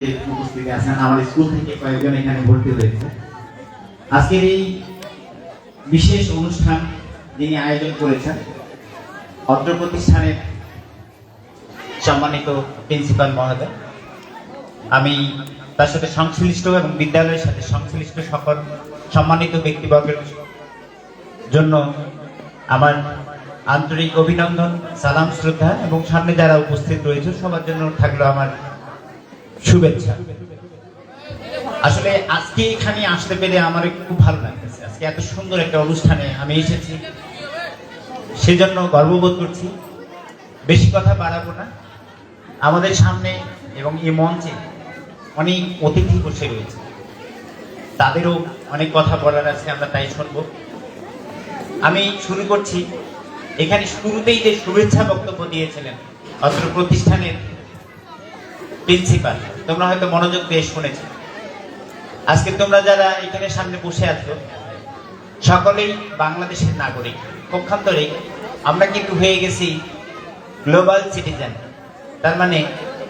উপস্থিত আছেন, আমার স্কুল থেকে কয়েকজন এখানে ভর্তি হয়েছে। আজকের এই বিশেষ অনুষ্ঠান যিনি আয়োজন করেছেন, অত্র প্রতিষ্ঠানের সম্মানিত প্রিন্সিপাল মহোদয়, আমি তার সাথে সংশ্লিষ্ট এবং বিদ্যালয়ের সাথে সংশ্লিষ্ট সকল সম্মানিত ব্যক্তিবর্গের জন্য আমার আন্তরিক অভিনন্দন, সালাম, শ্রদ্ধা এবং সামনে যারা উপস্থিত রয়েছে সবার জন্য থাকলো আমার শুভেচ্ছা। আসলে আজকে এখানে আসতে পেরে আমার খুব ভালো লাগতেছে। আজকে এত সুন্দর একটা অনুষ্ঠানে আমি এসেছি, সেজন্য গর্ববোধ করছি। বেশি কথা বাড়াবো না। আমাদের সামনে এবং এই মঞ্চে অনেক অতিথি বসে রয়েছে, তাদেরও অনেক কথা বলার আছে, আমরা তাই শুনবো। আমি শুরু করছি। এখানে শুরুতেই যে শুভেচ্ছা বক্তব্য দিয়েছিলেন অত্র প্রতিষ্ঠানের প্রিন্সিপাল, তোমরা হয়তো মনোযোগ দিয়ে শুনেছো। আজকে তোমরা যারা এখানে সামনে বসে আছো সকলেই বাংলাদেশের নাগরিক। পক্ষান্তরে আমরা কিন্তু হয়ে গেছি গ্লোবাল সিটিজেন, তার মানে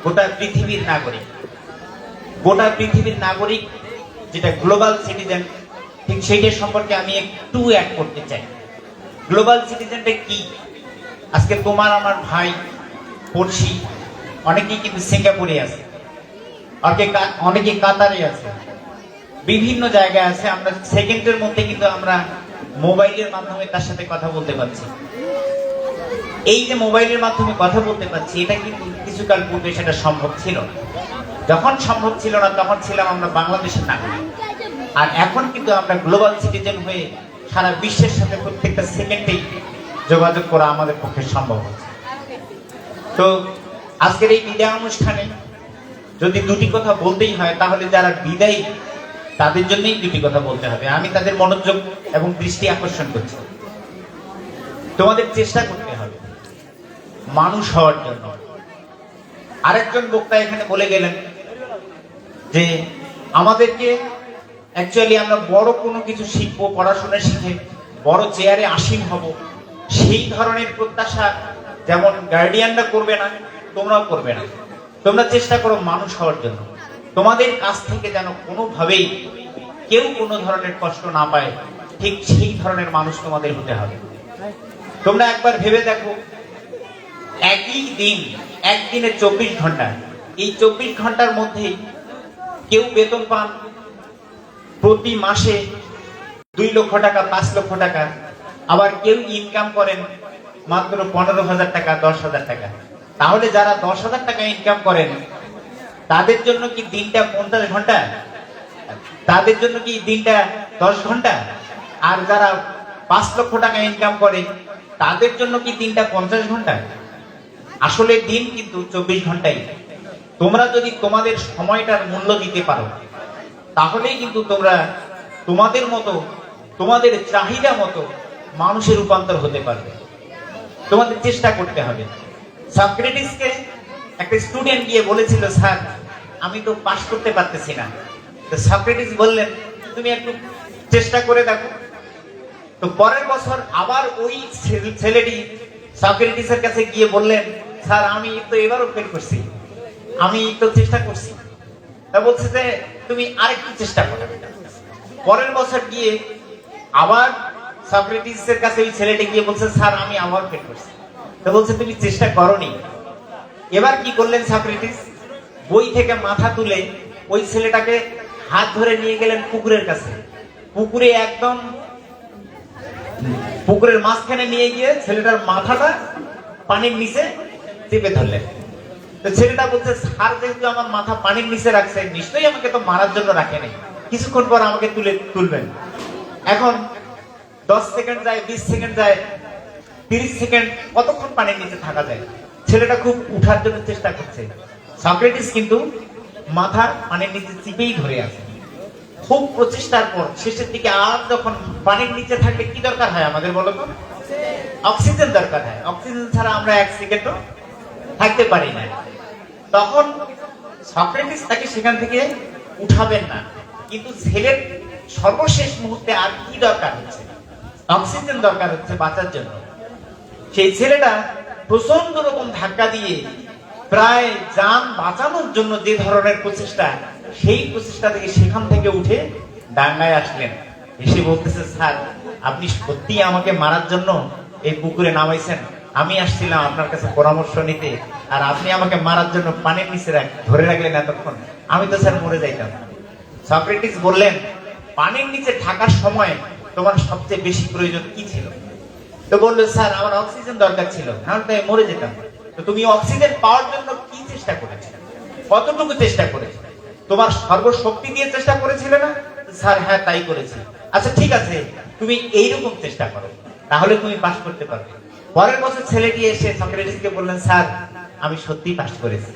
গোটা পৃথিবীর নাগরিক। গোটা পৃথিবীর নাগরিক যেটা গ্লোবাল সিটিজেন, ঠিক সেইটার সম্পর্কে আমি একটু অ্যাড করতে চাই। গ্লোবাল সিটিজেনটা কি? আজকে তোমার আমার ভাই পড়শি অনেকেই কিন্তু সিঙ্গাপুরে আছে, অনেকে কাতারে আছে, বিভিন্ন জায়গায় আছে। আমরা সেকেন্ডের মধ্যে কিন্তু আমরা মোবাইলের মাধ্যমে তার সাথে কথা বলতে পারছি। এই যে মোবাইলের মাধ্যমে কথা বলতে পারছি, এটা কিন্তু কিছুকাল পূর্বে সেটা সম্ভব ছিল না। যখন সম্ভব ছিল না তখন ছিলাম আমরা বাংলাদেশের নাগরিক, আর এখন কিন্তু আমরা গ্লোবাল সিটিজেন হয়ে সারা বিশ্বের সাথে প্রত্যেকটা সেকেন্ডেই যোগাযোগ করা আমাদের পক্ষে সম্ভব হচ্ছে। তো আজকের এই বিদায় অনুষ্ঠানে যদি দুটি কথা বলতেই হয়, তাহলে যারা বিদায়ী তাদের জন্যই দুটি কথা বলতে হবে। আমি তাদের মনোযোগ এবং দৃষ্টি আকর্ষণ করছি। তোমাদের চেষ্টা করতে হবে মানুষ হওয়ার জন্য। আরেকজন বক্তা এখানে বলে গেলেন যে আমাদেরকে অ্যাকচুয়ালি আমরা বড় কোনো কিছু শিখবো, পড়াশোনা শিখে বড় চেয়ারে আসীন হব, সেই ধরনের প্রত্যাশা যেমন গার্ডিয়ানরা করবে না, তোমরাও করবে না। তোমরা চেষ্টা করো মানুষ হওয়ার জন্য। তোমাদের কাছ থেকে যেন কোনোভাবেই কেউ কোনো ধরনের কষ্ট না পায়, ঠিক সেই ধরনের মানুষ তোমাদের হতে হবে। তোমরা একবার ভেবে দেখো, একই দিন, একদিনে 24 ঘন্টা, এই 24 ঘন্টার মধ্যেই কেউ বেতন পান প্রতি মাসে 2 লক্ষ টাকা, 5 লক্ষ টাকা, আবার কেউ ইনকাম করেন মাত্র 15,000 টাকা, 10,000 টাকা। তাহলে যারা 10,000 টাকা ইনকাম করেন তাদের জন্য কি দিনটা 50 ঘন্টা? তাদের জন্য কি দিনটা 10 ঘন্টা? আর যারা 5 লক্ষ টাকা ইনকাম করে তাদের জন্য কি দিনটা 50 ঘন্টা? আসলে দিন কিন্তু 24 ঘন্টাই। তোমরা যদি তোমাদের সময়টার মূল্য দিতে পারো, তাহলেই কিন্তু তোমরা তোমাদের মতো, তোমাদের চাহিদা মতো মানুষের রূপান্তর হতে পারবে। তোমাদের চেষ্টা করতে হবে। সক্রেটিসকে একটা স্টুডেন্ট গিয়ে বলেছিল, স্যার আমি তো পাস করতে পারতেছি না। তো সক্রেটিস বললেন, তুমি একটু চেষ্টা করে দেখো। তো পরের বছর আবার ওই ছেলেটি সক্রেটিসের কাছে গিয়ে বললেন, স্যার আমি তো এবারও ফেল করছি, আমি তো চেষ্টা করছি। তা বলছে যে তুমি আরেকটু চেষ্টা করো। পরের বছর গিয়ে আবার সক্রেটিসের কাছে ওই ছেলেটি গিয়ে বলছে, স্যার আমি আবার ফেল করছি। তা বলছে তুমি চেষ্টা করোনি। এবার কি করলেন সক্রেটিস? বই থেকে মাথা তুলে ওই ছেলেটাকে হাত ধরে নিয়ে গেলেন পুকুরের কাছে। পুকুরে একদম পুকুরের মাঝখানে নিয়ে গিয়ে ছেলেটার মাথাটা পানির নিচে চেপে ধরলেন। তো ছেলেটা বলছে, স্যার যেহেতু আমার মাথা পানির নিচে রাখছে, নিশ্চয়ই আমাকে তো মারার জন্য রাখে নাই, কিছুক্ষণ পর আমাকে তুলবেন। এখন 10 সেকেন্ড যায়, 20 সেকেন্ড যায়, 30 সেকেন্ড, কতক্ষণ পানির নিচে থাকা যায়? ছেলেটা খুব উঠার জন্য চেষ্টা করছে। সক্রেটিস কিন্তু মাথা পানির নিচে চিপেই ধরে আছে। খুব প্রচেষ্টার পর শেষের দিকে আর যখন পানির নিচে থাকলে কি দরকার হয় আমাদের বলো তো? অক্সিজেন দরকার হয়। অক্সিজেন ছাড়া আমরা 1 সেকেন্ডও থাকতে পারি না। তখন সক্রেটিস তাকে সেখান থেকে উঠাবেন না, কিন্তু ছেলের সর্বশেষ মুহূর্তে আর কি দরকার হচ্ছে? অক্সিজেন দরকার হচ্ছে বাঁচার জন্য। সেই ছেলেটা প্রচন্ড রকম ধাক্কা দিয়ে প্রায় যান বাঁচানোর জন্য যে ধরনের প্রচেষ্টা, সেই প্রচেষ্টা থেকে সেখান থেকে উঠে ডাঙ্গায় আসলেন। এসে বলতেছে, স্যার আপনি সত্যি আমাকে মারার জন্য এই পুকুরে নামাইছেন? আমি আসছিলাম আপনার কাছে পরামর্শ নিতে, আর আপনি আমাকে মারার জন্য পানির নিচে ধরে রাখলেন এতক্ষণ, আমি তো স্যার মরে যাইতাম। সক্রেটিস বললেন, পানির নিচে থাকার সময় তোমার সবচেয়ে বেশি প্রয়োজন কি ছিল? তো বললো, স্যার আমার অক্সিজেন দরকার ছিল, নাহলে তাই মরে যেতাম। তো তুমি অক্সিজেন পাওয়ার জন্য কি চেষ্টা করেছিলে? কতটুকু চেষ্টা করেছিলে? তোমার সর্বশক্তি দিয়ে চেষ্টা করেছিলে না? স্যার হ্যাঁ তাই করেছি। আচ্ছা ঠিক আছে, তুমি এইরকম চেষ্টা করো, তাহলে তুমি পাস করতে পারবে। পরের বছর ছেলেটি এসে সক্রেটিসকে বললেন, স্যার আমি সত্যি পাস করেছি।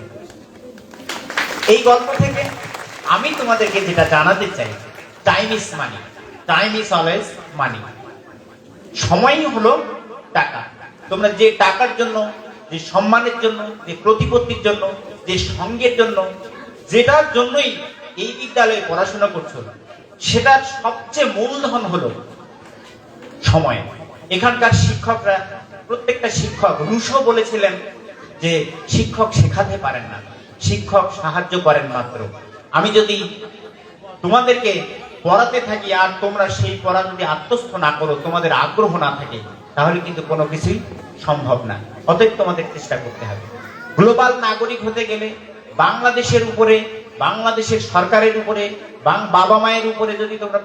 এই গল্প থেকে আমি তোমাদেরকে যেটা জানাতে চাই, time is money, time is always money. সময়ই হলো টাকা। তোমরা যে টাকার জন্য, যে সম্মানের জন্য, যে প্রতিপত্তির জন্য, যে সঙ্গের জন্য, যেটার জন্যই এই বিদ্যালয়ে পড়াশোনা করছো, সেটার সবচেয়ে মূলধন হলো সময়। এখানকার শিক্ষকরা, প্রত্যেকটা শিক্ষক, রুশো বলেছিলেন যে শিক্ষক শেখাতে পারেন না, শিক্ষক সাহায্য করেন মাত্র। আমি যদি তোমাদেরকে পড়াতে থাকি আর তোমরা সেই পড়া যদি আত্মস্থ না করো, তোমাদের আগ্রহ না থাকে, তাহলে কিন্তু কোনো কিছুই সম্ভব না। অতএব তোমাদের চেষ্টা করতে হবে। গ্লোবাল নাগরিক হতে গেলে বাংলাদেশের উপরে, বাংলাদেশের সরকারের উপরে, বাবা মায়ের উপরে যদি তোমরা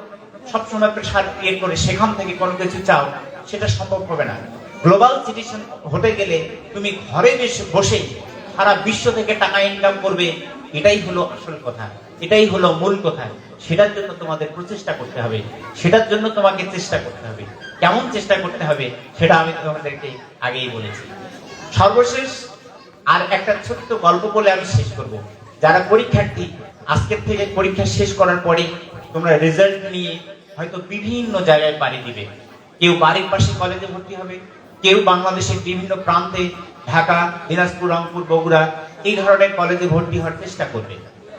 সবসময় প্রেশার ক্রিয়েট করে সেখান থেকে কোনো কিছু চাও, সেটা সম্ভব হবে না। গ্লোবাল সিটিজেন হতে গেলে তুমি ঘরে বসেই সারা বিশ্ব থেকে টাকা ইনকাম করবে, এটাই হলো আসল কথা, এটাই হলো মূল কথা। সেটার জন্য তোমাদের প্রচেষ্টা করতে হবে, সেটার জন্য তোমাকে চেষ্টা করতে হবে। কেমন চেষ্টা করতে হবে সেটা আমি তোমাদেরকে আগেই বলেছি। সর্বশেষ আর একটা ছোট্ট গল্প বলে আমি শেষ করব। যারা পরীক্ষার্থী, আজকের থেকে পরীক্ষা শেষ করার পরে তোমরা রেজাল্ট নিয়ে হয়তো বিভিন্ন জায়গায় পাড়ি দিবে। কেউ বাড়ির পাশে কলেজে ভর্তি হবে, কেউ বাংলাদেশের বিভিন্ন প্রান্তে, ঢাকা, দিনাজপুর, রংপুর, বগুড়া, এই ধরনের কলেজে ভর্তি হওয়ার চেষ্টা করবে।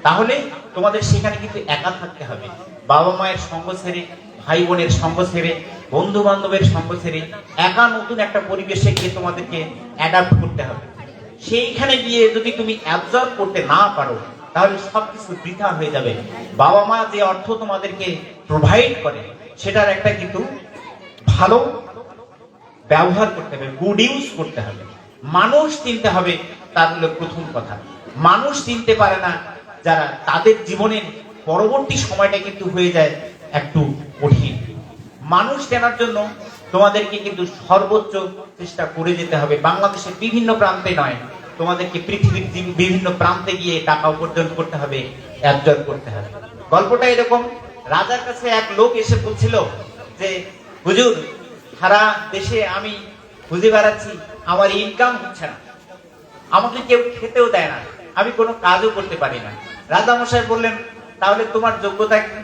তাহলে তোমাদের সেখানে কিন্তু একা থাকতে হবে। বাবা মায়ের সঙ্গ ছেড়ে, ভাই বোনের সঙ্গ ছেড়ে, বন্ধু বান্ধবের সঙ্গ ছেড়ে একা নতুন একটা পরিবেশে গিয়ে তোমাদেরকে অ্যাডাপ্ট করতে হবে। সেইখানে গিয়ে যদি তুমি অ্যাবজর্ব করতে না পারো, তাহলে সবকিছু বৃথা হয়ে যাবে। বাবা মা যে অর্থ তোমাদেরকে প্রোভাইড করে, সেটার একটা কিন্তু ভালো ব্যবহার করতে হবে, গুড ইউজ করতে হবে। মানুষ চিনতে হবে, তার হলো প্রথম কথা। মানুষ চিনতে পারে না যারা, তাদের জীবনের পরবর্তী সময়টা কিন্তু হয়ে যায় একটু কঠিন। মানুষ চেনার জন্য তোমাদেরকে কিন্তু সর্বোচ্চ চেষ্টা করে যেতে হবে। বাংলাদেশের বিভিন্ন প্রান্তে নয়, তোমাদেরকে পৃথিবীর বিভিন্ন প্রান্তে গিয়ে টাকা উপার্জন করতে হবে, অ্যাবজর্ব করতে হবে। গল্পটা এরকম, রাজার কাছে এক লোক এসে বলছিল যে, হুজুর সারা দেশে আমি খুঁজে বেড়াচ্ছি, আমার ইনকাম হচ্ছে না, আমাকে কেউ খেতেও দেয় না, আমি কোনো কাজও করতে পারি না। রাজা মশাই বললেন, তাহলে তোমার যোগ্যতা কি?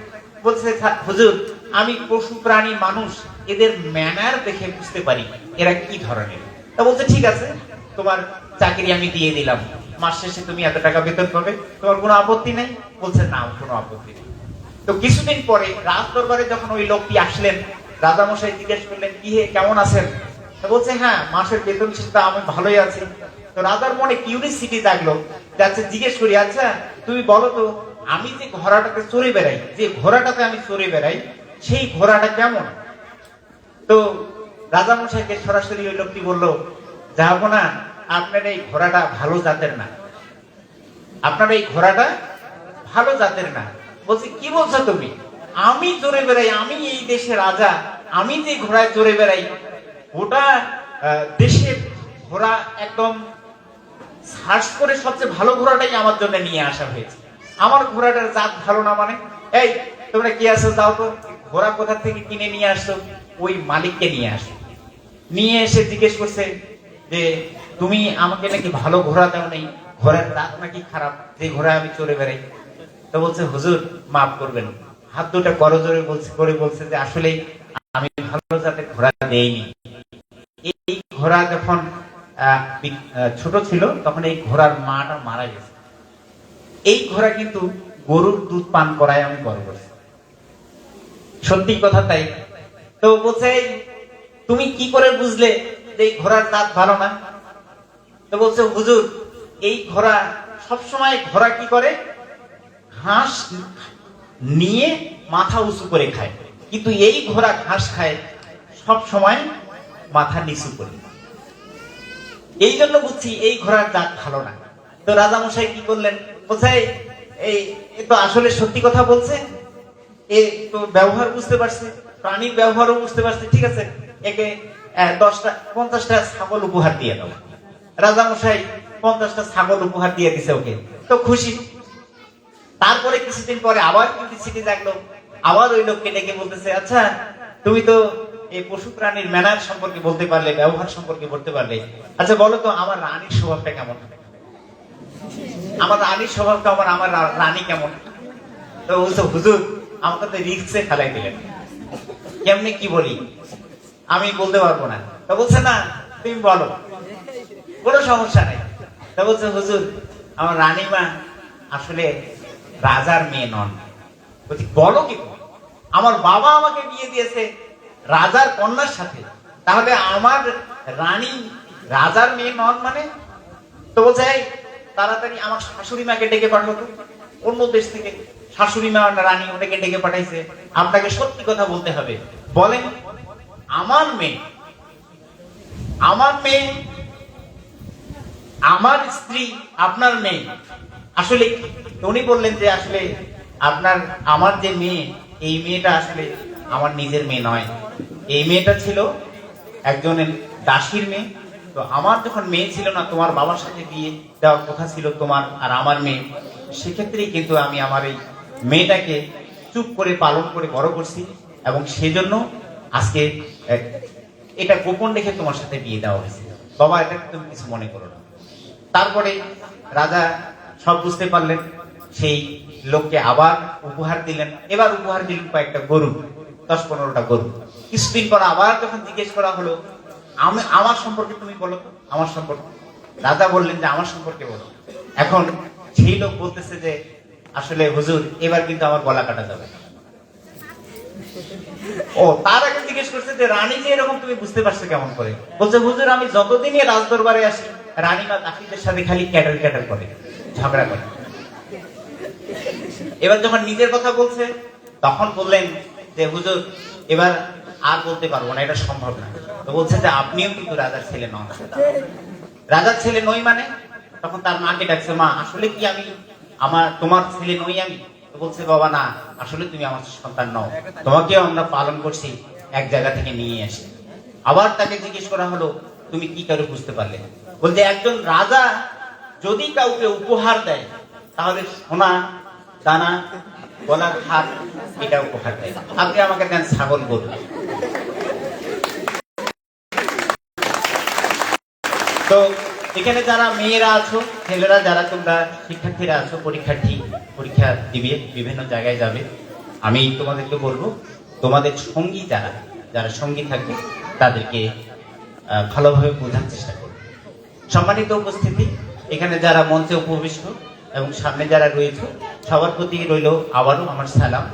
বলছে, হুজুর আমি পশু প্রাণী মানুষ, এদের ম্যানার দেখে বুঝতে পারি এরা কি ধরনের। তা বলছে, ঠিক আছে, তোমার চাকরি আমি দিয়ে দিলাম, মাস শেষে তুমি এত টাকা বেতন পাবে, তোমার কোনো আপত্তি নেই? বলছে, না কোনো আপত্তি নেই। তো কিছুদিন পরে রাজ দরবারে যখন ওই লোকটি আসলেন, রাজা মশাই জিজ্ঞেস করলেন, কি হে কেমন আছেন? বলছে, হ্যাঁ মাসের বেতন শেষে আমি ভালোই আছি। তো রাজার মনে কিউরিসিটি জাগলো, যাচ্ছে জিজ্ঞেস করি, আচ্ছা তুমি বলো তো, আমি যে ঘোড়াটাতে চড়ে বেড়াই, যে ঘোড়াটাতে আমি চড়ে বেড়াই, সেই ঘোড়াটা কেমন? তো রাজা মশাইকে সরাসরি ওই লোকটি বললো, যাবো না, আপনার এই ঘোড়াটা ভালো জাতের না, আপনার এই ঘোড়াটা ভালো জাতের না। বলছি, কি বলছো তুমি? আমি চড়ে বেড়াই, আমি এই দেশের রাজা, আমি যে ঘোড়ায় চড়ে বেড়াই, ওটা দেশের ঘোড়া, একদম সার্চ করে সবচেয়ে ভালো ঘোড়াটাই আমার জন্য নিয়ে আসা হয়েছে। আমার ঘোড়াটার জাত ভালো না মানে? এই তোমরা কি আসো, যাও তো, ঘোড়া কোথা থেকে কিনে নিয়ে আসছো? ওই মালিককে নিয়ে আসো। নিয়ে এসে জিজ্ঞেস করছে যে, তুমি আমাকে নাকি ভালো ঘোড়া দাও নেই, ঘোড়ার জাত নাকি খারাপ, যে ঘোড়া আমি চড়ে বেড়াই। তো বলছে, হুজুর মাফ করবেন, হাত দুটা করজোরে বলছে যে, আসলে আমি ভালো জাতের ঘোড়া দেইনি। এই ঘোড়া যখন ছোট ছিল, তখন এই ঘোড়ার মাটা মারা গেছে। এই ঘোড়া কিন্তু গরুর দুধ পান করায় আমি বড় করছি। সত্যি কথা তাই। তো বলছে, তুমি কি করে বুঝলে যে এই ঘোড়ার জাত ভালো না? তো বলছে, হুজুর এই ঘোড়া সবসময় ঘোড়া কি করে, ঘাস নিয়ে মাথা উঁচু করে খায়, কিন্তু এই ঘোড়া ঘাস খায় সব সময় মাথা নিচু করে। এই জন্য বুঝছি এই ঘোড়ার জাত ভালো না। তো রাজা মশাই কি করলেন, বলছে এই তো আসলে সত্যি কথা বলছে, এ তো ব্যবহার বুঝতে পারছে, প্রাণীর ব্যবহারও বুঝতে পারছে, ঠিক আছে একে 10টা 50টা ছাগল উপহার দিয়ে দাও। রাজা মশাই 50টা ছাগল উপহার দিয়ে দিছে ওকে, তো খুশি। তারপরে কিছুদিন পরে আবার কিন্তু সিটি জাগলো, আবার ওই লোককে ডেকে বলতেছে, আচ্ছা তুমি তো এই পশু প্রাণীর ম্যানার সম্পর্কে বলতে পারলে, ব্যবহার সম্পর্কে বলতে পারলে, আচ্ছা বলো তো আমার রানীর স্বভাবটা কেমন, আমার রানীর স্বভাব কেমন, আমার রানী কেমন? তো বলছো, হুজুর আমাকে তো রিক্সে ফেলাই দিলেন, কেমনি কি বলি আমি বলতে পারবো না। তো বলছে না তুমি বলো, কোনো সমস্যা নেই। তা বলছে, হুজুর আমার রানীমা আসলে রাজার মেয়ে নন। বলছি বলো কি, আমার বাবা আমাকে বিয়ে দিয়েছে রাজার কন্যার সাথে, তাহলে আমার রানী রাজার মেয়ে নন মানে? তো বলছে তাড়াতাড়ি আমার শাশুড়ি মাকে ডেকে পাঠাতো, অন্য দেশ থেকে শাশুড়ি মা রানী ওটাকে ডেকে পাঠাইছে, আপনাকে সত্যি কথা বলতে হবে, বলেন আমার মেয়ে আমার স্ত্রী আপনার মেয়ে আসলে? উনি বললেন যে আসলে আমার যে মেয়ে, এই মেয়েটা আসলে আমার নিজের মেয়ে নয়, এই মেয়েটা ছিল একজনের দাসীর মেয়ে। তো আমার যখন মেয়ে ছিল না, তোমার বাবার সাথে বিয়ে দেওয়ার কথা ছিল তোমার আর আমার মেয়ে, সেক্ষেত্রেই কিন্তু আমি আমার এই মেয়েটাকে চুপ করে পালন করে বড় করছি, এবং সেজন্য আজকে এটা গোপন রেখে তোমার সাথে বিয়ে দেওয়া হয়েছে। বাবা এটা তুমি কিছু মনে করো না। তারপরে রাজা সব বুঝতে পারলেন, সেই লোককে আবার উপহার দিলেন। এবার উপহার দিলেন কয়েকটা গরু, 10-15টা গরু। কিছুদিন পর আবার যখন জিজ্ঞেস করা হলো, আমার সম্পর্কে তুমি বলো তো, আমার সম্পর্কে। রাজা বললেন যে আমার সম্পর্কে বলো। এখন সেই লোক বলতেছে যে আসলে হুজুর এবার কিন্তু আমার গলা কাটা যাবে। ও তার আগে জিজ্ঞেস করছে যে রানী যে এরকম তুমি বুঝতে পারছো কেমন করে? বলছে হুজুর আমি যতদিনই রাজদরবারে আসি, রানীমা দাসীদের সাথে খালি ক্যাটার ক্যাটার করে, ঝগড়া করে। এবার যখন নিজের কথা বলছে, তখন বললেন যে হুজুর এবার আর বলতে পারবো না, এটা সম্ভব না। তো বলছে যে আপনিও কিন্তু রাজার ছেলে নন। রাজার ছেলে নই মানে? তখন তার মাকে ডাকছে, মা আসলে কি আমি তোমার ছেলে নই আমি? তো বলছে বাবা না, আসলে তুমি আমার সন্তান নও, তোমাকেও আমরা পালন করছি এক জায়গা থেকে নিয়ে আসি। আবার তাকে জিজ্ঞেস করা হলো, তুমি কি করে বুঝতে পারলে? বলতে একজন রাজা যদি কাউকে উপহার দেয়, তাহলে সোনা দানা গলার হার এটা উপহার দেয়। আপনি আমাকে দেন ছাগল গরু। তো এখানে যারা মেয়েরা আছো, ছেলেরা যারা তোমরা শিক্ষার্থীরা আছো, পরীক্ষা দিবে, বিভিন্ন জায়গায় যাবে, আমি তোমাদেরকে বলবো তোমাদের সঙ্গী যারা সঙ্গী থাকবে তাদেরকে ভালোভাবে বোঝার চেষ্টা করবে। সম্মানিত উপস্থিতি, এখানে যারা মঞ্চে উপবিষ্ট এবং সামনে যারা রয়েছে, সবার প্রতি রইল আবারও আমার সালাম,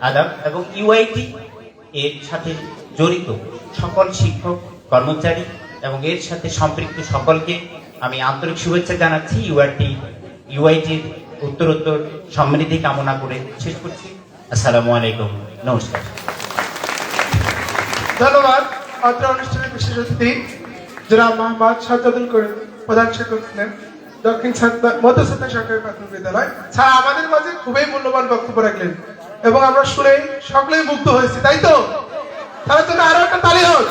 আদাব, এবং ইউআইটি এর সাথে জড়িত সকল শিক্ষক কর্মচারী এবং এর সাথে সম্পৃক্ত সকলকে আমি আন্তরিক শুভেচ্ছা জানাচ্ছি। ইউআইটির উত্তরোত্তর সমৃদ্ধি কামনা করে শেষ করছি। আসসালামু আলাইকুম, নমস্কার। ধন্যবাদ। অত্র অনুষ্ঠানের বিশেষ অতিথি জনাব মোহাম্মদ সাজ্জাদুল করিম, প্রধান শিক্ষক ছিলেন দক্ষিণ মধ্য সাঁতরা সরকারি প্রাথমিক বিদ্যালয়। ছাড়া আমাদের মাঝে খুবই মূল্যবান বক্তব্য রাখলেন এবং আমরা শুনে সকলেই মুগ্ধ হয়েছি, তাই তো? তার জন্য আরো একটা তালি হোক।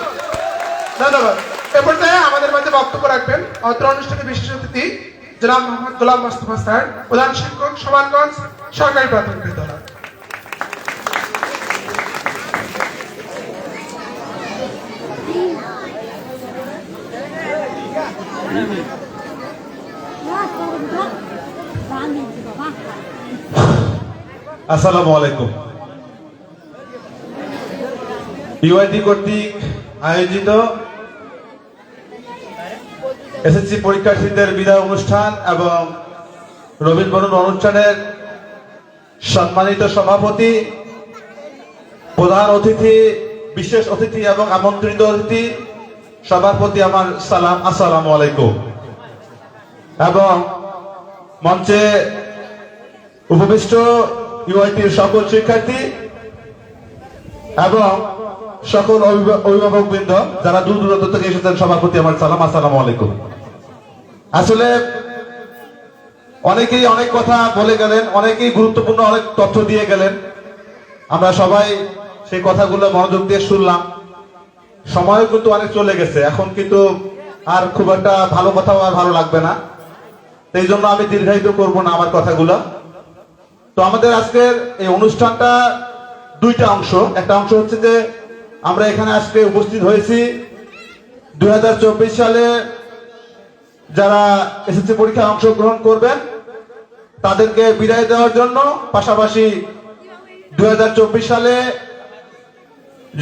ধন্যবাদ। এ পর্যায়ে আমাদের মাঝে বক্তব্য রাখবেন অত্র অনুষ্ঠানের বিশেষ অতিথি জনাব মোহাম্মদ গোলাম মোস্তফা স্যার, প্রধান শিক্ষক সমানগঞ্জ সরকারি প্রাথমিক বিদ্যালয়। আসসালামু আলাইকুম। ইউআইটি কর্তৃক আয়োজিত এসএসসি পরীক্ষার্থীদের বিদায় অনুষ্ঠান এবং রবীন্দ্র বরণ অনুষ্ঠানের সম্মানিত সভাপতি, প্রধান অতিথি, বিশেষ অতিথি এবং আমন্ত্রিত অতিথি সবার প্রতি আমার সালাম, আসসালামু আলাইকুম। এবং মঞ্চে উপবিষ্ট ইউআইটির সকল শিক্ষার্থী এবং সকল অভিভাবক বৃন্দ যারা দূর দূরান্ত থেকে এসেছেন, সবার প্রতি আমার সালাম, আসসালামু আলাইকুম। আসলে অনেকেই অনেক কথা বলে গেলেন, অনেকেই গুরুত্বপূর্ণ অনেক তথ্য দিয়ে গেলেন। আমরা সবাই সেই কথাগুলো মনোযোগ দিয়ে শুনলাম। সময় কিন্তু অনেক চলে গেছে, এখন কিন্তু আর খুব একটা ভালো কথাও আর ভালো লাগবে না, এই জন্য আমি দীর্ঘায়িত করব না আমার কথাগুলো। তো আমাদের আজকের এই অনুষ্ঠানটা দুইটা অংশ। একটা অংশ হচ্ছে যে আমরা এখানে আজকে উপস্থিত হয়েছি 2024 সালে যারা এসএসসি পরীক্ষায় অংশগ্রহণ করবেন তাদেরকে বিদায় দেওয়ার জন্য, পাশাপাশি 2024 সালে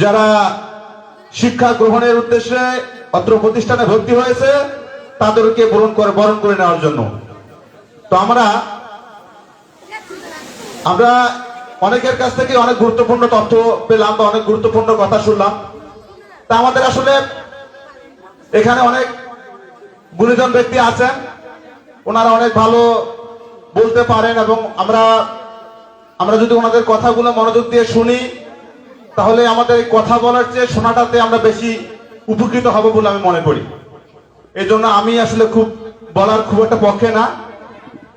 যারা শিক্ষা গ্রহণের উদ্দেশ্যে অত্র প্রতিষ্ঠানে ভর্তি হয়েছে তাদেরকে বরণ করে নেওয়ার জন্য। তো আমরা অনেকের কাছ থেকে অনেক গুরুত্বপূর্ণ তথ্য পেলাম বা অনেক গুরুত্বপূর্ণ কথা শুনলাম। তা আমাদের আসলে এখানে অনেক গুণীজন ব্যক্তি আছেন, ওনারা অনেক ভালো বলতে পারেন এবং আমরা যদি ওনাদের কথাগুলো মনোযোগ দিয়ে শুনি তাহলে আমাদের এই কথা বলার চেয়ে শোনাটাতে আমরা বেশি উপকৃত হব বলে আমি মনে করি। এই জন্য আমি আসলে বলার খুব একটা পক্ষে না,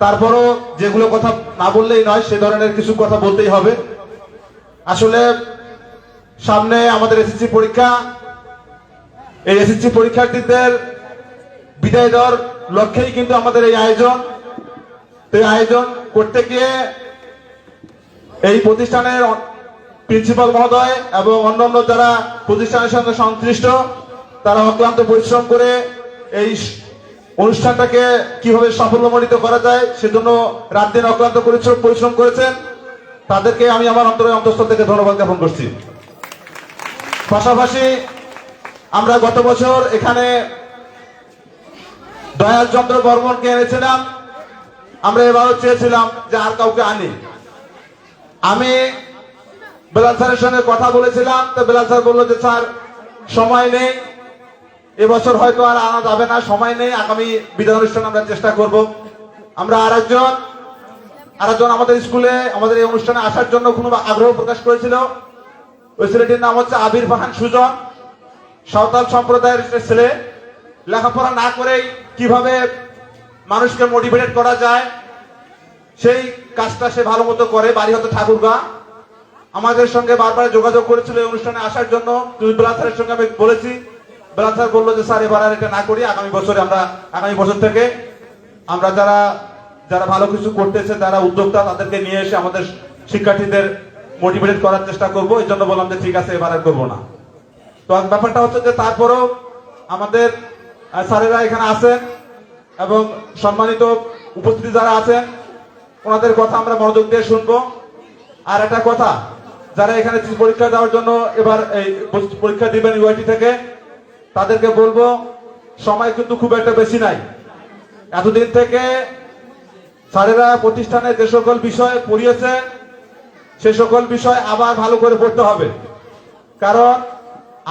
তারপরও যেগুলো কথা না বললেই নয় সে ধরনের কিছু কথা বলতেই হবে। আসলে সামনে আমাদের এসএসসি পরীক্ষা, এই এসএসসি পরীক্ষার্থীদের বিদায় দেওয়ার লক্ষ্যেই কিন্তু আমাদের এই আয়োজন। এই আয়োজন করতে গিয়ে এই প্রতিষ্ঠানের প্রিন্সিপাল মহোদয় এবং অন্যান্য যারা প্রতিষ্ঠানের সঙ্গে সংশ্লিষ্ট তারা অক্লান্ত পরিশ্রম করে এই অনুষ্ঠানটাকে কিভাবে সাফল্যমণ্ডিত করা যায় সেজন্য রাত দিন অক্লান্ত পরিশ্রম করেছেন। তাদেরকে আমি আমার অন্তঃস্থল থেকে ধন্যবাদ জ্ঞাপন করছি। পাশাপাশি আমরা গত বছর এখানে দয়াল চন্দ্র বর্মনকে এনেছিলাম, আমরা এবারও চেয়েছিলাম যে আর কাউকে আনি। আমি বেলাল স্যারের সঙ্গে কথা বলেছিলাম, তো বেলাল স্যার বললো যে স্যার সময় নেই, এবছর হয়তো আর আনা যাবে না, সময় নেই, আগামী বিদায় অনুষ্ঠান আমরা চেষ্টা করব। আমরা আরেকজন আমাদের স্কুলে আমাদের এই অনুষ্ঠানে আসার জন্য কোনো আগ্রহ প্রকাশ করেছিল। ওই ছেলেটির নাম হচ্ছে আবির ফাহান সুজন, সাঁওতাল সম্প্রদায়ের ছেলে। লেখাপড়া না করেই কিভাবে মানুষকে মোটিভেট করা যায় সেই কাজটা সে ভালো মতো করে। বাড়ি হতো ঠাকুরগাঁ। আমাদের সঙ্গে বারবার যোগাযোগ করেছিল এই অনুষ্ঠানে আসার জন্য। বেলাল স্যারের সঙ্গে আমি বলেছি, বেলাল স্যার বললো যে স্যার এবার আর এটা না করি, আগামী বছর থেকে আমরা যারা ভালো কিছু করতেছে, যারা উদ্যোক্তা, তাদেরকে নিয়ে এসে আমাদের শিক্ষার্থীদের মোটিভেট করার চেষ্টা করবো। এই জন্য বললাম যে ঠিক আছে এবার আর করবো না। তো ব্যাপারটা হচ্ছে যে তারপরেও আমাদের স্যারেরা এখানে আছেন এবং সম্মানিত উপস্থিতি যারা আছেন ওনাদের কথা আমরা মনোযোগ দিয়ে শুনবো। আর একটা কথা, যারা এখানে পরীক্ষা দেওয়ার জন্য এবার এই পরীক্ষা দিবেন ইউআইটি থেকে, তাদেরকে বলবো সময় কিন্তু খুব একটা বেশি নাই। এতদিন থেকে স্যারেরা প্রতিষ্ঠানে যে সকল বিষয় পড়িয়েছে সে সকল বিষয় আবার ভালো করে পড়তে হবে। কারণ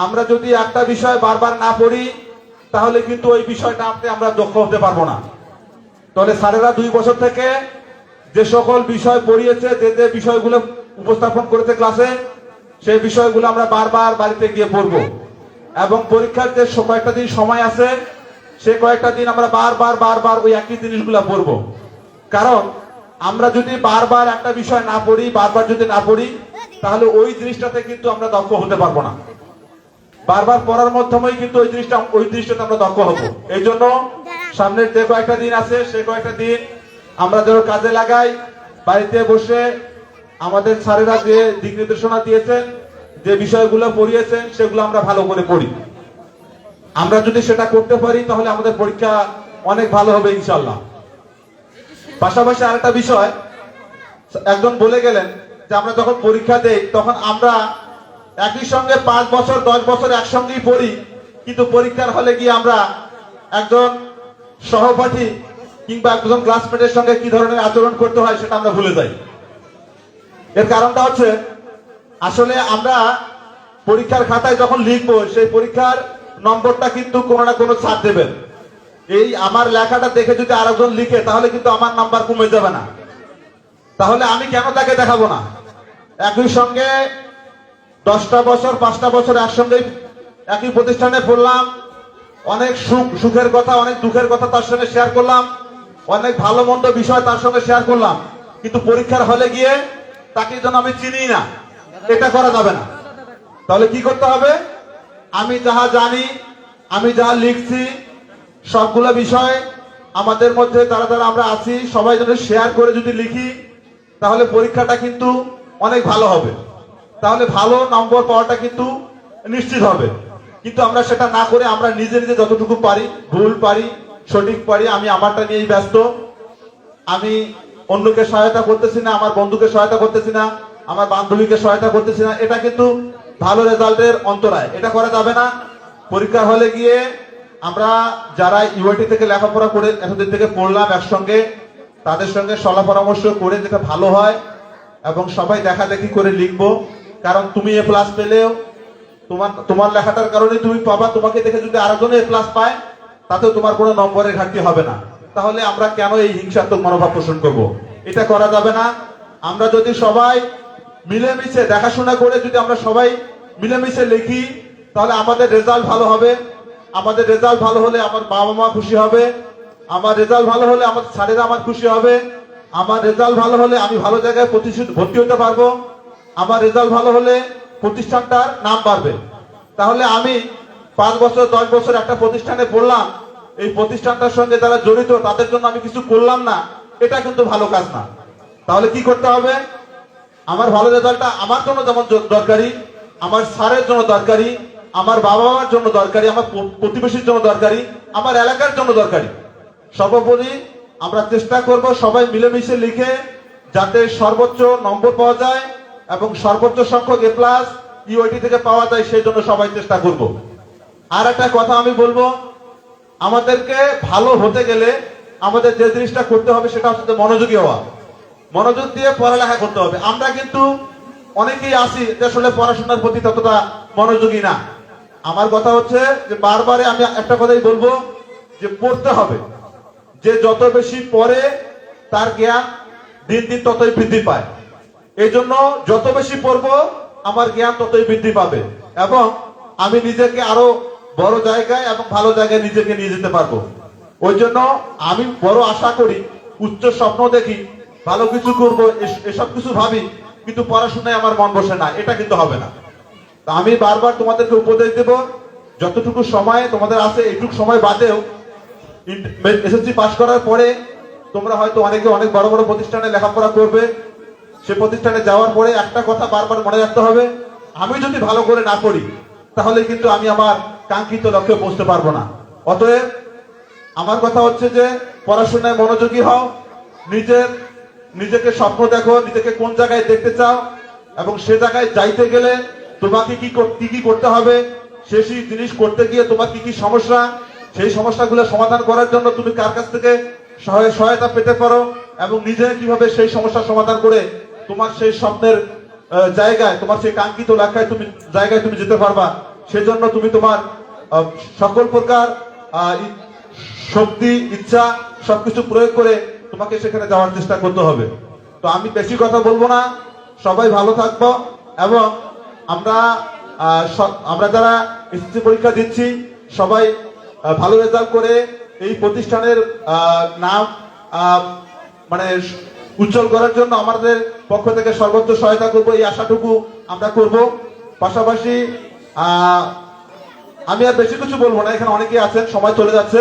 আমরা যদি একটা বিষয় বারবার না পড়ি তাহলে কিন্তু ওই বিষয়টা আমরা দক্ষ হতে পারবো না। তাহলে স্যারেরা 2 বছর থেকে যে সকল বিষয় পড়িয়েছে, যে বিষয়গুলো উপস্থাপন করেছে ক্লাসে, সেই বিষয়গুলো আমরা বারবার বাড়িতে গিয়ে পড়বো এবং পরীক্ষার যে কয়েকটা দিন সময় আছে সে কয়েকটা দিন আমরা বারবার ওই একই জিনিসগুলো পড়বো। কারণ আমরা যদি বারবার একটা বিষয় না পড়ি, বারবার যদি না পড়ি তাহলে ওই জিনিসটাতে কিন্তু আমরা দক্ষ হতে পারবো না। বারবার পড়ার মাধ্যমেই কিন্তু ওই জিনিসটাতে আমরা দক্ষ হবো। এই জন্য সামনের যে কয়েকটা দিন আছে সে কয়েকটা দিন আমরা যেন কাজে লাগাই। বাড়িতে বসে আমাদের স্যারেরা যে দিক নির্দেশনা দিয়েছেন, যে বিষয়গুলো পড়িয়েছেন সেগুলো আমরা ভালো করে পড়ি। আমরা যদি সেটা করতে পারি তাহলে আমাদের পরীক্ষা অনেক ভালো হবে ইনশাল্লাহ। পাশাপাশি আরেকটা বিষয়, একজন বলে গেলেন যে আমরা যখন পরীক্ষা দেই তখন আমরা একই সঙ্গে 5 বছর 10 বছর একসঙ্গেই পড়ি, কিন্তু পরীক্ষার হলে গিয়ে আমরা একজন সহপাঠী কিংবা একজন ক্লাসমেটের সঙ্গে কি ধরনের আচরণ করতে হয় সেটা আমরা ভুলে যাই। এর কারণটা হচ্ছে আসলে আমরা পরীক্ষার খাতায় যখন লিখবো সেই পরীক্ষার নম্বরটা কিন্তু কোনো না কোনো ছাড় দেবেন। এই আমার লেখাটা দেখে যদি আরেকজন লিখে তাহলে কিন্তু আমার নাম্বার কমে যাবে না। তাহলে আমি কেন তাকে দেখাবো না? একই সঙ্গে 10টা বছর 5টা বছর একসঙ্গে একই প্রতিষ্ঠানে পড়লাম, অনেক সুখের কথা অনেক দুঃখের কথা তার সঙ্গে শেয়ার করলাম, অনেক ভালো মন্দ বিষয় তার সঙ্গে শেয়ার করলাম, কিন্তু পরীক্ষার হলে গিয়ে তাকে যেন আমি চিনি না, এটা করা যাবে না। তাহলে কি করতে হবে? আমি যাহা জানি, আমি যাহা লিখছি, সবগুলো বিষয় আমাদের মধ্যে যারা যারা আমরা আছি সবাই যেন শেয়ার করে যদি লিখি, তাহলে পরীক্ষাটা কিন্তু অনেক ভালো হবে, তাহলে ভালো নম্বর পাওয়াটা কিন্তু নিশ্চিত হবে। কিন্তু আমরা সেটা না করে আমরা নিজে নিজে যতটুকু পারি, ভুল পারি সঠিক পারি, আমি আমারটা নিয়েই ব্যস্ত, আমি অন্যকে সহায়তা করতেছি না, আমার বন্ধুকে সহায়তা করতেছি না, আমার বান্ধবীকে সহায়তা করতেছি না, এটা কিন্তু ভালো রেজাল্টের অন্তরায়, এটা করা যাবে না। পরীক্ষা হলে গিয়ে আমরা যারা ইউআইটি থেকে লেখাপড়া করে এতদিন থেকে পড়লাম একসঙ্গে, তাদের সঙ্গে সলা পরামর্শ করে যেটা ভালো হয় এবং সবাই দেখা দেখি করে লিখবো। কারণ তুমি এ প্লাস পেলেও তোমার লেখাটার কারণে তুমি পাবা, তোমাকে দেখে যদি আরেকজন এ প্লাস পায় তাতেও তোমার কোনো নম্বরের ঘাটতি হবে না। তাহলে আমরা কেন এই হিংসাত্মক মনোভাব পোষণ করব? এটা করা যাবে না। আমরা যদি সবাই মিলেমিশে দেখাশোনা করে যদি আমরা সবাই মিলেমিশে লিখি, তাহলে আমাদের রেজাল্ট ভালো হবে। আমাদের রেজাল্ট ভালো হলে আমার বাবা মা খুশি হবে, আমার রেজাল্ট ভালো হলে আমার স্যারেরা আমার খুশি হবে, আমার রেজাল্ট ভালো হলে আমি ভালো জায়গায় ভর্তি হতে পারবো, আমার রেজাল্ট ভালো হলে প্রতিষ্ঠানটার নাম বাড়বে। তাহলে আমি 5 বছর 10 বছর একটা প্রতিষ্ঠানে পড়লাম, এই প্রতিষ্ঠানটার সঙ্গে যারা জড়িত তাদের জন্য আমি কিছু করলাম না, এটা কিন্তু ভালো কাজ না। তাহলে কি করতে হবে? আমার ভালো রেজাল্টটা আমার জন্য যেমন দরকারি, আমার স্যারের জন্য দরকারি, আমার বাবা মার জন্য দরকারি, আমার প্রতিবেশীর জন্য দরকারি, আমার এলাকার জন্য দরকারি। সর্বোপরি আমরা চেষ্টা করব সবাই মিলেমিশে লিখে যাতে সর্বোচ্চ নম্বর পাওয়া যায় এবং সর্বোচ্চ সংখ্যক এ প্লাস ইউআইটি থেকে পাওয়া যায়, সেই জন্য সবাই চেষ্টা করব। আর একটা কথা আমি বলবো, আমাদেরকে ভালো হতে গেলে আমাদের যে জিনিসটা করতে হবে সেটা হচ্ছে মনোযোগী হওয়া, মনোযোগ দিয়ে পড়ালেখা করতে হবে। আমরা কিন্তু অনেকেই আছি যে আসলে পড়াশোনার প্রতি ততটা মনোযোগী না। আমার কথা হচ্ছে যে বারবারে আমি একটা কথাই বলবো যে পড়তে হবে, যে যত বেশি পড়ে তার জ্ঞান দিন দিন ততই বৃদ্ধি পায়। এই জন্য যত বেশি পড়বো আমার জ্ঞান ততই বৃদ্ধি পাবে এবং আমি নিজেকে আরো বড় জায়গায় এবং ভালো জায়গায় নিজেকে নিয়ে যেতে পারবো। ওই জন্য আমি বড় আশা করি, উচ্চ স্বপ্ন দেখি, ভালো কিছু করবো, এসব কিছু ভাবি, কিন্তু পড়াশোনায় আমার মন বসে না, এটা কিন্তু হবে না। তা আমি বারবার তোমাদেরকে উপদেশ দেব, যতটুকু সময় তোমাদের আছে এইটুকু সময় বাদেও এসএসসি পাস করার পরে তোমরা হয়তো অনেকে অনেক বড় বড় প্রতিষ্ঠানে লেখাপড়া করবে। সে প্রতিষ্ঠানে যাওয়ার পরে একটা কথা বারবার মনে রাখতে হবে, আমি যদি ভালো করে না পড়ি তাহলে কিন্তু আমি আমার কাঙ্ক্ষিত লক্ষ্যে পৌঁছতে পারবো না। অতএব আমার কথা হচ্ছে যে পড়াশোনায় মনোযোগী হও, নিজেকে স্বপ্ন দেখো, নিজেকে কোন জায়গায় দেখতে চাও এবং সে জায়গায় যাইতে গেলে তোমাকে কি করতে হবে, সেই জিনিস করতে গিয়ে তোমার কি সমস্যা, সেই সমস্যাগুলো সমাধান করার জন্য তুমি কার কাছ থেকে সহায়তা পেতে পারো এবং নিজে কিভাবে সেই সমস্যার সমাধান করে তোমার সেই স্বপ্নের জায়গায়, তোমার সেই কাঙ্ক্ষিত লক্ষ্যে তুমি যেতে পারবা। সেজন্য তুমি তোমার সকল প্রকার শক্তি ইচ্ছা সবকিছু প্রয়োগ করে তোমাকে সেখানে যাওয়ার চেষ্টা করতে হবে। তো আমি বেশি কথা বলবো না, সবাই ভালো থাকবো এবং আমরা যারা এসএসসি পরীক্ষা দিচ্ছি সবাই ভালো রেজাল্ট করে এই প্রতিষ্ঠানের নাম মানে উজ্জ্বল করার জন্য আমাদের পক্ষ থেকে সর্বোচ্চ সহায়তা করব, এই আশাটুকু আমরা করব। পাশাপাশি আমি আর বেশি কিছু বলবো না, এখানে অনেকেই আছেন, সময় চলে যাচ্ছে।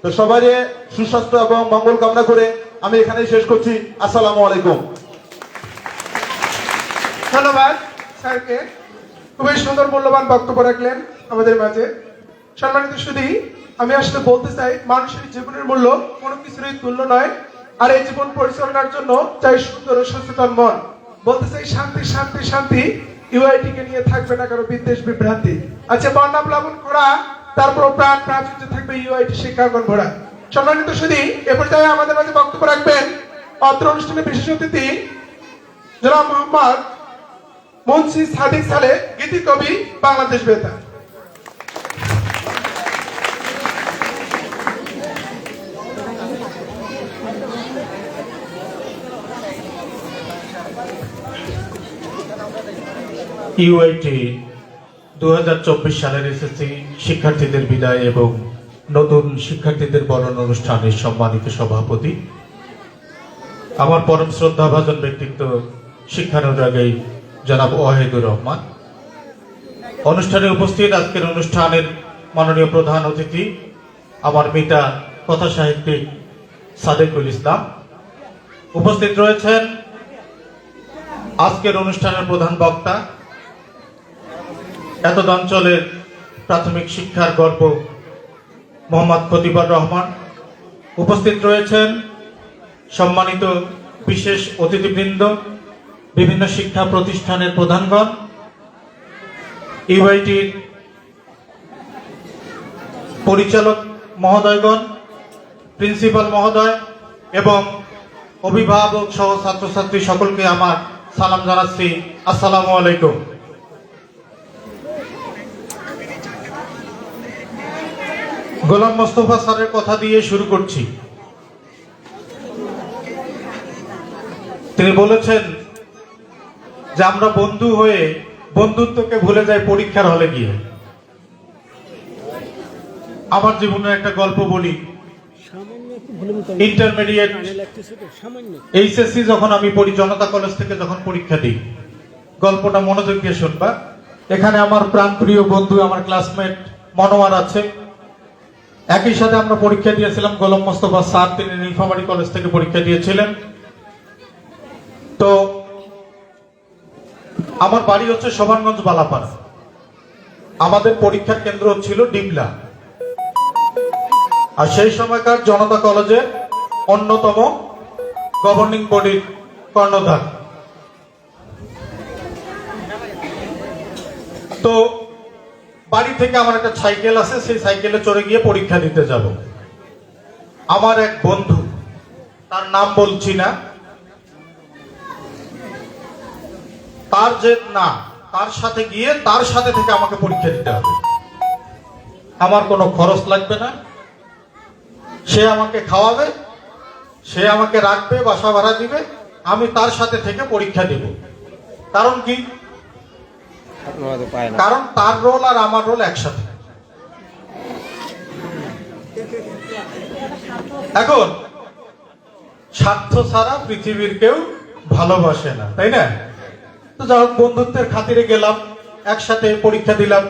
তো সবাই সুস্বাস্থ্য এবং মঙ্গল কামনা করে আমি এখানেই শেষ করছি। আসসালামু আলাইকুম। ধন্যবাদ স্যারকে, খুবই সুন্দর মূল্যবান বক্তব্য রাখলেন আমাদের মাঝে। সম্মানিত সুধী, আমি আসলে বলতে চাই মানুষের জীবনের মূল্য কোনো কিছুরই তুল্য নয়, আর এই জীবন পরিচালনার জন্য চাই সুন্দর ও সচেতন মন। বলতে চাই শান্তি শান্তি শান্তি, ইউআইটি কে নিয়ে থাকবে না কারো বিদ্বেষ বিভ্রান্তি। আচ্ছা, বন্যা প্লাবন করা, তারপর প্রাণ প্রাচুর্য থাকবে ইউআইটি শিক্ষাঙ্গন ভরা। সম্মানিত সুধী, এ পর্যায়ে আমাদের মাঝে বক্তব্য রাখবেন অত্র অনুষ্ঠানের বিশেষ অতিথি জনাব মোহাম্মদ মুন্সি সাদিক সালেহ, গীতি কবি, বাংলাদেশ বেতার। ইউআইটি 2024 সালের এসএসসি শিক্ষার্থীদের বিদায় এবং নতুন শিক্ষার্থীদের বরণ অনুষ্ঠানের সম্মানিত সভাপতি, আমার পরম শ্রদ্ধাভাজন ব্যক্তিত্ব শিক্ষানুরাগী জনাব ওয়াহিদুর রহমান, অনুষ্ঠানে উপস্থিত আজকের অনুষ্ঠানের মাননীয় প্রধান অতিথি আমার পিতা কথা সাহিত্যিক সাদেকুল ইসলাম, উপস্থিত রয়েছেন আজকের অনুষ্ঠানের প্রধান বক্তা এতদ অঞ্চলের প্রাথমিক শিক্ষার গর্ব মোহাম্মদ খতিবুর রহমান, উপস্থিত রয়েছেন সম্মানিত বিশেষ অতিথিবৃন্দ, বিভিন্ন শিক্ষা প্রতিষ্ঠানের প্রধানগণ, ইউআইটির পরিচালক মহোদয়গণ, প্রিন্সিপাল মহোদয় এবং অভিভাবক সহ ছাত্রছাত্রী সকলকে আমার সালাম জানাচ্ছি। আসসালামু আলাইকুম। গোলাম মোস্তফা স্যারের কথা দিয়ে শুরু করছি। তিনি বলেছেন যে আমরা বন্ধু হয়ে বন্ধুত্বকে ভুলে যাই পরীক্ষার হলে গিয়ে। আমার জীবনে একটা গল্প বলি। ইন্টারমিডিয়েট এইচএসসি যখন আমি পড়ি, জনতা কলেজ থেকে যখন পরীক্ষা দিই, গল্পটা মনোযোগ দিয়ে শুনবা। এখানে আমার প্রাণপ্রিয় বন্ধু, আমার ক্লাসমেট মনোয়ার আছে। একই সাথে আমরা পরীক্ষা দিয়েছিলাম। গোলাম মোস্তফা স্যার তিনি নীলফামারী কলেজ থেকে পরীক্ষা দিয়েছিলেন। তো আমার বাড়ি হচ্ছে শোভানগঞ্জ বালাপাড়া, আমাদের পরীক্ষার কেন্দ্র ছিল ডিবলা। আর সেই সময়কার জনতা কলেজের অন্যতম গভর্নিং বডির কর্ণধার। তো বাড়ি থেকে আমার একটা সাইকেল আছে, সেই সাইকেলে চড়ে গিয়ে পরীক্ষা দিতে যাব। আমার এক বন্ধু, তার নাম বলছি না, তার যে না, তার সাথে গিয়ে তার সাথে থেকে আমাকে পরীক্ষা দিতে হবে। আমার কোনো খরচ লাগবে না, সে আমাকে খাওয়াবে, সে আমাকে রাখবে, বাসা ভাড়া দিবে, আমি তার সাথে থেকে পরীক্ষা দিব। কারণ কি? কারণ তার রোল আর আমার রোল একসাথে। এখন স্বার্থ ছাড়া পৃথিবীর কেউ ভালোবাসে না, তাই না? তো যাই হোক, বন্ধুত্বের খাতিরে গেলাম, একসাথে পরীক্ষা দিলাম।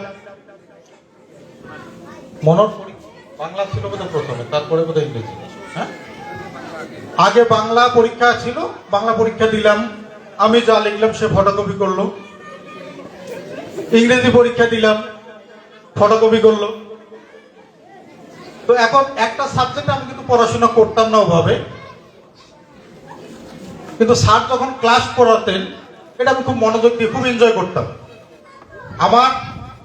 মনোর বাংলা ছিল বোধহয় প্রথমে, তারপরে বোধহয় ইংরেজি। হ্যাঁ, আগে বাংলা পরীক্ষা ছিল, বাংলা পরীক্ষা দিলাম। আমি যা লিখলাম সে ফটোকপি করলো। ইংরেজি পরীক্ষা দিলাম, ফটোকপি করলো। তো এখন একটা সাবজেক্ট আমি কিন্তু পড়াশোনা করতাম না ওভাবে, কিন্তু স্যার যখন ক্লাস পড়াতেন এটা আমি খুব মনোযোগ দিয়ে খুব এনজয় করতাম। আমার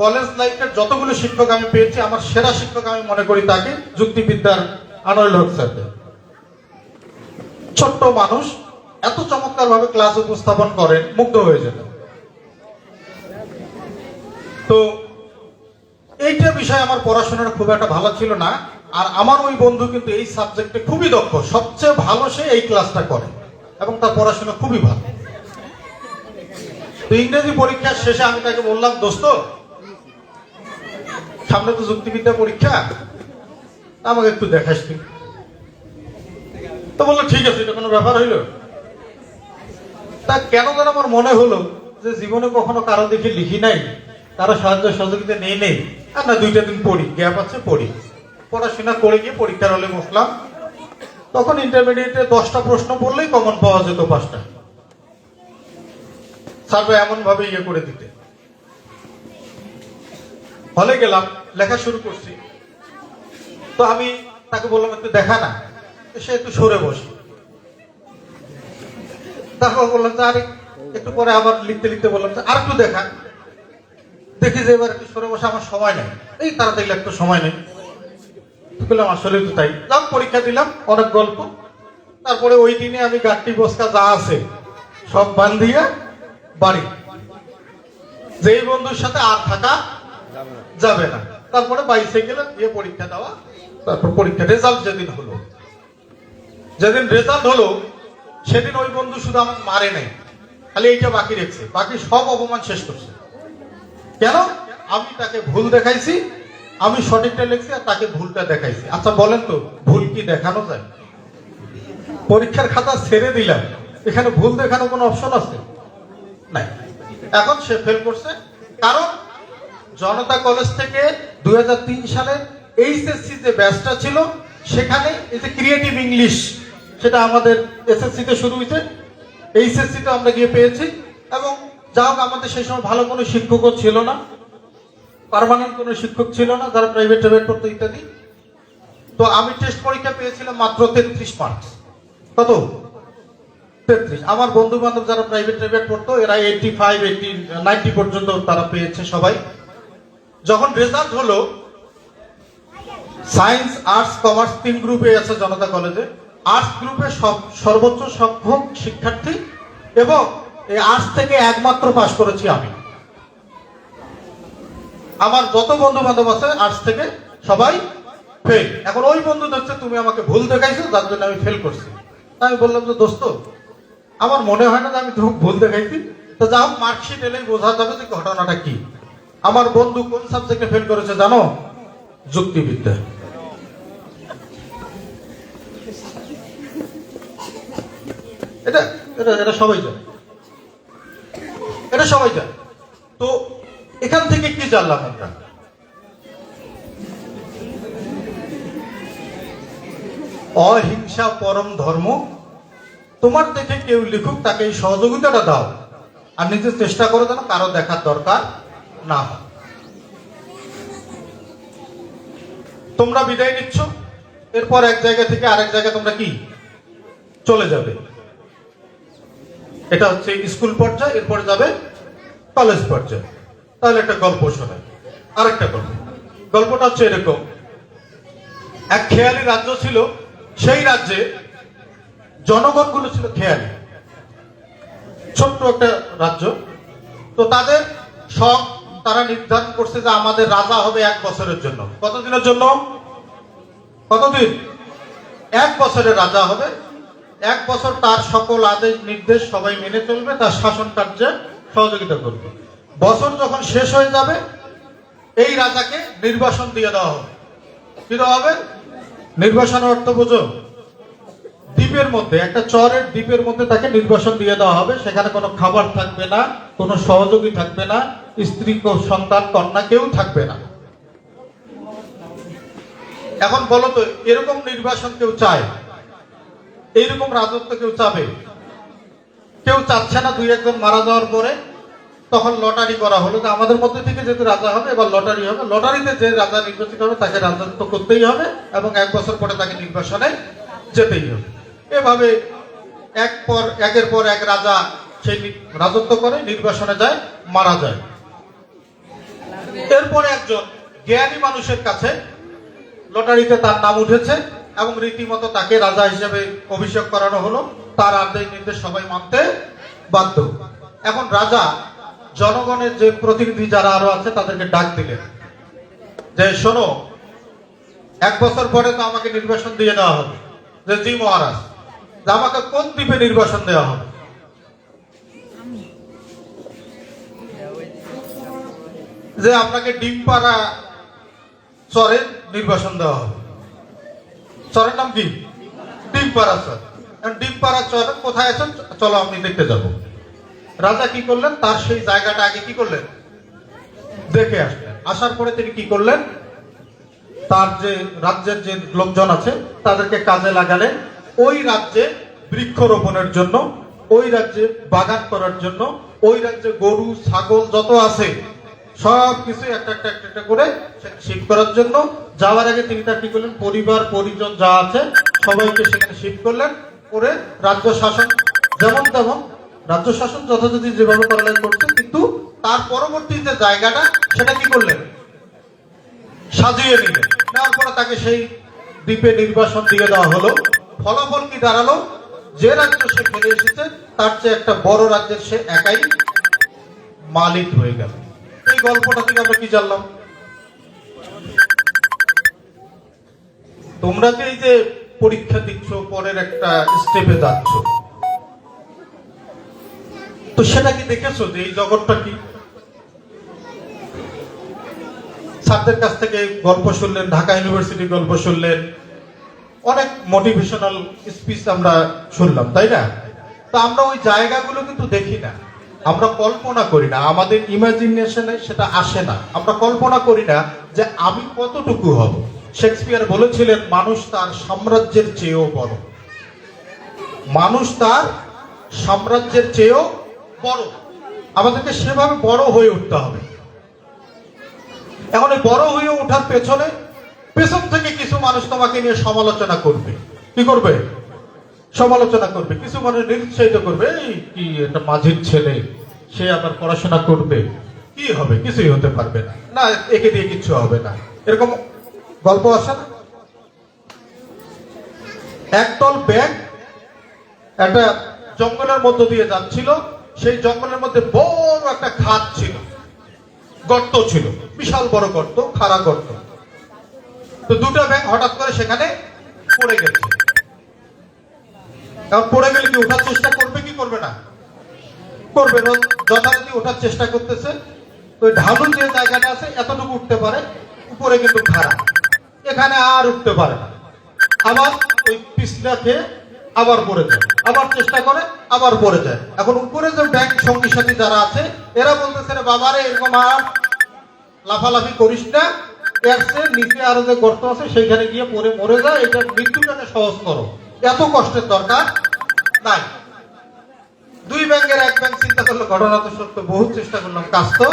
কলেজ লাইফের যতগুলো শিক্ষক আমি পেয়েছি, আমার সেরা শিক্ষক আমি মনে করি তাকে, যুক্তিবিদ্যার আনোয়ারুল হক স্যারকে। ছোট্ট মানুষ, এত চমৎকার ভাবে ক্লাস উপস্থাপন করেন, মুগ্ধ হয়ে যেত। তো এইটা বিষয় আমার পড়াশোনাটা খুব একটা ভালো ছিল না। আর আমার ওই বন্ধু কিন্তু এই সাবজেক্টে খুবই দক্ষ, সবচেয়ে ভালো সে এই ক্লাসটা করে এবং তার পড়াশোনা খুবই ভালো। তো ইংরেজি পরীক্ষার শেষে আমি তাকে বললাম, দোস্ত সামনে তো যুক্তিবিদ্যা পরীক্ষা, আমাকে একটু দেখাস তুই। তো বললো ঠিক আছে, এটা কোনো ব্যাপার হইলো? তা কেন যেন আমার মনে হলো যে জীবনে কখনো কারো দেখে লিখি নাই, কারো সাহায্য সহযোগিতা নেই, আর না 2টা দিন পড়ি, গ্যাপ আছে, পড়ি। পড়াশোনা করে গিয়ে পরীক্ষার হলে বসলাম। তখন ইন্টারমিডিয়েটে 10টা প্রশ্ন পড়লেই কমন পাওয়া যেত 5টা। স্যার এমন ভাবে ইয়ে করে দিতে। হলে গেলাম, লেখা শুরু করছি। তো আমি তাকে বললাম একটু দেখা না, সে একটু সরে বসে। তারপর বললাম যে আরে একটু পরে আবার লিখতে লিখতে বললাম যে আর একটু দেখা। দেখি যে এবার একটু সরে বসে, আমার সময় নেই, এই তাড়াতাড়ি একটু সময় নেই। বললাম আসলে তো তাই। যাক, পরীক্ষা দিলাম, অনেক গল্প। তারপরে ওই দিনে আমি গাড়ি বস্কা যা আছে সব বান্ধিয়া বাড়ি, যেই বন্ধুর সাথে আর থাকা যাবে না। তারপরে বাইসাইকেলে গিয়ে পরীক্ষা দেওয়া। তারপর পরীক্ষা রেজাল্ট যেদিন হলো, যেদিন রেজাল্ট হলো সেদিন ওই বন্ধু শুধু আমাকে মারে নাই, খালি এইটা বাকি রেখেছে, বাকি সব অপমান শেষ করছে। কেন? আমি তাকে ভুল দেখাইছি, আমি সঠিকটা লিখছি আর তাকে ভুলটা দেখাইছি। আচ্ছা বলেন তো, ভুল কি দেখানো যায়? পরীক্ষার খাতা ছেড়ে দিলাম, এখানে ভুল দেখানো কোনো অপশন আছে? নাই। এখন সে ফেল করছে, কারণ জনতা কলেজ থেকে 2003 সালের এইচএসসি যে ব্যাচটা ছিল, সেখানে এই যে ক্রিয়েটিভ ইংলিশ, সেটা আমাদের এসএসসি তে শুরু হয়েছে, এইচএসসি তে আমরা গিয়ে পেয়েছি। এবং যা হোক, আমাদের সেই সময় ভালো কোনো শিক্ষকও ছিল না, পার্মানেন্ট কোনো শিক্ষক ছিল না, যারা প্রাইভেট পড়তো ইত্যাদি। তো আমি টেস্ট পরীক্ষা পেয়েছিলাম মাত্র 33 মার্কস। কত? 33। আমার বন্ধু বান্ধব যারা প্রাইভেট পড়তো, এরা 85, 80, 90 পর্যন্ত তারা পেয়েছে সবাই। যখন রেজাল্ট হলো, সায়েন্স, আর্টস, কমার্স 3 গ্রুপে আছে জনতা কলেজে। আর্টস গ্রুপে সর্বোচ্চ সংখ্যক শিক্ষার্থী, এবং এই আর্টস থেকে একমাত্র পাশ করেছি আমি। আমার যত বন্ধু বান্ধব আছে আর্টস থেকে সবাই ফেল। এখন ওই বন্ধু হচ্ছে, তুমি আমাকে ভুল দেখাইছো, যার জন্য আমি ফেল করছি। আমি বললাম যে দোস্ত, আমার মনে হয় না যে আমি তোমাকে ভুল দেখাইছি, তো যা হোক মার্কশিট এলেই বোঝা যাবে যে ঘটনাটা কি। আমার বন্ধু কোন সাবজেক্টে ফেল করেছে জানো? যুক্তিবিদ্যা। এটা এটা এটা সবাই জানে, এটা সবাই জানে। তো এখান থেকে কি জানলাম আমরা? অহিংসা পরম ধর্ম। তোমার দেখে কেউ লিখুক, তাকে এই সহযোগিতাটা দাও, আর নিজে চেষ্টা করো যেন কারো দেখার দরকার না হয়। তোমরা বিদায় নিচ্ছ, এরপর এক জায়গা থেকে আরেক জায়গায় তোমরা কি চলে যাবে। এটা হচ্ছে স্কুল পর্যায়ে, এরপরে যাবে কলেজ পর্যায়ে। তাহলে একটা গল্প শোনাই, আরেকটা গল্প। গল্পটা হচ্ছে এরকম: এক খেয়ালি রাজ্য ছিল, সেই রাজ্যে জনগণগুলো ছিল খেয়ালি, ছোট্ট একটা রাজ্য। তো তাদের শখ, তারা নির্ধারণ করছে যে আমাদের রাজা হবে 1 বছরের জন্য। কতদিনের জন্য? কতদিন? 1 বছরের রাজা হবে। 1 বছর তার সকল আদেশ নির্দেশ সবাই মেনে চলবে, তার শাসন কার্যে সহযোগিতা করবে। বছর যখন শেষ হয়ে যাবে, এই রাজাকে নির্বাসন দিয়ে দেওয়া হবে। কি দেওয়া হবে? নির্বাসনের অর্থ বোঝো? দ্বীপের মধ্যে, একটা চরের দ্বীপের মধ্যে তাকে নির্বাসন দিয়ে দেওয়া হবে। সেখানে কোনো খাবার থাকবে না, কোনো সহযোগী থাকবে না, স্ত্রী, সন্তান, কন্যা কেউ থাকবে না। এখন বলো তো, এরকম নির্বাসন কেউ চায়? এইরকম রাজত্ব কেউ চাবে? কেউ চাচ্ছে না। 2-1 জন মারা যাওয়ার পরে তখন লটারি করা হলো যে আমাদের মধ্যে থেকে যেহেতু রাজা হবে, এবার লটারি হবে। লটারিতে যে রাজা নির্বাচিত হবে তাকে রাজত্ব করতেই হবে, এবং 1 বছর পরে তাকে নির্বাসনে যেতেই হবে। এভাবে একের পর এক রাজা সেই রাজত্ব করে, নির্বাসনে যায়, মারা যায়। এরপরে একজন জ্ঞানী মানুষের কাছে লটারিতে তার নাম উঠেছে, এবং রীতিমতো তাকে রাজা হিসেবে অভিষেক করানো হলো। তার আদেশ নির্দেশ সবাই মানতে বাধ্য। এখন রাজা জনগণের যে প্রতিনিধি যারা আরো আছে তাদেরকে ডাক দিলেন যে, শোনো, 1 বছর পরে তো আমাকে নির্বাসন দিয়ে দেওয়া হবে। যে জি মহারাজ, যে আমাকে কোন দ্বীপে নির্বাসন দেওয়া হবে? যে আপনাকে ডিমপাড়া চরে নির্বাসন দেওয়া হবে। চরের নাম কি? ডিমপাড়া চর। ডিমপাড়া চর কোথায় আছেন? চলো আপনি দেখতে যাব। রাজা কি করলেন? তার সেই জায়গাটা আগে কি করলেন? দেখে আসলেন। আসার পরে তিনি কি করলেন? তার যে রাজ্যের যে লোকজন আছে তাদেরকে কাজে লাগালেন ওই রাজ্যে বৃক্ষরোপণের জন্য, ওই রাজ্যে বাগান করার জন্য, ওই রাজ্যে গরু ছাগল যত আছে সব কিছু একটা একটা একটা করে শিফট করার জন্য। যাওয়ার আগে তিনি তার কি করলেন? পরিবার পরিজন যা আছে সবাইকে সেখানে শিফট করলেন, করে রাজ্য শাসন যেমন তেমন, রাজ্য শাসন যথাযথ যেভাবে করা লাগে করছে, কিন্তু তার পরবর্তী যে জায়গাটা সেটা কি করলেন? সাজিয়ে নিলেন। নেওয়ার পরে তাকে সেই দ্বীপে নির্বাসন দিয়ে দেওয়া হলো। ফলাফল কি দাঁড়ালো? যে রাজ্য সে ফেলে এসেছে তার চেয়ে একটা বড় রাজ্যের সে একাই মালিক হয়ে গেল। এই গল্পটা থেকে আমরা কি জানলাম? তোমরা যে এই যে পরীক্ষা দিচ্ছ, পরের একটা স্টেপে যাচ্ছ, তো সেটা কি দেখেছো যে এই জগৎটা কি? স্যারদের কাছ থেকে গল্প শুনলেন, ঢাকা ইউনিভার্সিটির গল্প শুনলেন, অনেক মোটিভেশনাল স্পিচ আমরা শুনলাম, তাই না? তো আমরা ওই জায়গাগুলো কিন্তু দেখি না, আমরা কল্পনা করি না, আমাদের ইমাজিনেশনে সেটা আসে না। আমরা কল্পনা করি না যে আমি কতটুকু হব। শেক্সপিয়ার বলেছিলেন, মানুষ তার সাম্রাজ্যের চেয়েও বড়। মানুষ তার সাম্রাজ্যের চেয়েও বড়। আমাদেরকে সেভাবে বড় হয়ে উঠতে হবে। এখন এই বড় হয়ে ওঠার পেছন থেকে কিছু মানুষ তোমাকে নিয়ে সমালোচনা করবে। কি করবে? সমালোচনা করবে। কিছু মানুষ নিরুৎসাহিত করবে, এই কি একটা মাঝির ছেলে, সে আবার পড়াশোনা করবে, কি হবে? কিছুই হতে পারবে না, না একে দিয়ে কিছু হবে না, এরকম গল্প আসে না? একদল ব্যাগ একটা জঙ্গলের মধ্য দিয়ে যাচ্ছিল, সেই জঙ্গলের মধ্যে বড় একটা খাদ ছিল, গর্ত ছিল, বিশাল বড় গর্ত, খাড়া গর্ত। তো দুটো ব্যাঙ হঠাৎ করে সেখানে পড়ে গেছে। এখন পড়ে গেলে কি ওঠার চেষ্টা করবে কি করবে না? করবে। যথারীতি ওঠার চেষ্টা করতেছে। তো ঢালু যে জায়গাটা আছে এতটুকু উঠতে পারে, উপরে কিন্তু খাড়া, এখানে আর উঠতে পারে না। আবার ওই পিছলা খেয়ে আবার পড়ে যায়, আবার চেষ্টা করে, আবার পড়ে যায়। এখন উপরে যে ব্যাংক সঙ্গী সাথী যারা আছে এরা বলতেছে, রে বাবারে এরকম আর লাফালাফি করিস না, এর চেয়ে নিচে আরো যে গর্ত আছে সেইখানে গিয়ে পড়ে মরে যায়, এটা মৃত্যুটাকে সহজ করো, এত কষ্টের দরকার নাই। দুই ব্যাংকের এক ব্যাংক চিন্তা করলো, ঘটনা তো সত্য, বহুত চেষ্টা করলাম, কাজ তো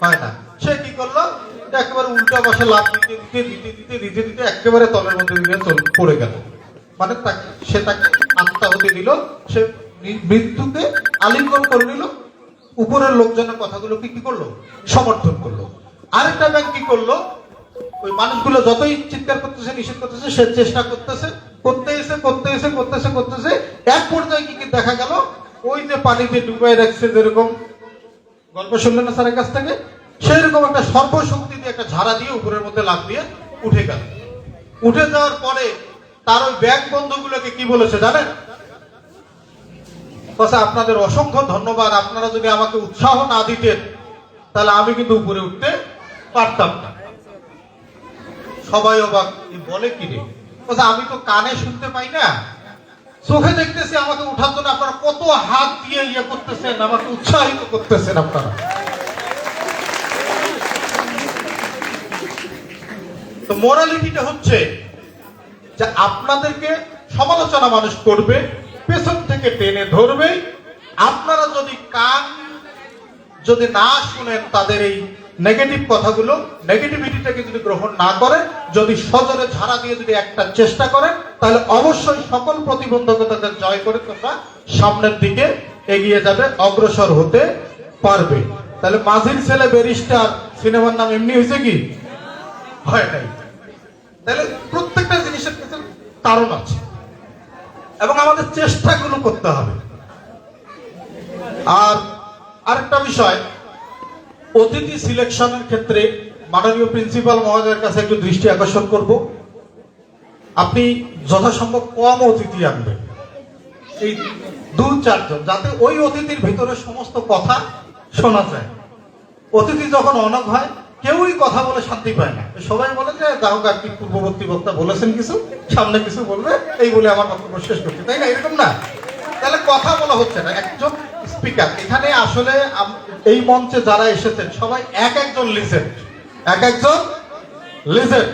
হয় না। সে কি করলো, একেবারে উল্টা পাশে লাফ দিতে দিতে দিতে দিতে দিতে দিতে একেবারে তলের মধ্যে দিয়ে পড়ে গেল। মানে সে তাকে আত্মাহুতি দিল, সে মৃত্যুকে আলিঙ্গন করে নিল। উপরের লোকজনের কথাগুলো কি করলো? সমর্থন করলো। আরেকটা ব্যাংক কি করলো, ওই মানুষগুলো যতই চিৎকার করতেছে, নিষেধ করতেছে, সে চেষ্টা করতেছে, করতেছে। এক পর্যায়ে কি দেখা গেল, ওই যে পানিতে ডুবাই রাখছে, যেরকম গল্প শুনলেন না স্যারের কাছ থেকে, সেই রকম একটা সর্বশক্তি দিয়ে একটা ঝাড়া দিয়ে উপরের মধ্যে লাফ দিয়ে উঠে গেল। উঠে যাওয়ার পরে তার ওই ব্যাংক বন্ধুগুলোকে কি বলেছে জানেন? আপনাদের অসংখ্য ধন্যবাদ, আপনারা যদি আমাকে উৎসাহ না দিতেন তাহলে আমি কিন্তু উপরে উঠতে পারতাম না। সবাই অবাক, বলে কি রে? আমি তো কানে শুনতে পাই না, চোখে দেখতেছি, আমাকে উঠার জন্য আপনারা কত হাত দিয়ে ইয়ে করতেছেন, আমাকে উৎসাহিত করতেছেন আপনারা। তো মোরালিটিটা হচ্ছে যে আপনাদেরকে সমালোচনা মানুষ করবে, পেছন থেকে টেনে ধরবে। আপনারা যদি কান যদি না শুনেন তাদের এই নেগেটিভ কথাগুলো, নেগেটিভিটিটাকে যদি গ্রহণ না করেন, যদি সজোরে ঝাড়া দিয়ে যদি একটা চেষ্টা করেন, তাহলে অবশ্যই সকল প্রতিবন্ধকতাকে জয় করে তোমরা সামনের দিকে এগিয়ে যাবে, অগ্রসর হতে পারবে। তাহলে মাঝির ছেলে ব্যারিস্টার সিনেমার নাম এমনি হয়েছে কি? হয় নাই। তাহলে প্রত্যেকটা জিনিসের ক্ষেত্রে কারণ আছে এবং আমাদের চেষ্টাগুলো করতে হবে। আর আরেকটা বিষয়, অতিথি সিলেকশনের ক্ষেত্রে মাননীয় প্রিন্সিপাল মহোদয়ের কাছে একটু দৃষ্টি আকর্ষণ করব। আপনি যথাসম্ভব কম অতিথি আনবেন, এই 2-4 জন, যাতে ওই অতিথির ভিতরে সমস্ত কথা শোনা যায়। অতিথি যখন অনগ হয়, কেউই কথা বলে শান্তি পায় না, সবাই বলে যে যাও আর কি, পূর্ববর্তী বক্তা বলেছেন কিছু, সামনে কিছু বলবে, এই বলে আমার বক্তব্য শেষ করছে, তাই না? এরকম না, তাহলে কথা বলা হচ্ছে না। একজন স্পিকার, এখানে আসলে এই মঞ্চে যারা এসেছেন সবাই এক একজন লিজেন্ড।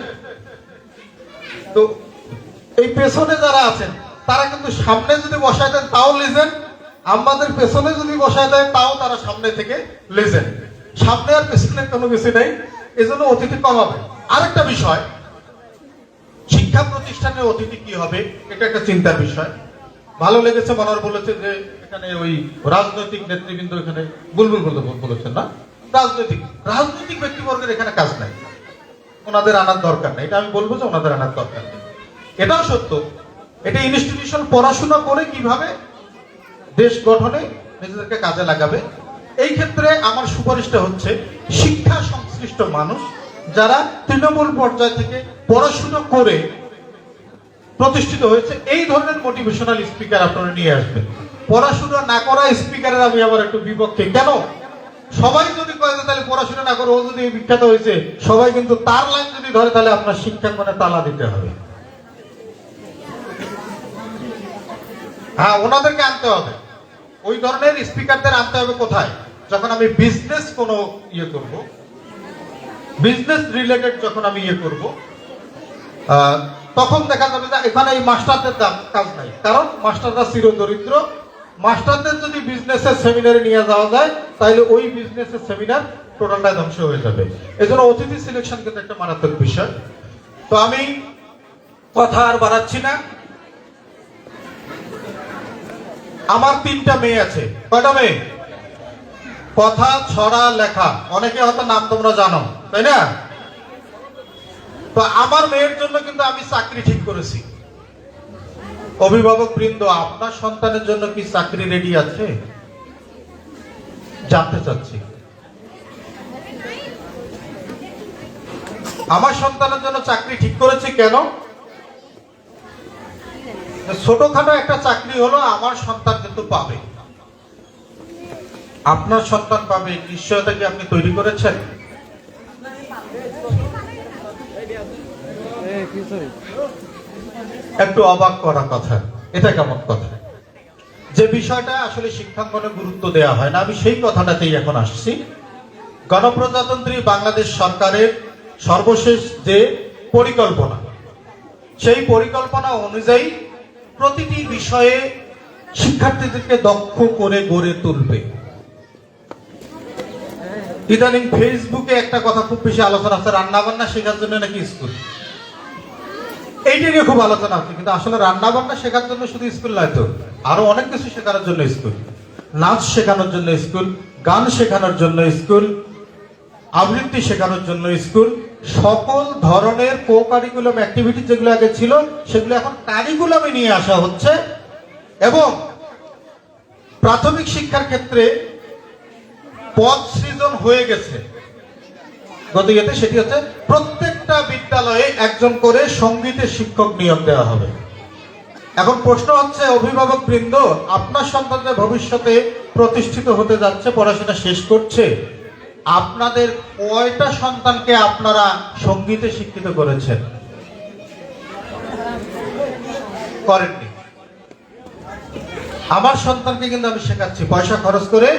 তো এই পেছনে যারা আছেন তারা কিন্তু সামনে যদি বসায় দেন তাও লিজেন্ড, আমাদের পেছনে যদি বসায় দেয় তাও তারা সামনে থেকে লিজেন্ড। সামনে আর পেছনে কোনো কিছু নেই, এজন্য অতিথি কমাবে। আরেকটা বিষয়, শিক্ষা প্রতিষ্ঠানের অতিথি কি হবে, এটা একটা চিন্তার বিষয়। ভালো লেগেছে মনোহর বলেছে যে এখানে ওই রাজনৈতিক নেতৃবৃন্দ এখানে বুলবুল বলেছেন না, রাজনৈতিক ব্যক্তিবর্গের এখানে কাজ নাই, ওনাদের আনার দরকার নেই। এটা আমি বলবো যে ওনাদের আনার দরকার নেই, এটাও সত্য। এটা ইনস্টিটিউশন পড়াশোনা করে কিভাবে দেশ গঠনে নিজেদেরকে কাজে লাগাবে। এই ক্ষেত্রে আমার সুপারিশটা হচ্ছে, শিক্ষা সংশ্লিষ্ট মানুষ যারা তৃণমূল পর্যায় থেকে পড়াশোনা করে প্রতিষ্ঠিত হয়েছে, এই ধরনের মোটিভেশনাল স্পিকার আপনারা নিয়ে আসবেন। পড়াশোনা না করা স্পিকারের আমি আবার একটু বিপক্ষে। কেন? সবাই যদি কয়ে যে তাহলে পড়াশোনা না করে ও যদি বিখ্যাত হয়েছে, সবাই কিন্তু তার লাইন যদি ধরে তাহলে আপনার শিক্ষাঙ্গনে তালা দিতে হবে। হ্যাঁ, ওনাদেরকে আনতে হবে, ওই ধরনের স্পিকারদের আনতে হবে। কোথায়? যখন আমি বিজনেস কোনো ইয়ে করব, বিজনেস রিলেটেড যখন আমি ইয়ে করব, তখন দেখা যাবে যে এখানে এই মাস্টারদের কাজ নাই, কারণ মাস্টাররা চিরদরিদ্র। মাস্টারদের যদি বিজনেসের সেমিনারে নিয়ে যাওয়া যায় তাহলে ওই বিজনেসের সেমিনার টোটালটা ধ্বংস হয়ে যাবে। এই জন্য অতিথি সিলেকশন কিন্তু একটা মারাত্মক বিষয়। তো আমি কথা আর বাড়াচ্ছি না। আমার 3টা মেয়ে আছে। কয়টা মেয়ে? কথা, ছড়া, লেখা, অনেকে হয়তো নাম তোমরা জানো, তাই না? তো আমার মেয়ের জন্য কিন্তু আমি চাকরি ঠিক করেছি। অভিভাবক বৃন্দ, আপনার সন্তানের জন্য কি চাকরি রেডি আছে? জানতে চাচ্ছি। আমার সন্তানের জন্য চাকরি ঠিক করেছি। কেন? ছোটখাটো একটা চাকরি হলো আমার সন্তান কিন্তু পাবে, আপনার সন্তান পাবে, নিশ্চয়তা কি আপনি তৈরি করেছেন? একটু অবাক করা কথা, এটা কেমন কথা? যে বিষয়টা আসলে শিক্ষাঙ্গনে গুরুত্ব দেওয়া হয় না, আমি সেই কথাটাতেই এখন আসছি। গণপ্রজাতন্ত্রী বাংলাদেশ সরকারের সর্বশেষ যে পরিকল্পনা, সেই পরিকল্পনা অনুযায়ী প্রতিটি বিষয়ে শিক্ষার্থীদেরকে দক্ষ করে গড়ে তুলবে। ইদানিং ফেসবুকে একটা কথা খুব বেশি আলোচনা আছে, রান্না বান্না শেখার জন্য নাকি স্কুল। এইটা নিয়ে খুব আলোচনা হচ্ছে, কিন্তু আসলে রান্না বান্না শেখার জন্য শুধু স্কুল নয় তো, আরো অনেক কিছু শেখানোর জন্য স্কুল। নাচ শেখানোর জন্য স্কুল, গান শেখানোর জন্য স্কুল, আবৃত্তি শেখানোর জন্য স্কুল, সকল ধরনের কো কারিকুলাম অ্যাক্টিভিটি যেগুলো আগে ছিল সেগুলো এখন কারিকুলামে নিয়ে আসা হচ্ছে। এবং প্রাথমিক শিক্ষার ক্ষেত্রে পদ সৃজন হয়ে গেছে গতিগত, সেটি হচ্ছে প্রত্যেকটা বিদ্যালয়ে একজন করে সঙ্গীতের শিক্ষক নিয়োগ দেওয়া হবে। এখন প্রশ্ন হচ্ছে, অভিভাবক বৃন্দ, আপনার সন্তানদের ভবিষ্যতে প্রতিষ্ঠিত হতে যাচ্ছে, পড়াশোনা শেষ করছে, আপনাদের কয়টা সন্তানকে আপনারা সঙ্গীতে শিক্ষিত করেছেন? করেননি। আমার সন্তানকে কিন্তু আমি শেখাচ্ছি, পয়সা খরচ করে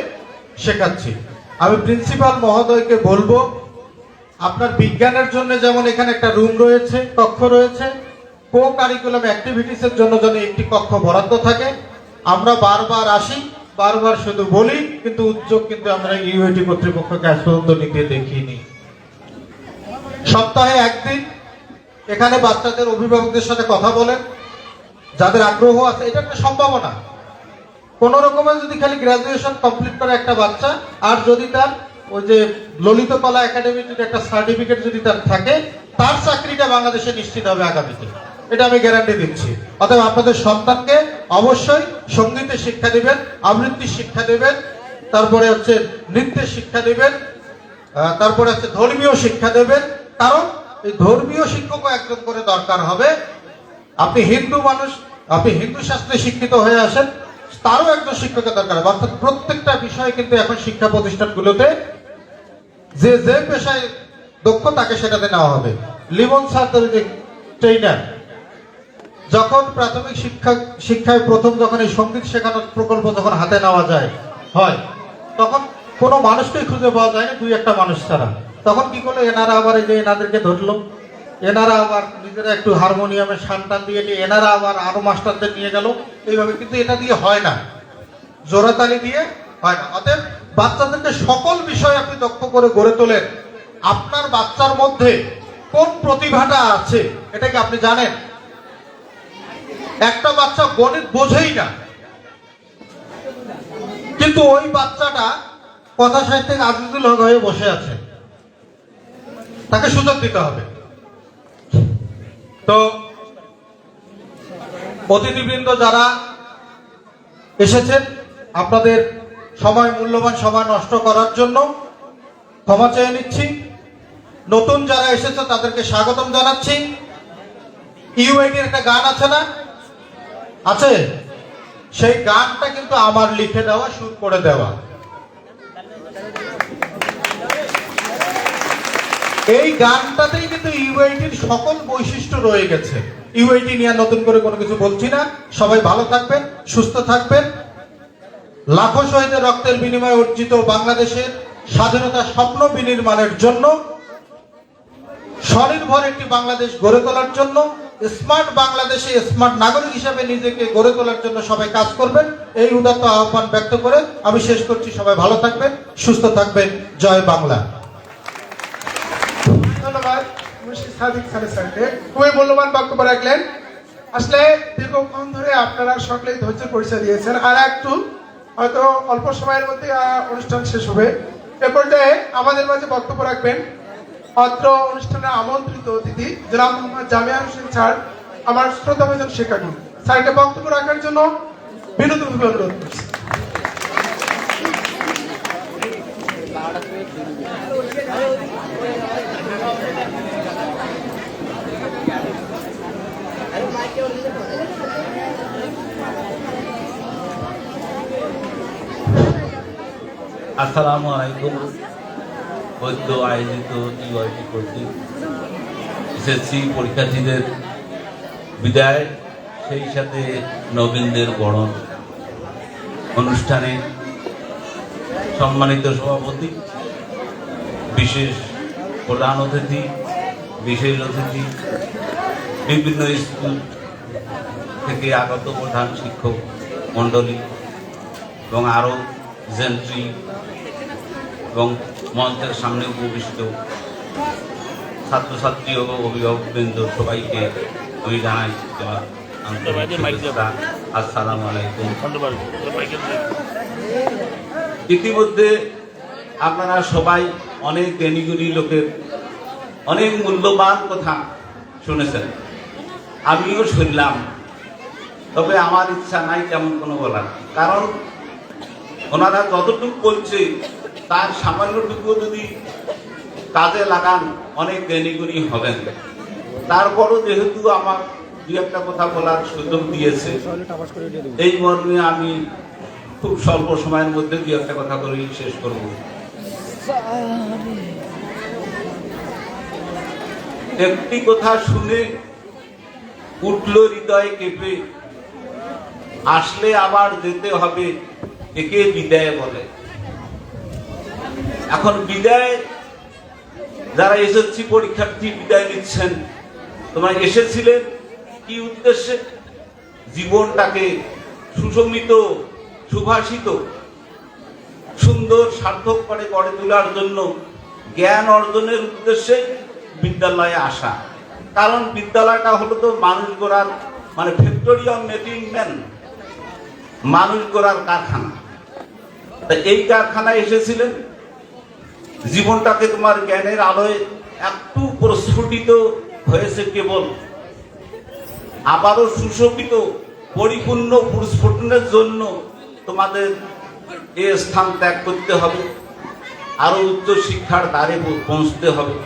শেখাচ্ছি। আমি প্রিন্সিপাল মহোদয়কে বলবো, আপনার বিজ্ঞানের জন্য যেমন এখানে একটা রুম রয়েছে, কক্ষ রয়েছে, কো কারিকুলাম অ্যাক্টিভিটিস এর জন্য যেন একটি কক্ষ বরাদ্দ থাকে। আমরা বারবার আসি, বারবার শুধু বলি, কিন্তু উদ্যোগ কিন্তু আমরা ইউআইটি কর্তৃপক্ষকে আজ পর্যন্ত নিতে দেখিনি। সপ্তাহে একদিন এখানে বাচ্চাদের অভিভাবকদের সাথে কথা বলেন, যাদের আগ্রহ আছে। এটা একটা সম্ভাবনা। কোন রকমের যদি খালি গ্রাজুয়েশন কমপ্লিট করে একটা বাচ্চা, আর যদি তার ওই যে ললিত কলা একাডেমির যদি একটা সার্টিফিকেট যদি তার থাকে, তার চাকরিটা বাংলাদেশে নিশ্চিত হবে আগামীতে, এটা আমি গ্যারান্টি দিচ্ছি। অতএব আপনাদের সন্তানকে অবশ্যই সঙ্গীতের শিক্ষা দিবেন, আবৃত্তির শিক্ষা দিবেন, তারপরে হচ্ছে নৃত্যের শিক্ষা দিবেন, তারপরে হচ্ছে ধর্মীয় শিক্ষা দেবেন। কারণ এই ধর্মীয় শিক্ষকও একজন করে দরকার হবে। আপনি হিন্দু মানুষ, আপনি হিন্দু শাস্ত্রে শিক্ষিত হয়ে আসেন, তারও একজন শিক্ষকের দরকার হবে। অর্থাৎ প্রত্যেকটা বিষয় কিন্তু এখন শিক্ষা প্রতিষ্ঠানগুলোতে যে যে পেশায় দক্ষ তাকে সেটাতে নেওয়া হবে। লিমন স্যার যে ট্রেনার, যখন প্রাথমিক শিক্ষায় প্রথম যখন এই সঙ্গীত শেখানোর প্রকল্প যখন হাতে নেওয়া যায় হয়, তখন কোনো মানুষকেই খুঁজে পাওয়া যায় না, 2-1টা মানুষ ছাড়া। তখন কি করলো, এনারা আবার এই যে এনাদেরকে ধরলো, এনারা আবার নিজেরা একটু হারমোনিয়ামের শানটান দিয়ে নিয়ে এনারা আবার আরো মাস্টারদের নিয়ে গেল, এইভাবে। কিন্তু এটা দিয়ে হয় না, জোড়াতালি দিয়ে হয় না। অতএব বাচ্চাদেরকে সকল বিষয় আপনি দক্ষ করে গড়ে তোলেন। আপনার বাচ্চার মধ্যে কোন প্রতিভাটা আছে এটা কি আপনি জানেন? একটা বাচ্চা গণিত বোঝেই না, কিন্তু ওই বাচ্চাটা কথা সাহিত্যে আজিজুল হক হয়ে বসে আছে, তাকে সুযোগ দিতে হবে। তো অতিথিবৃন্দ যারা এসেছেন, আপনাদের সময়, মূল্যবান সময় নষ্ট করার জন্য ক্ষমা চেয়ে নিচ্ছি। নতুন যারা এসেছে তাদেরকে স্বাগতম জানাচ্ছি। ইউআইটির একটা গান আছে না? আছে? সেই গানটা কিন্তু আমার লিখে দেওয়া, সুর করে দেওয়া। এই গানটাতেই কিন্তু ইউআইটির সকল বৈশিষ্ট্য রয়ে গেছে। ইউআইটি নিয়ে নতুন করে কোনো কিছু বলছি না। সবাই ভালো থাকবেন, সুস্থ থাকবেন। লাখো শহীদের রক্তের বিনিময়ে অর্জিত বাংলাদেশের স্বাধীনতা স্বপ্ন বিনির্মাণের জন্য, স্বনির্ভর একটি বাংলাদেশ গড়ে তোলার জন্য, স্মার্ট বাংলাদেশে স্মার্ট নাগরিক হিসেবে নিজেকে গড়ে তোলার জন্য সবাই কাজ করবেন, এই উদাত্ত আহ্বান ব্যক্ত করে আমি শেষ করছি। সবাই ভালো থাকবেন, সুস্থ থাকবেন। জয় বাংলা। ধন্যবাদ মুর্শিদ সাদিক স্যারকে, খুবই মূল্যবান বক্তব্য রাখলেন। আসলে দীর্ঘক্ষণ ধরে আপনারা সকলেই ধৈর্যের পরিচয় দিয়েছেন। আর একটু হয়তো অল্প সময়ের মধ্যে অনুষ্ঠান শেষ হবে। এ পর্যায়ে আমাদের মাঝে বক্তব্য রাখবেন অত্র অনুষ্ঠানের আমন্ত্রিত অতিথি জনাব মোহাম্মদ জামিয়া হোসেন স্যার, আমার শ্রদ্ধাভাজন শিক্ষাগুরু। স্যারকে বক্তব্য রাখার জন্য বিনীতভাবে অনুরোধ করছি। আসসালামু আলাইকুম। বৈদ্য আয়োজিত ইউআইটি কর্তৃক এসএসসি পরীক্ষার্থীদের বিদায়, সেই সাথে নবীনদের বরণ অনুষ্ঠানে সম্মানিত সভাপতি, বিশেষ প্রধান অতিথি, বিশেষ অতিথি, বিভিন্ন স্কুল থেকে আগত প্রধান শিক্ষক মণ্ডলী এবং আরও জেন্ট্রি এবং মঞ্চের সামনে উপবিষ্ট ছাত্রছাত্রী ও অভিভাবকবৃন্দ, সবাইকে আমি জানাই আমার আন্তরিক শুভেচ্ছা। আসসালামু আলাইকুম। ইতিমধ্যে আপনারা সবাই অনেক জ্ঞানীগুণী লোকের অনেক মূল্যবান কথা শুনেছেন, আমিও শুনলাম। তবে আমার ইচ্ছা নাই তেমন কোনো বলার, কারণ ওনারা যতটুকু বলছে তার সামান্যটুকু যদি কাজে লাগান অনেক জ্ঞানীগুণী হবেন। তারপরও যেহেতু আমার দু একটা কথা বলার সুযোগ দিয়েছে, এই মর্মে আমি খুব স্বল্প সময়ের মধ্যে দু একটা কথা বলেই শেষ করব। একটি কথা শুনে উঠল হৃদয় কেঁপে, আসলে আবার যেতে হবে, একে বিদায় বলে। এখন বিদায়, যারা এসএসসি পরীক্ষার্থী বিদায় নিচ্ছেন, তোমরা এসেছিলেন কি উদ্দেশ্যে? জীবনটাকে সুশোভিত, সুভাষিত, সুন্দর, সার্থক করে গড়ে তোলার জন্য, জ্ঞান অর্জনের উদ্দেশ্যে বিদ্যালয়ে আসা। কারণ বিদ্যালয়টা হলো তো মানুষ গড়ার, মানে ফ্যাক্টরি অফ মেকিং ম্যান, মানুষ গড়ার কারখানা। তা এই কারখানায় এসেছিলেন, জীবনটাকে তোমার জ্ঞানের আলোয় একটু প্রস্ফুটিত হয়েছে কেবল, আবারও সুশোভিত পরিপূর্ণ প্রস্ফুটনের জন্য তোমাদের এ স্থান ত্যাগ করতে হবে, আরো উচ্চ শিক্ষার দ্বারে পৌঁছতে হবে।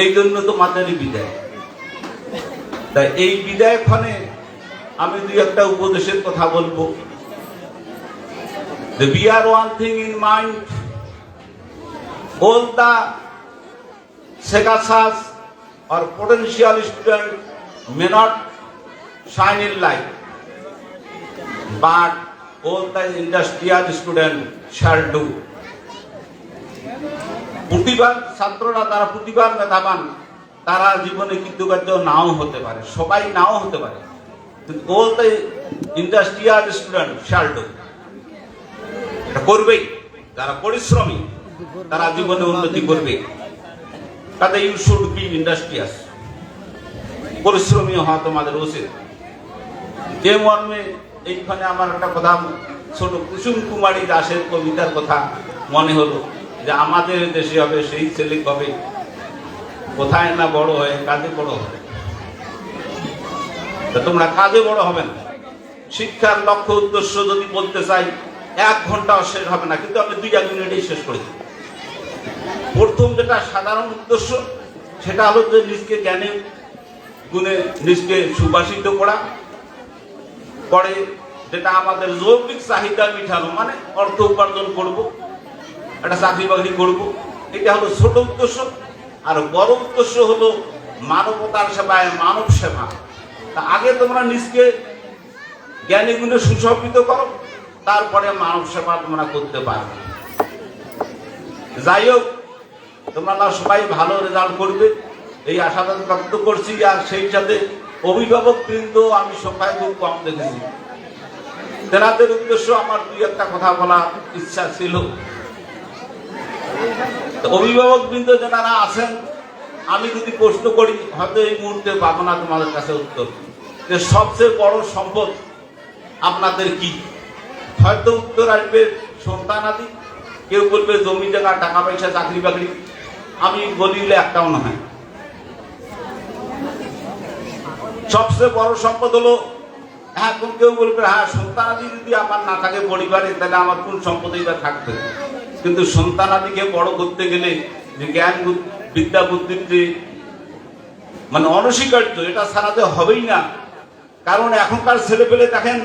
এই জন্য তোমাদের বিদায়। তাই এই বিদায় ক্ষণে আমি দুই একটা উপদেশের কথা বলবো। Bear one thing in mind, all the Segasas or potential students may not shine in light, but all the industrial students shall do. প্রতিবার ছাত্ররা, তারা প্রতিবার মেধাবান, তারা জীবনে কৃতকার্য নাও হতে পারে, সবাই নাও হতে পারে, কিন্তু all the industrial students shall do. এটা করবেই, যারা পরিশ্রমী তারা জীবনে উন্নতি করবে। তাতে ইউ শুড বি ইন্ডাস্ট্রিয়াস, পরিশ্রমী হওয়া তোমাদের উচিত। যে মর্মে এইখানে আমার একটা কথা, ছোট কুসুম কুমারী দাসের কবিতার কথা মনে হলো, যে আমাদের দেশে হবে সেই ছেলে কবে, কোথায় না বড় হয়ে কাজে বড় হবে। তোমরা কাজে বড় হবে না। শিক্ষার লক্ষ্য উদ্দেশ্য যদি বলতে চাই 1 ঘন্টাও শেষ হবে না, কিন্তু আমি 2 মিনিটেই শেষ করেছি। প্রথম যেটা সাধারণ উদ্দেশ্য, সেটা হলো যে নিজকে জ্ঞানে গুণে নিজকে সুভাষিত করা, পরে যেটা আমাদের যৌক্তিক চাহিদা মিটানো, মানে অর্থ উপার্জন করব, একটা চাকরি বাকরি করব, এটা হলো ছোট উদ্দেশ্য। আর বড় উদ্দেশ্য হলো মানবতার সেবায় মানব সেবা। তা আগে তোমরা নিজকে জ্ঞানী গুণে সুশোভিত করো, তারপরে মানব সেবা তোমরা করতে পারবে। যাই হোক, তোমরা না সবাই ভালো রেজাল্ট করবে এই আশাবাদ ব্যক্ত করছি। আর সেই সাথে অভিভাবক বৃন্দ আমি সবাই খুব কম দেখেছি, তেনাদের উদ্দেশ্য আমার দুই একটা কথা বলার ইচ্ছা ছিল। অভিভাবক বৃন্দ যারা আছেন, আমি যদি প্রশ্ন করি হয়তো এই মুহূর্তে পাবো না তোমাদের কাছে উত্তর, যে সবচেয়ে বড় সম্পদ আপনাদের কি? হয়তো উত্তর আসবে সন্তানাদি, কেউ বলবে জমি জায়গা, টাকা পয়সা, চাকরি বাকরি। আমি বলিলে একটাও না হয়। সবচেয়ে বড় সম্পদ হলো, হ্যাঁ কেউ বলবে হ্যাঁ সন্তানাদি যদি আমার না থাকে পরিবারে, তাহলে আমার কোন সম্পদই বা থাকবে। কিন্তু সন্তানাদিকে বড় করতে গেলে যে জ্ঞান বিদ্যা বুদ্ধির যে মানে অনস্বীকার্য, এটা ছাড়াতে হবেই না। কারণ এখনকার ছেলে পেলে দেখেন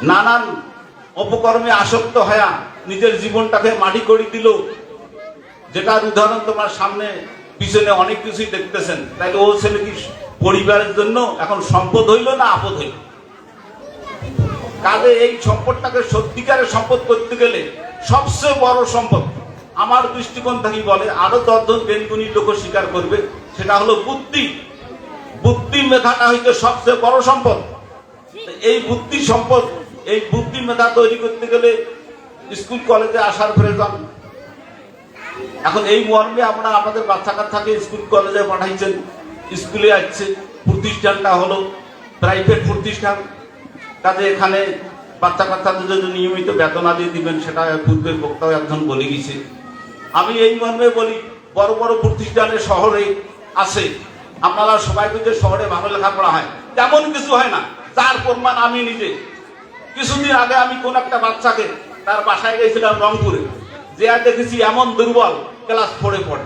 নানান অপকর্মে আসক্ত হয়ে নিজের জীবনটাকে মাটি করে দিল, যেটার উদাহরণ তোমার সামনে পিছনে অনেক কিছুই দেখতেছেন। তাইলে ও ছেলে কি পরিবারের জন্য এখন সম্পদ হইল না আপদ হইল? কাজে এই সম্পদটাকে সত্যিকারের সম্পদ করতে গেলে সবচেয়ে বড় সম্পদ আমার দৃষ্টিকোণ থেকে বলে, আরো 10 জন জ্ঞানী লোক স্বীকার করবে, সেটা হলো বুদ্ধি। বুদ্ধি মেধাটা হইতে সবচেয়ে বড় সম্পদ। এই বুদ্ধি সম্পদ, এই বুদ্ধি মেধা তৈরি করতে গেলে স্কুল কলেজে আসার প্রয়োজন। এখন এই মর্মে আমরা আমাদের বাচ্চা কাচ্চাকে স্কুল কলেজে পাঠাইছেন, স্কুলে আসছে। প্রতিষ্ঠানটা হলো প্রাইভেট প্রতিষ্ঠান, কাজে এখানে বাচ্চা কাচ্চাদের যদি নিয়মিত বেতনাদি দিবেন, সেটা পূর্বের বক্তাও একজন বলে গেছে। আমি এই মর্মে বলি, বড় বড় প্রতিষ্ঠানে শহরে আছে, আপনারা সবাই বুঝে শহরে ভালো লেখাপড়া হয়, তেমন কিছু হয় না। যার প্রমাণ আমি নিজে। কিছুদিন আগে আমি কোন একটা বাচ্চাকে তার বাসায় গেছিলাম রংপুরে, যে আর দেখেছি এমন দুর্বল, ক্লাস 4-এ পড়ে।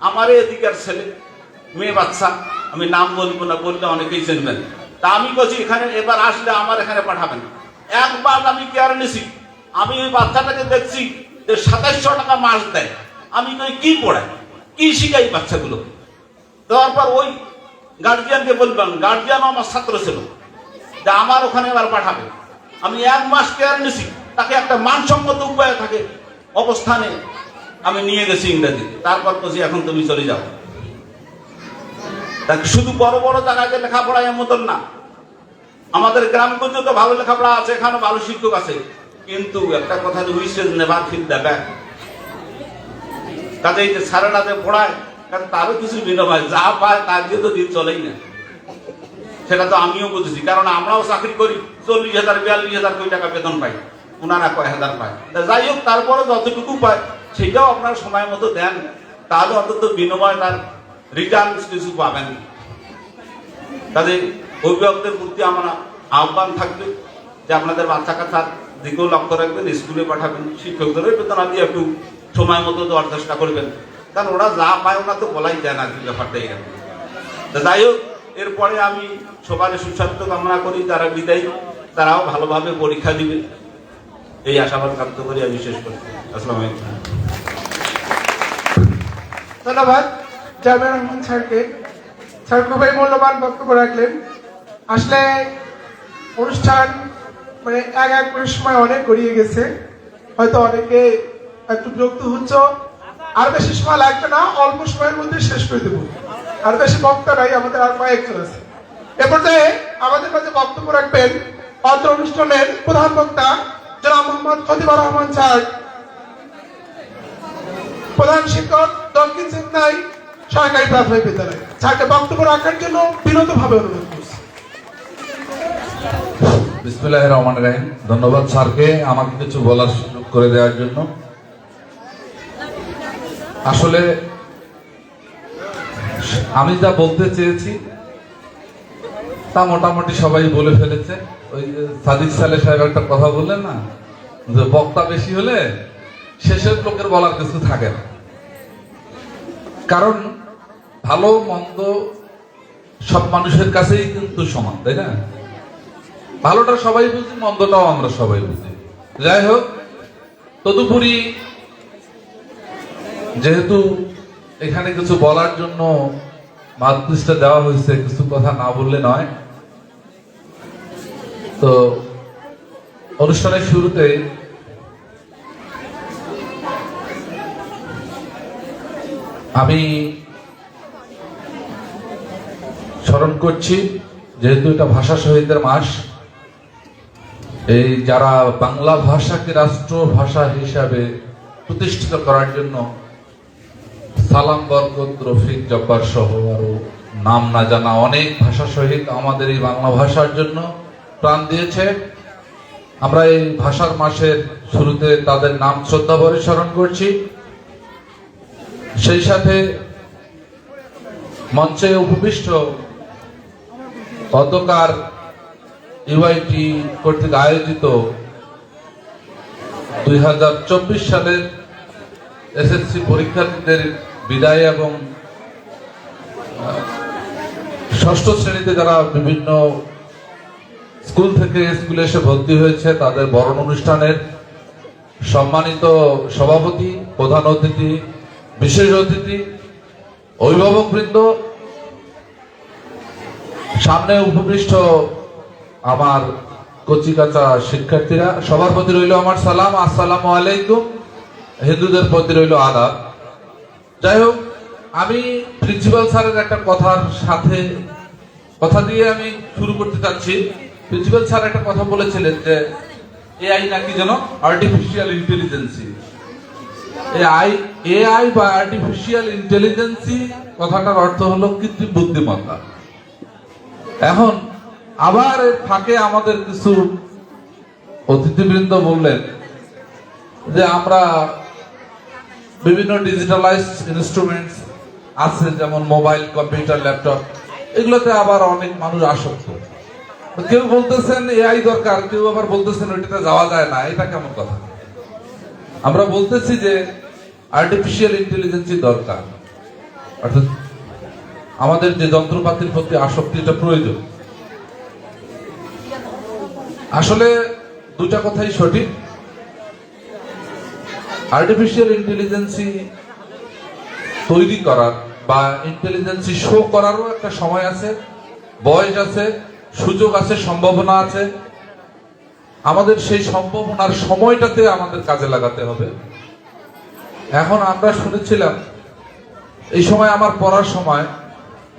আমার এদিকের ছেলে, মেয়ে বাচ্চা, আমি নাম বলবো না, বললে অনেকেই চিনবেন। তা আমি বলছি এখানে এবার আসলে আমার এখানে পাঠাবেন। একবার আমি কেয়ার নিছি, আমি ওই বাচ্চাটাকে দেখছি যে 2700 টাকা মাস দেয়। আমি কই কি পড়াই, কি শিখাই বাচ্চাগুলো? তারপর ওই গার্জিয়ানকে বলবেন, গার্জিয়ানও আমার ছাত্র ছিল, যে আমার ওখানে এবার পাঠাবে। আমি 1 মাস কেয়ার নিছি, তাকে একটা মানসম্মত উপায় থাকে অবস্থানে আমি নিয়ে গেছি ইংরেজি। তারপর বলছি এখন তুমি চলে যাও। শুধু বড় বড় জায়গায় যে লেখাপড়া এমন না, আমাদের গ্রামগঞ্জে তো ভালো লেখাপড়া আছে, এখানে ভালো শিক্ষক আছে, কিন্তু একটা কথা যে উইসেজ নেভার ফিল দ্য ব্যাক। কাজে এই যে সারেরা যে পড়ায়, তারও কিছু বিনিময় যা পায় তার দিয়ে তো দিন চলেই না। সেটা তো আমিও বুঝেছি, কারণ আমরাও চাকরি করি, 40,000 42,000 কোটি টাকা বেতন পাই, ওনারা কয় হাজার পায়। যাই হোক, তারপরে যতটুকু পায় সেটাও আপনার সময় মতো দেন, তাহলে অন্তত বিনিময় তার রিটার্ন কিছু পাবেন। কাজে অভিভাবকদের প্রতি আমার আহ্বান থাকবে যে আপনাদের বাচ্চা কাচ্চার দিকেও লক্ষ্য রাখবেন, স্কুলে পাঠাবেন, শিক্ষকদেরও বেতন দিয়ে একটু সময় মতো দেওয়ার চেষ্টা করবেন। কারণ ওরা যা পায় ওরা তো বলাই যায় না, কি ব্যাপারটা এরকম। যাই হোক, এরপরে আমি সবার সুস্বাস্থ্য কামনা করি, যারা বিদায়ী তারাও ভালোভাবে পরীক্ষা দিবে, এই আশাবাদ ব্যক্ত করি আমি শেষ করছি। আসসালামু আলাইকুম। ধন্যবাদ জামিউর রহমান স্যারকে। স্যার খুবই মূল্যবান বক্তব্য রাখলেন। আসলে অনুষ্ঠান মানে এক করে সময় অনেক গড়িয়ে গেছে, হয়তো অনেকে একটু বিরক্ত হচ্ছ। আর বেশি সময় লাগবে না, অল্প সময়ের মধ্যে শেষ করে দেবো। আর বেশি বক্তা নাই, আমাদের আর কয়েকজন আছে। এ পর্যায়ে আমাদের কাছে বক্তব্য রাখবেন অত্র অনুষ্ঠানের প্রধান বক্তা জনাব মোহাম্মদ খতিবুর রহমান স্যার, প্রধান শিক্ষক, দক্ষিণ চেন্নাই সরকারি প্রাথমিক বিদ্যালয়। স্যারকে বক্তব্য রাখার জন্য বিনীতভাবে অনুরোধ করছি। বিসমিল্লাহির রহমানির রহিম। ধন্যবাদ স্যারকে আমাকে কিছু বলার সুযোগ করে দেওয়ার জন্য। আসলে আমি যা বলতে চেয়েছি তা মোটামুটি সবাই বলে ফেলেছে। ওই যে সাদিক সালে সাহেব একটা কথা বললেন না, যে বক্তা বেশি হলে শেষের লোকের বলার কিছু থাকে না। কারণ ভালো মন্দ সব মানুষের কাছেই কিন্তু সমান, তাই না? ভালোটা সবাই বুঝি, মন্দটাও আমরা সবাই বুঝি। যাই হোক, তদুপরি যেহেতু এখানে কিছু বলার জন্য মাধ্যমটা দেওয়া হয়েছে, কিছু কথা না বললে নয়। তো অনুষ্ঠানের শুরুতে আমি স্মরণ করছি, যেহেতু এটা ভাষা শহীদদের মাস, এই যারা বাংলা ভাষাকে রাষ্ট্র ভাষা হিসাবে প্রতিষ্ঠিত করার জন্য সালাম, বরকত, রফিক, জব্বার সহ আরো নাম না জানা অনেক ভাষা শহীদ আমাদের এই বাংলা ভাষার জন্য প্রাণ দিয়েছে। আমরা এই ভাষার মাসের শুরুতে তাদের নাম শ্রদ্ধা ভরে স্মরণ করছি। সেই সাথে মঞ্চে উপবিষ্ট অধ্যকার ইউআইটি কর্তৃক আয়োজিত 2024 সালের এসএসসি পরীক্ষার্থীদের বিদায় এবং ষষ্ঠ শ্রেণীতে যারা বিভিন্ন স্কুল থেকে স্কুলে এসে ভর্তি হয়েছে তাদের বরণ অনুষ্ঠানের সম্মানিত সভাপতি, প্রধান অতিথি, বিশেষ অতিথি, অভিভাবকবৃন্দ, সামনে উপবিষ্ট আমার কচিকাচা শিক্ষার্থীরা, সবার প্রতি রইল আমার সালাম, আসসালামু আলাইকুম। হিন্দুদের প্রতি রইল আদাব। যাই হোক, আমি প্রিন্সিপাল স্যারের একটা কথার সাথে কথা দিয়ে আমি শুরু করতে চাচ্ছি। প্রিন্সিপাল স্যার একটা কথা বলেছিলেন যে এআই নাকি যেন আর্টিফিশিয়াল ইন্টেলিজেন্সি। এআই বা আর্টিফিশিয়াল ইন্টেলিজেন্সি কথাটার অর্থ হলো কৃত্রিম বুদ্ধিমত্তা। এখন আবার এর ফাঁকে আমাদের কিছু অতিথিবৃন্দ বললেন যে আমরা বিভিন্ন ডিজিটালাইজড ইনস্ট্রুমেন্টস আছে, যেমন মোবাইল, কম্পিউটার, ল্যাপটপ, এগুলোতে আবার অনেক মানুষ আসক্ত। কেউ বলতেছেন এআই দরকার, কেউ আবার বলতেছেন ওইটাতে যাওয়া যায় না। এটা কেমন কথা? আমরা বলতেছি যে আর্টিফিশিয়াল ইন্টেলিজেন্সি দরকার, অর্থাৎ আমাদের যে যন্ত্রপাতির প্রতি আসক্তি, এটা প্রয়োজন। আসলে দুটা কথাই সঠিক। আর্টিফিশিয়াল ইন্টেলিজেন্সি তৈরি করার বা ইন্টেলিজেন্সি শো করারও একটা সময় আছে, বয়স আছে, সুযোগ আছে, সম্ভাবনা আছে। আমাদের সেই সম্ভাবনার সময়টাতে আমাদের কাজে লাগাতে হবে। এখন আমরা শুনেছিলাম এই সময় আমার পড়ার সময়,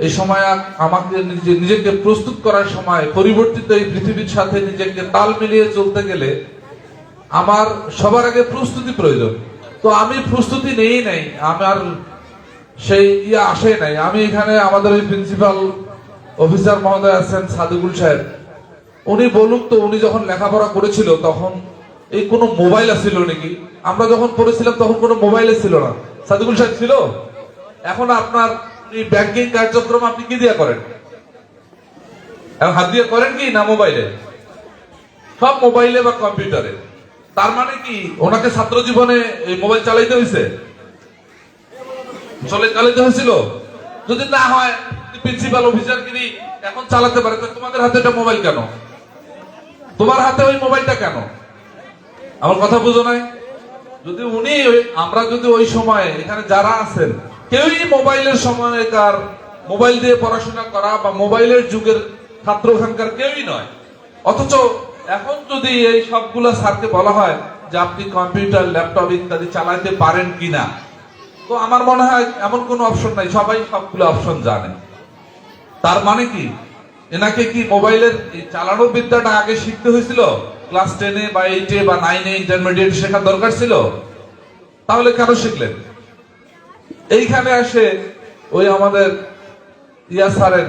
এই সময় আমাকে নিজেকে প্রস্তুত করার সময়, পরিবর্তিত এই পৃথিবীর সাথে নিজেকে তাল মিলিয়ে চলতে গেলে আমার সবার আগে প্রস্তুতি প্রয়োজন। তো আমি প্রস্তুতি নেই নাই, আমার সেই আসে নাই। আমি এখানে আমাদের ওই প্রিন্সিপাল অফিসার মহোদয় আছেন সাদিকুল সাহেব, উনি বলুন তো, উনি যখন লেখাপড়া করেছিল তখন এই কোনো মোবাইল ছিল নাকি? আমরা যখন পড়েছিলাম তখন কোনো মোবাইলে ছিল না। সাদিকুল সাহেব ছিল? এখন আপনার ব্যাংকিং কার্যক্রম আপনি কি দিয়ে করেন? এখন হাত দিয়ে করেন কি না মোবাইলে? সব মোবাইলে বা কম্পিউটারে। তার মানে কি ওনাকে ছাত্র জীবনে এই মোবাইল চালাইতে হয়েছে? চালাইতে হয়েছিল? যদি না হয় প্রিন্সিপাল অফিসার গিরি এখন চালাতে পারে, তোমাদের হাতে এটা মোবাইল কেন? তোমার হাতে ওই মোবাইলটা কেন? আমার কথা বুঝো নাই? যদি উনি, আমরা যদি ওই সময় এখানে যারা আছেন কেউই মোবাইলের সময়কার, মোবাইল দিয়ে পড়াশোনা করা বা মোবাইলের যুগের ছাত্র ওখানকার কেউই নয়, অথচ এখন যদি এই সবগুলো স্যারকে বলা হয় যে আপনি কম্পিউটার, ল্যাপটপ ইত্যাদি চালাতে পারেন কিনা, তো আমার মনে হয় এমন কোনো অপশন নাই, সবাই সবগুলো অপশন জানে। তার মানে কি এনাকে কি মোবাইলের চালানোর বিদ্যাটা আগে শিখতে হয়েছিল? ক্লাস 10-এ বা 8-এ বা 9-এ ইন্টারমিডিয়েট শেখার দরকার ছিল? তাহলে কেন শিখলেন? এইখানে আসে ওই আমাদের স্যারের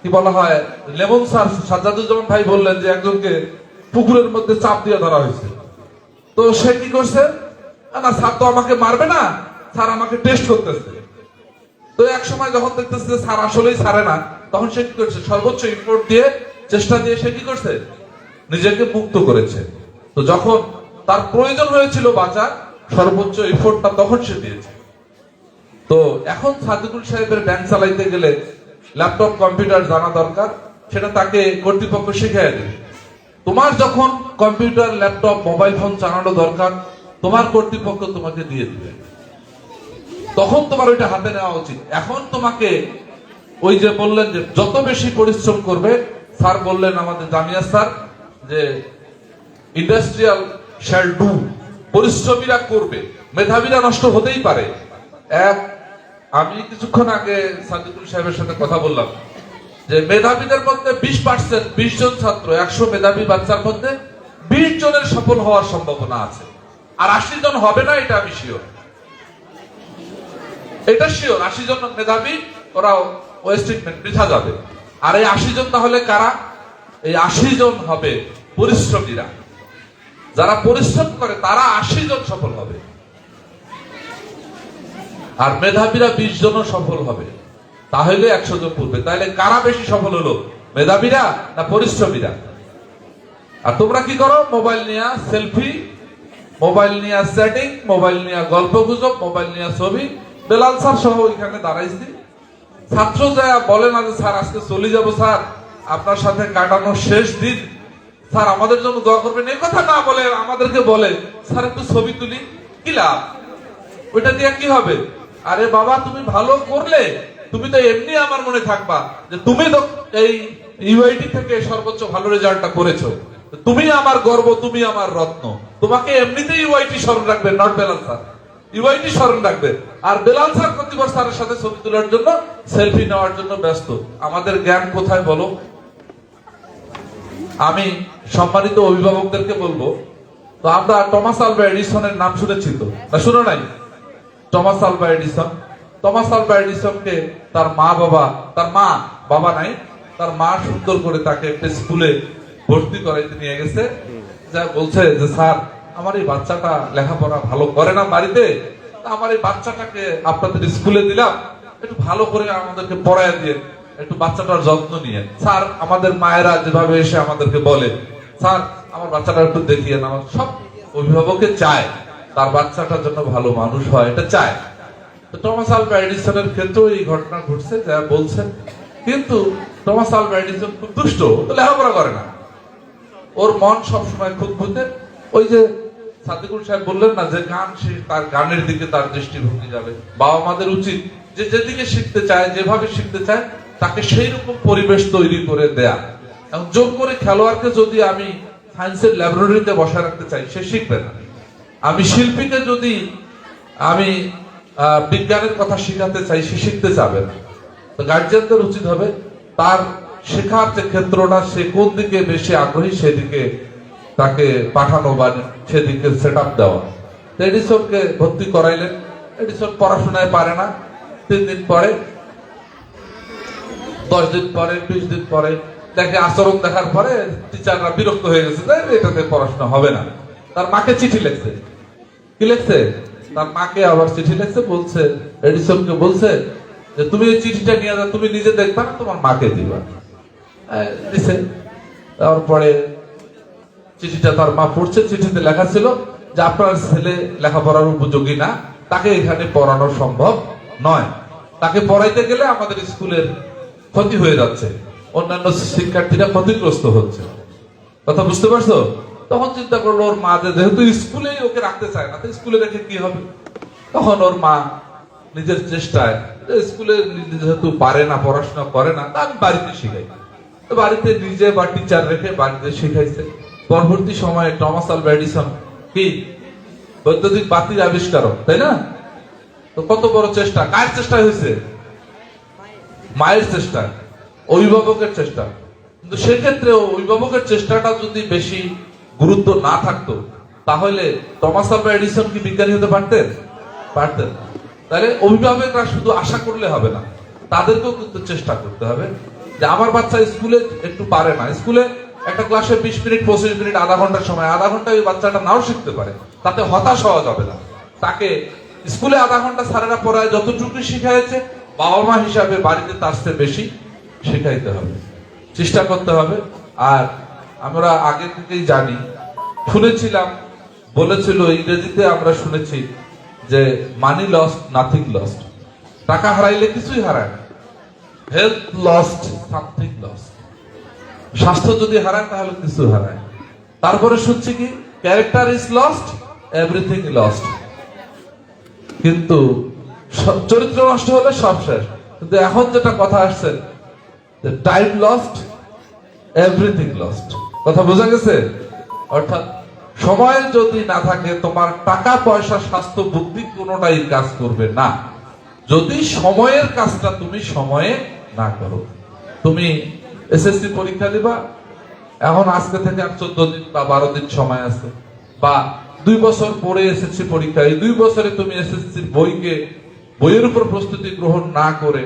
কি বলা হয়, লেমন স্যার সাজ্জাদুজ্জামান ভাই বললেন যে একজনকে পুকুরের মধ্যে চাপ দিয়ে ধরা হয়েছে। তো সে কি করছে? না স্যার তো আমাকে মারবে না, স্যার আমাকে টেস্ট করতেছে। তো এক সময় যখন দেখতেছে যে স্যার আসলেই ছাড়ে না, তখন সে কি করছে? সর্বোচ্চ ইফোর্ট দিয়ে, চেষ্টা দিয়ে সে কি করছে? নিজেকে মুক্ত করেছে। তো যখন তার প্রয়োজন হয়েছিল বাঁচার, সর্বোচ্চ ইফোর্টটা তখন সে দিয়েছে। তো এখন সাদিকুল সাহেবের ব্যাংক চালাইতে গেলে ল্যাপটপ, কম্পিউটার জানা দরকার, সেটা তাকে কর্তৃপক্ষ শিখিয়ে দেবে। তোমার যখন কম্পিউটার, ল্যাপটপ, মোবাইল ফোন চালানো দরকার, তোমার কর্তৃপক্ষ তোমাকে দিয়ে দিবে, তখন তোমার ওইটা হাতে নেওয়া উচিত। এখন তোমাকে ওই যে বললেন যে যত বেশি পরিশ্রম করবে, স্যার বললেন আমাদের জামিয়া স্যার যে ইন্ডাস্ট্রিয়াল শ্যাল ডু, পরিশ্রমীরা করবে, মেধাবীরা নষ্ট হতেই পারে। আমি কিছুক্ষণ আগে সাদিকুল সাহেবের সাথে কথা বললাম যে মেধাবীদের মধ্যে 20%, 20 জন ছাত্র, 100 মেধাবী বাচ্চার মধ্যে 20 জনের সফল হওয়ার সম্ভাবনা আছে, আর 80 জন হবে না, এটা আমি শিওর। এটা শিওর 80 জন মেধাবী ওরা ওয়েস্ট ট্রিটমেন্ট বৃথা যাবে। আর এই 80 জন তাহলে কারা? এই 80 জন হবে পরিশ্রমীরা, যারা পরিশ্রম করে তারা 80 জন সফল হবে, আর মেধাবীরা 20 জনও সফল হবে, তাহলে 100 জন পড়বে। তাহলে কারা বেশি সফল হলো, মেধাবীরা না পরিশ্রমীরা? আর তোমরা কি করো? মোবাইল নিয়ে সেলফি, মোবাইল নিয়ে চ্যাটিং, মোবাইল নিয়ে গল্প গুজব, মোবাইল নিয়ে ছবি। বেলাল স্যার সহ ওইখানে দাঁড়াইছি, ছাত্র যায় বলে না যে স্যার আজকে চলে যাব, স্যার আপনার সাথে কাটানোর শেষ দিন, স্যার আমাদের জন্য দোয়া করবেন, এই কথা না বলে আমাদেরকে বলে স্যার একটু ছবি তুলি, কি লাভ? ওইটা দিয়ে কি হবে? আরে বাবা, তুমি ভালো করলে তুমি তো এমনি আমার মনে থাকবা যে তুমি তো এই ইউআইটি থেকে সর্বোচ্চ ভালো রেজাল্টটা করেছো, তুমি আমার গর্ব, তুমি আমার রত্ন, তোমাকে এমনিতেই ইউআইটি স্মরণ রাখবে, নট বেলাল স্যার, ইউআইটি স্মরণ রাখবে। আর বেলাল স্যার প্রতিবার স্যারের সাথে ছবি তোলার জন্য, সেলফি নেওয়ার জন্য ব্যস্ত। আমাদের জ্ঞান কোথায় বলো? আমি সম্মানিত অভিভাবকদেরকে বলবো, তো আমরা টমাস আলভা এডিসনের নাম শুনেছি তো, না শুনো নাই? Thomas Alva Edison, Thomas Alva এডিসনকে তার মা বাবা নাই, তার মা সুন্দর করে তাকে একটা স্কুলে ভর্তি করাইতে নিয়ে গেছে, যা বলছে যে স্যার আমার এই বাচ্চাটা লেখাপড়া ভালো করে না বাড়িতে, আমার এই বাচ্চাটাকে আপনাদের স্কুলে দিলাম, একটু ভালো করে আমাদেরকে পড়ায় দিয়ে একটু বাচ্চাটার যত্ন নিয়ে। স্যার আমাদের মায়েরা যেভাবে এসে আমাদেরকে বলে, স্যার আমার বাচ্চাটা একটু দেখিয়ে না, সব অভিভাবকে চায় তার বাচ্চাটার জন্য ভালো মানুষ হয়, এটা চায়। তো টমাস আলভা এডিসনের ক্ষেত্রেও এই ঘটনা ঘটছে, যা বলছেন। কিন্তু টমাস আলভা এডিসন খুব দুষ্ট, তো লেখাপড়া করে না, ওর মন সবসময় খুঁতখুঁতে। ওই যে সাদিকুল সাহেব বললেন না যে গান, সে তার গানের দিকে তার দৃষ্টিভঙ্গি যাবে। বাবা মাদের উচিত যে যেদিকে শিখতে চায়, যেভাবে শিখতে চায়, তাকে সেই রকম পরিবেশ তৈরি করে দেয়া। এবং জোর করে খেলোয়াড়কে যদি আমি সায়েন্সের ল্যাবরেটরিতে বসায় রাখতে চাই, সে শিখবে না। আমি শিল্পীকে যদি আমি বিজ্ঞানের কথা শেখাতে চাই, সে শিখতে চাবে না। তো গার্জিয়ানদের উচিত হবে তার শেখার যে ক্ষেত্রটা, সে কোন দিকে বেশি আগ্রহী সেদিকে তাকে পাঠানো বা সেদিকে সেট আপ দেওয়া। তো এডিসনকে ভর্তি করাইলেন, এডিসন পড়াশোনায় পারে না। 3 দিন পরে, 10 দিন পরে, 20 দিন পরে দেখে আচরণ দেখার পরে টিচাররা বিরক্ত হয়ে গেছে, এটাতে পড়াশোনা হবে না। তার মাকে চিঠি লিখছে। কি লিখছে? তার মাকে আবার চিঠি লিখছে, বলছে এডিসনকে বলছে যে তুমি এই চিঠিটা নিয়ে যাও, তুমি নিজে দেখবা না, তোমার মাকে দিবা। দিছে। তারপরে চিঠিটা তার মা পড়ছে, চিঠিতে লেখা ছিল যে আপনার ছেলে লেখাপড়ার উপযোগী না, তাকে এখানে পড়ানো সম্ভব নয়, তাকে পড়াইতে গেলে আমাদের স্কুলের ক্ষতি হয়ে যাচ্ছে, অন্যান্য শিক্ষার্থীরা ক্ষতিগ্রস্ত হচ্ছে। কথা বুঝতে পারছো? তখন চিন্তা করলো ওর মা যেহেতু স্কুলেই ওকে রাখতে চায় না, তো স্কুলে রেখে কি হবে? তখন ওর মা নিজের চেষ্টায়, স্কুলে যেহেতু পারে না, পড়াশোনা করে না, তা আমি বাড়িতে শিখাই। তো বাড়িতে নিজে বা টিচার রেখে বাড়িতে শিখাইছে। পরবর্তী সময়ে টমাস আলভা এডিসন কি বৈদ্যুতিক বাতির আবিষ্কারক, তাই না? তো কত বড় চেষ্টা, কার চেষ্টা হয়েছে? মায়ের চেষ্টা, অভিভাবকের চেষ্টা। কিন্তু সেক্ষেত্রে অভিভাবকের চেষ্টাটা যদি বেশি গুরুত্ব না থাকতো, তাহলে টমাস আলভা এডিসন কি বিজ্ঞানী হতে পারতেন? পারতেন না। তাহলে অভিভাবকরা শুধু আশা করলে হবে না, তাদেরকেও কিন্তু চেষ্টা করতে হবে যে আমার বাচ্চা স্কুলে একটু পারে না, স্কুলে একটা ক্লাসে 20 মিনিট, 25 মিনিট, আধা ঘন্টার সময়, আধা ঘন্টা ওই বাচ্চাটা নাও শিখতে পারে, তাতে হতাশ হওয়া যাবে না। তাকে স্কুলে আধা ঘন্টা স্যারেরা পড়ায় যতটুকু শিখাইছে, বাবা মা হিসাবে বাড়িতে তার চেয়ে বেশি শেখাইতে হবে, চেষ্টা করতে হবে। আর আমরা আগে থেকেই জানি, শুনেছিলাম, বলেছিল ইংরেজিতে আমরা শুনেছি যে মানি লস্ট নাথিং লস্ট, টাকা হারাইলে কিছুই হারায় না। হেলথ লস্ট সামথিং লস্ট, স্বাস্থ্য যদি হারায় তাহলে কিছু হারায়। তারপরে শুনছি কি character is lost, everything lost. কিন্তু চরিত্র নষ্ট হলে সব শেষ। কিন্তু এখন যেটা কথা আসছে, টাইম লস্ট, এভরিথিং লস্ট। কথা বোঝা গেছে? অর্থাৎ সময় যদি না থাকে, তোমার টাকা পয়সা স্বাস্থ্য বুদ্ধি কোনোটাই কাজ করবে না, যদি সময়ের কাজটা তুমি সময়ে না করো। তুমি এসএসসি পরীক্ষা দিবা, এখন আজকে থেকে আর 14 দিন বা 12 দিন সময় আছে, বা 2 বছর পরে এসএসসি পরীক্ষা। এই 2 বছরে তুমি এসএসসির বইয়ের উপর প্রস্তুতি গ্রহণ না করে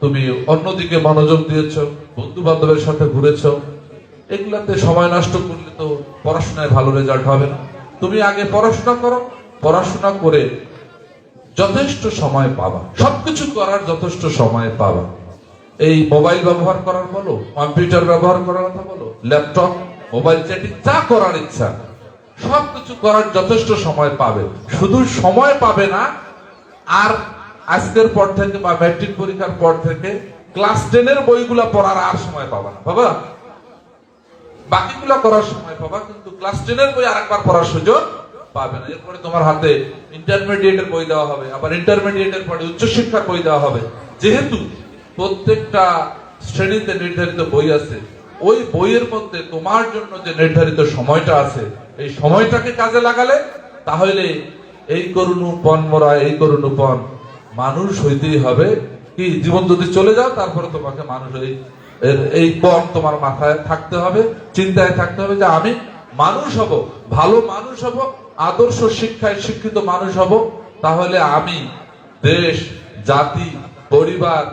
তুমি অন্যদিকে মনোযোগ দিয়েছো, বন্ধু বান্ধবের সাথে ঘুরেছো, এগুলাতে সময় নষ্ট করলে তো পড়াশোনায় ভালো রেজাল্ট হবে না। তুমি আগে পড়াশোনা করো, পড়াশোনা করে যথেষ্ট সময় পাবা, সবকিছু করার যথেষ্ট সময় পাবা। এই মোবাইল ব্যবহার করার বলো, কম্পিউটার ব্যবহার করার কথা বলো, ল্যাপটপ, মোবাইল চ্যাটিং, যা করার ইচ্ছা সবকিছু করার যথেষ্ট সময় পাবে। শুধু সময় পাবে না, আর আজকের পর থেকে বা ম্যাট্রিক পরীক্ষার পর থেকে ক্লাস 10-এর বইগুলা পড়ার আর সময় পাবা না বাবা। বাকিগুলা করার সময় পাবা, কিন্তু ক্লাস 10-এর বই আরেকবার পড়ার সুযোগ পাবে না। এরপরে তোমার হাতে ইন্টারমিডিয়েটের বই দেওয়া হবে, আবার ইন্টারমিডিয়েটের পরে উচ্চশিক্ষার বই দেওয়া হবে। যেহেতু প্রত্যেকটা শ্রেণীতে নির্ধারিত বই আছে, ওই বইয়ের মধ্যে তোমার জন্য যে নির্ধারিত সময়টা আছে, এই সময়টাকে কাজে লাগালে তাহলে এই করুণু পণ মরা, এই করুণু পণ, মানুষ হইতেই হবে। কি জীবন যদি চলে যাও, তারপরে তোমাকে মানুষ এই পণ তোমার মাথায় থাকতে হবে, চিন্তায় থাকতে হবে যে আমি মানুষ হব, ভালো মানুষ হব, আদর্শ শিক্ষায় শিক্ষিত মানুষ হব। তাহলে আমি দেশ, জাতি, পরিবার,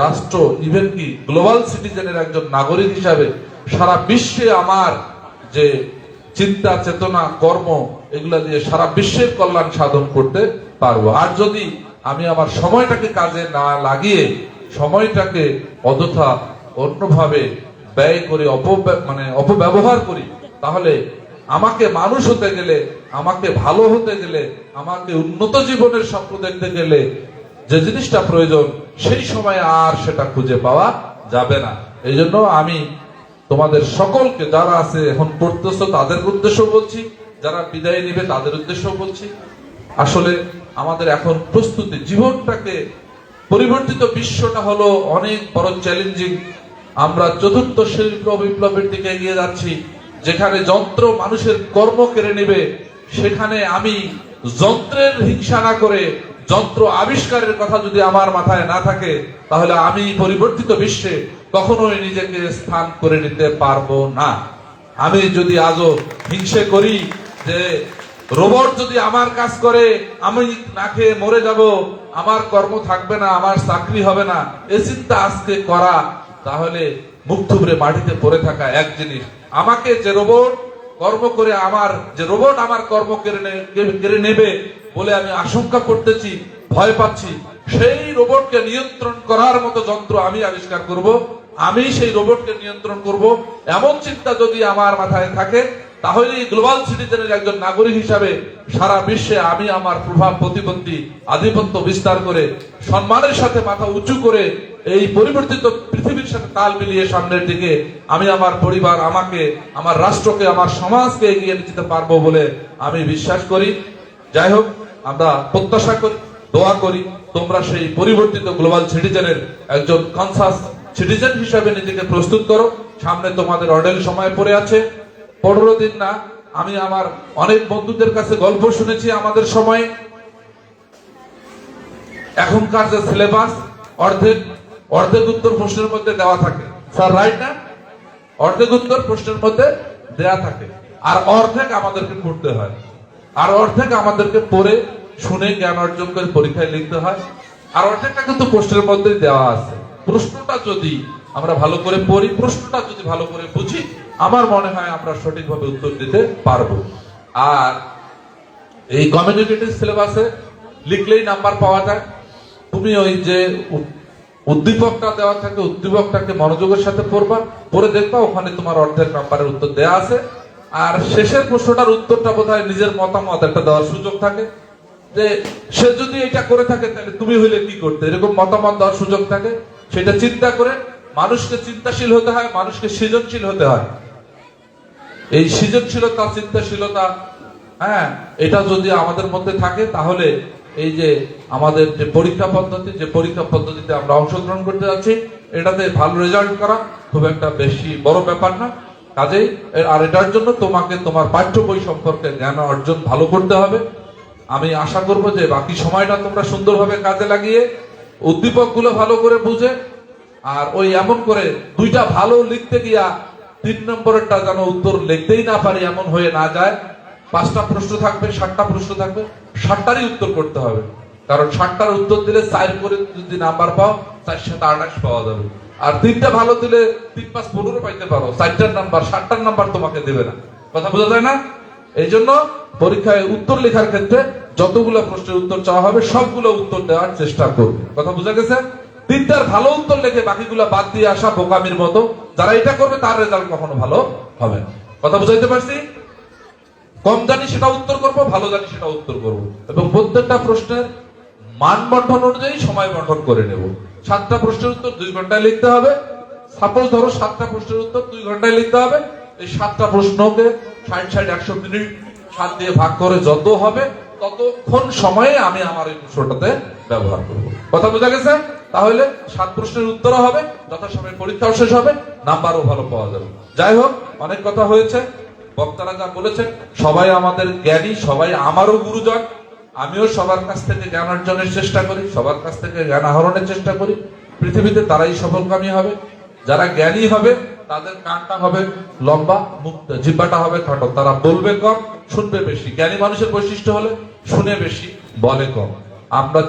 রাষ্ট্র, ইভেন কি গ্লোবাল সিটিজেনের একজন নাগরিক হিসাবে সারা বিশ্বে আমার যে চিন্তা, চেতনা, কর্ম, এগুলা দিয়ে সারা বিশ্বের কল্যাণ সাধন করতে পারবো। আর যদি আমি আমার সময়টাকে কাজে না লাগিয়ে সময়টাকে অযথা অন্যভাবে ব্যয় করে অপব্যবহার করি, তাহলে আমাকে মানুষ হতে গেলে, আমাকে ভালো হতে গেলে, আমাকে উন্নত জীবনের স্বপ্ন দেখতে গেলে যে জিনিসটা প্রয়োজন, সেই সময় আর সেটা খুঁজে পাওয়া যাবে না। এই জন্য আমি তোমাদের সকলকে, যারা আছে এখন পড়তেছো তাদের উদ্দেশ্য বলছি, যারা বিদায় নিবে তাদের উদ্দেশ্য বলছি, আসলে আমাদের এখন প্রস্তুতি, জীবনটাকে পরিবর্তিত বিশ্বটা হলো অনেক বড় চ্যালেঞ্জিং। আমরা 4র্থ শিল্প বিপ্লবের দিকে এগিয়ে যাচ্ছি, যেখানে যন্ত্র মানুষের কর্ম কেড়ে নেবে। সেখানে আমি যন্ত্রের হিংসা না করে যন্ত্র আবিষ্কারের কথা যদি আমার মাথায় না থাকে, তাহলে আমি পরিবর্তিত বিশ্বে কখনোই নিজেকে স্থান করে নিতে পারবো না। আমি যদি আজও হিংসে করি যে রোবট যদি আমার কাজ করে, আমি না খেয়ে মরে যাব, আমার কর্ম থাকবে না, আমার চাকরি হবে না, এ চিন্তা আজকে করা, তাহলে মুখ থুবড়ে মাটিতে পড়ে থাকা এক জিনিস। আমাকে যে রোবট কর্ম করে, যে রোবট আমার কর্ম কেড়ে নেবে বলে আমি আশঙ্কা করতেছি, ভয় পাচ্ছি, সেই রোবটকে নিয়ন্ত্রণ করার মতো যন্ত্র আমি আবিষ্কার করব, আমি সেই রোবটকে নিয়ন্ত্রণ করব, এমন চিন্তা যদি আমার মাথায় থাকে, তাহলে গ্লোবাল সিটিজেনের একজন নাগরিক হিসাবে সারা বিশ্বে আমি আমার প্রভাব প্রতিপত্তি, আধিপত্য বিস্তার করে সম্মানের সাথে মাথা উঁচু করে এই পরিবর্তিত পৃথিবীর সাথে তাল মিলিয়ে সামনের দিকে আমি আমার পরিবার, আমাকে, আমার রাষ্ট্রকে, আমার সমাজকে এগিয়ে নিতে পারবো বলে আমি বিশ্বাস করি। যাই হোক, আমরা প্রত্যাশা করি, দোয়া করি, তোমরা সেই পরিবর্তিত গ্লোবাল সিটিজেনের একজন কনসাস সিটিজেন হিসাবে নিজেকে প্রস্তুত করো। সামনে তোমাদের অর্ডেল সময় পড়ে আছে, 15 দিন না। আমি আমার অনেক বন্ধুদের কাছে গল্প শুনেছি, আমাদের সময় এখনকার যে সিলেবাস, অর্ধেক উত্তর প্রশ্নের মধ্যে দেওয়া থাকে, স্যার রাইট না? অর্ধেক উত্তর প্রশ্নের মধ্যে দেয়া থাকে, আর অর্ধেক আমাদেরকে পড়তে হয়, আর অর্ধেক আমাদেরকে পড়ে শুনে জ্ঞান অর্জন করে পরীক্ষায় লিখতে হয়, আর অর্ধেকটা কিন্তু প্রশ্নের মধ্যে দেওয়া আছে। প্রশ্নটা যদি আমরা ভালো করে পড়ি, প্রশ্নটা যদি ভালো করে বুঝি, আমার মনে হয় আমরা সঠিকভাবে উত্তর দিতে পারবো। আর এই কমিউনিকেটিভ সিলেবাসে লিখলেই নাম্বার পাওয়া যায়। তুমি ওই যে উদ্দীপকটা দেওয়া থাকে, উদ্দীপকটাকে মনোযোগের সাথে পড়বা, পড়ে দেখবা ওখানে তোমার অর্ধেক নাম্বারের উত্তর দেওয়া আছে। আর শেষের প্রশ্নটার উত্তরটা বোধহয় নিজের মতামত একটা দেওয়ার সুযোগ থাকে, যে সে যদি এটা করে থাকে তাহলে তুমি হইলে কি করতে, এরকম মতামত দেওয়ার সুযোগ থাকে। সেটা চিন্তা করে মানুষকে চিন্তাশীল হতে হয়, মানুষকে সৃজনশীল হতে হয়। এই সৃজনশীলতা, চিন্তাশীলতা, হ্যাঁ, এটা যদি আমাদের মধ্যে থাকে তাহলে এই যে আমাদের যে পরীক্ষা পদ্ধতিতে আমরা অংশগ্রহণ করতে যাচ্ছি, এটাতে ভালো রেজাল্ট করা খুব একটা বেশি বড় ব্যাপার না। কাজেই আর এটার জন্য তোমাকে তোমার পাঠ্য বই সম্পর্কে জ্ঞান অর্জন ভালো করতে হবে। আমি আশা করব যে বাকি সময়টা তোমরা সুন্দরভাবে কাজে লাগিয়ে উদ্দীপক গুলো ভালো করে বুঝে, আর ওই এমন করে দুইটা ভালো লিখতে গিয়া 3 নম্বরেরটা যেন উত্তর লিখতেই না পারি এমন হয়ে না যায়। 5টা প্রশ্ন থাকবে, 7টা প্রশ্ন থাকবে, 7টারই উত্তর করতে হবে। কারণ 7টার উত্তর দিলে 4 করে যদি নাম্বার পাও 4 সাথে 28 পাওয়া যাবে। আর 3টা ভালো দিলে 3 5 15 পাইতে পারো, 4টার নাম্বার 7টার নাম্বার তোমাকে দেবে না। কথা বোঝা যায় না? এই জন্য পরীক্ষায় উত্তর লেখার ক্ষেত্রে যতগুলো প্রশ্নের উত্তর চাওয়া হবে সবগুলো উত্তর দেওয়ার চেষ্টা করবে। কথা বোঝা গেছে? 3টার ভালো উত্তর লিখে বাকিগুলো বাদ দিয়ে আসা বোকামির মতো। যারা এটা করবে তার রেজাল্ট কখনো ভালো হবে না। কথা বুঝাইতে পারছি? কম জানি সেটা উত্তর করব, ভালো জানি সেটা উত্তর করব, এবং প্রত্যেকটা প্রশ্নের মান বন্টন অনুযায়ী সময় বন্টন করে নেব। 7টা প্রশ্নের উত্তর 2 ঘন্টায় লিখতে হবে। সাপোজ ধরো 7টা প্রশ্নের উত্তর 2 ঘন্টায় লিখতে হবে। এই 7টা প্রশ্নকে 60-100 মিনিট 7 দিয়ে ভাগ করে যত হবে ততক্ষণ সময়ে আমি আমার এই প্রশ্নটাতে ব্যবহার করব। কথা বোঝা গেছে? তাহলে 7 প্রশ্নের উত্তরও হবে, যথাসময়ে পরীক্ষাও শেষ হবে, নাম্বারও ভালো পাওয়া যাবে। যাই হোক, অনেক কথা হয়েছে, বক্তারা যা বলেছেন, সবাই আমাদের জ্ঞানী, সবাই আমারও গুরুজন। আমিও সবার কাছ থেকে জ্ঞান অর্জনের চেষ্টা করি, সবার কাছ থেকে জ্ঞান আহরণের চেষ্টা করি। পৃথিবীতে তারাই সফলকামী হবে যারা জ্ঞানী হবে। তাদের কানটা হবে লম্বা, মুখ জিহ্বাটা হবে খাটো। তারা বলবে কম, শুনবে বেশি। জ্ঞানী মানুষের বৈশিষ্ট্য হলে শুনে বেশি, বলে কম। আমরা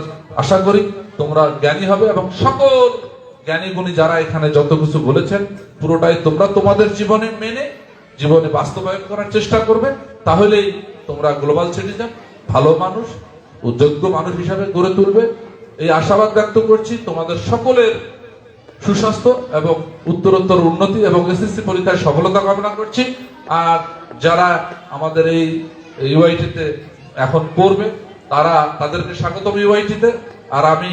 আশা করি তোমরা জ্ঞানী হবে, এবং সকল জ্ঞানী গুণী যারা এখানে যত কিছু বলেছেন পুরোটাই তোমরা তোমাদের জীবনে মেনে জীবনে বাস্তবায়ন করার চেষ্টা করবে। তাহলেই তোমরা গ্লোবাল সিটিজেন, ভালো মানুষ, যোগ্য মানুষ হিসাবে গড়ে তুলবে। এই আশাবাদ ব্যক্ত করছি। তোমাদের সকলের সুস্বাস্থ্য এবং উত্তরোত্তর উন্নতি এবং এসএসসি পরীক্ষায় সফলতা কামনা করছি। আর যারা আমাদের এই ইউআইটিতে এখন পড়বে তাদেরকে স্বাগতম ইউআইটিতে। আর আমি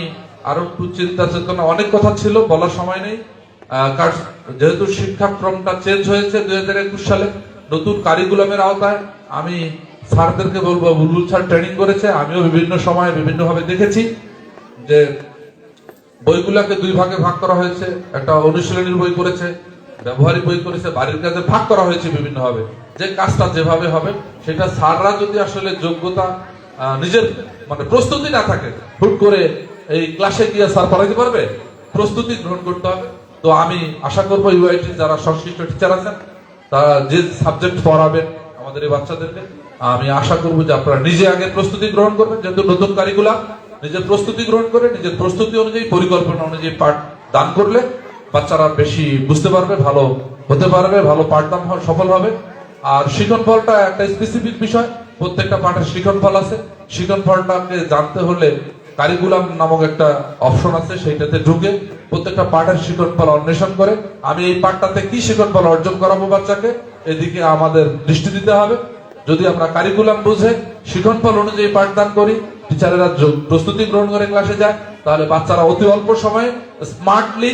আরো একটু চিন্তা চেতনা, অনেক কথা ছিল, বলার সময় নেই। যেহেতু শিক্ষাক্রমটা চেঞ্জ হয়েছে 2021 সালে, নতুন কারিকুলামের আওতায় আমি স্যারদেরকে বলবো, বুলবুল স্যার ট্রেনিং করেছে, আমিও বিভিন্ন সময় বিভিন্ন ভাবে দেখেছি যে বইগুলাকে 2 ভাগে ভাগ করা হয়েছে। একটা অনুশীলনীর বই করেছে, ব্যবহারিক বই করেছে, বাড়ির কাজে ভাগ করা হয়েছে বিভিন্ন ভাবে। যে কাজটা যেভাবে হবে সেটা স্যাররা যদি আসলে যোগ্যতা, নিজের মানে প্রস্তুতি না থাকে, হুট করে এই ক্লাসে গিয়ে স্যার পড়াইতে পারবে? প্রস্তুতি গ্রহণ করতে হবে। তো আমি আশা করবো ইউআইটি যারা সংশ্লিষ্ট টিচার আছেন, তারা যে সাবজেক্ট পড়াবেন আমাদের এই বাচ্চাদেরকে, আমি আশা করবো যে আপনারা নিজে আগে প্রস্তুতি গ্রহণ করবেন। যেহেতু নতুন কারিকুলাম, নিজের প্রস্তুতি গ্রহণ করে নিজের প্রস্তুতি অনুযায়ী, পরিকল্পনা অনুযায়ী পাঠ দান করলে বাচ্চারা বেশি বুঝতে পারবে, ভালো হতে পারবে, ভালো পাঠদান সফল হবে। আর শিখন ফলটা একটা স্পেসিফিক বিষয়, প্রত্যেকটা পাঠের শিখন ফল আছে। শিখন ফলটাকে জানতে হলে কারিকুলাম নামক একটা অপশন আছে, সেইটাতে ঢুকে প্রত্যেকটা পাঠের শিখন ফল অন্বেষণ করে আমি এই পাঠটাতে কি শিখন ফল অর্জন করাবো বাচ্চাকে, এদিকে আমাদের দৃষ্টি দিতে হবে। যদি আমরা কারিকুলাম বুঝে শিখন ফল অনুযায়ী পাঠদান করি, টিচারেরা প্রস্তুতি গ্রহণ করে ক্লাসে যায়, তাহলে বাচ্চারা অতি অল্প সময়ে স্মার্টলি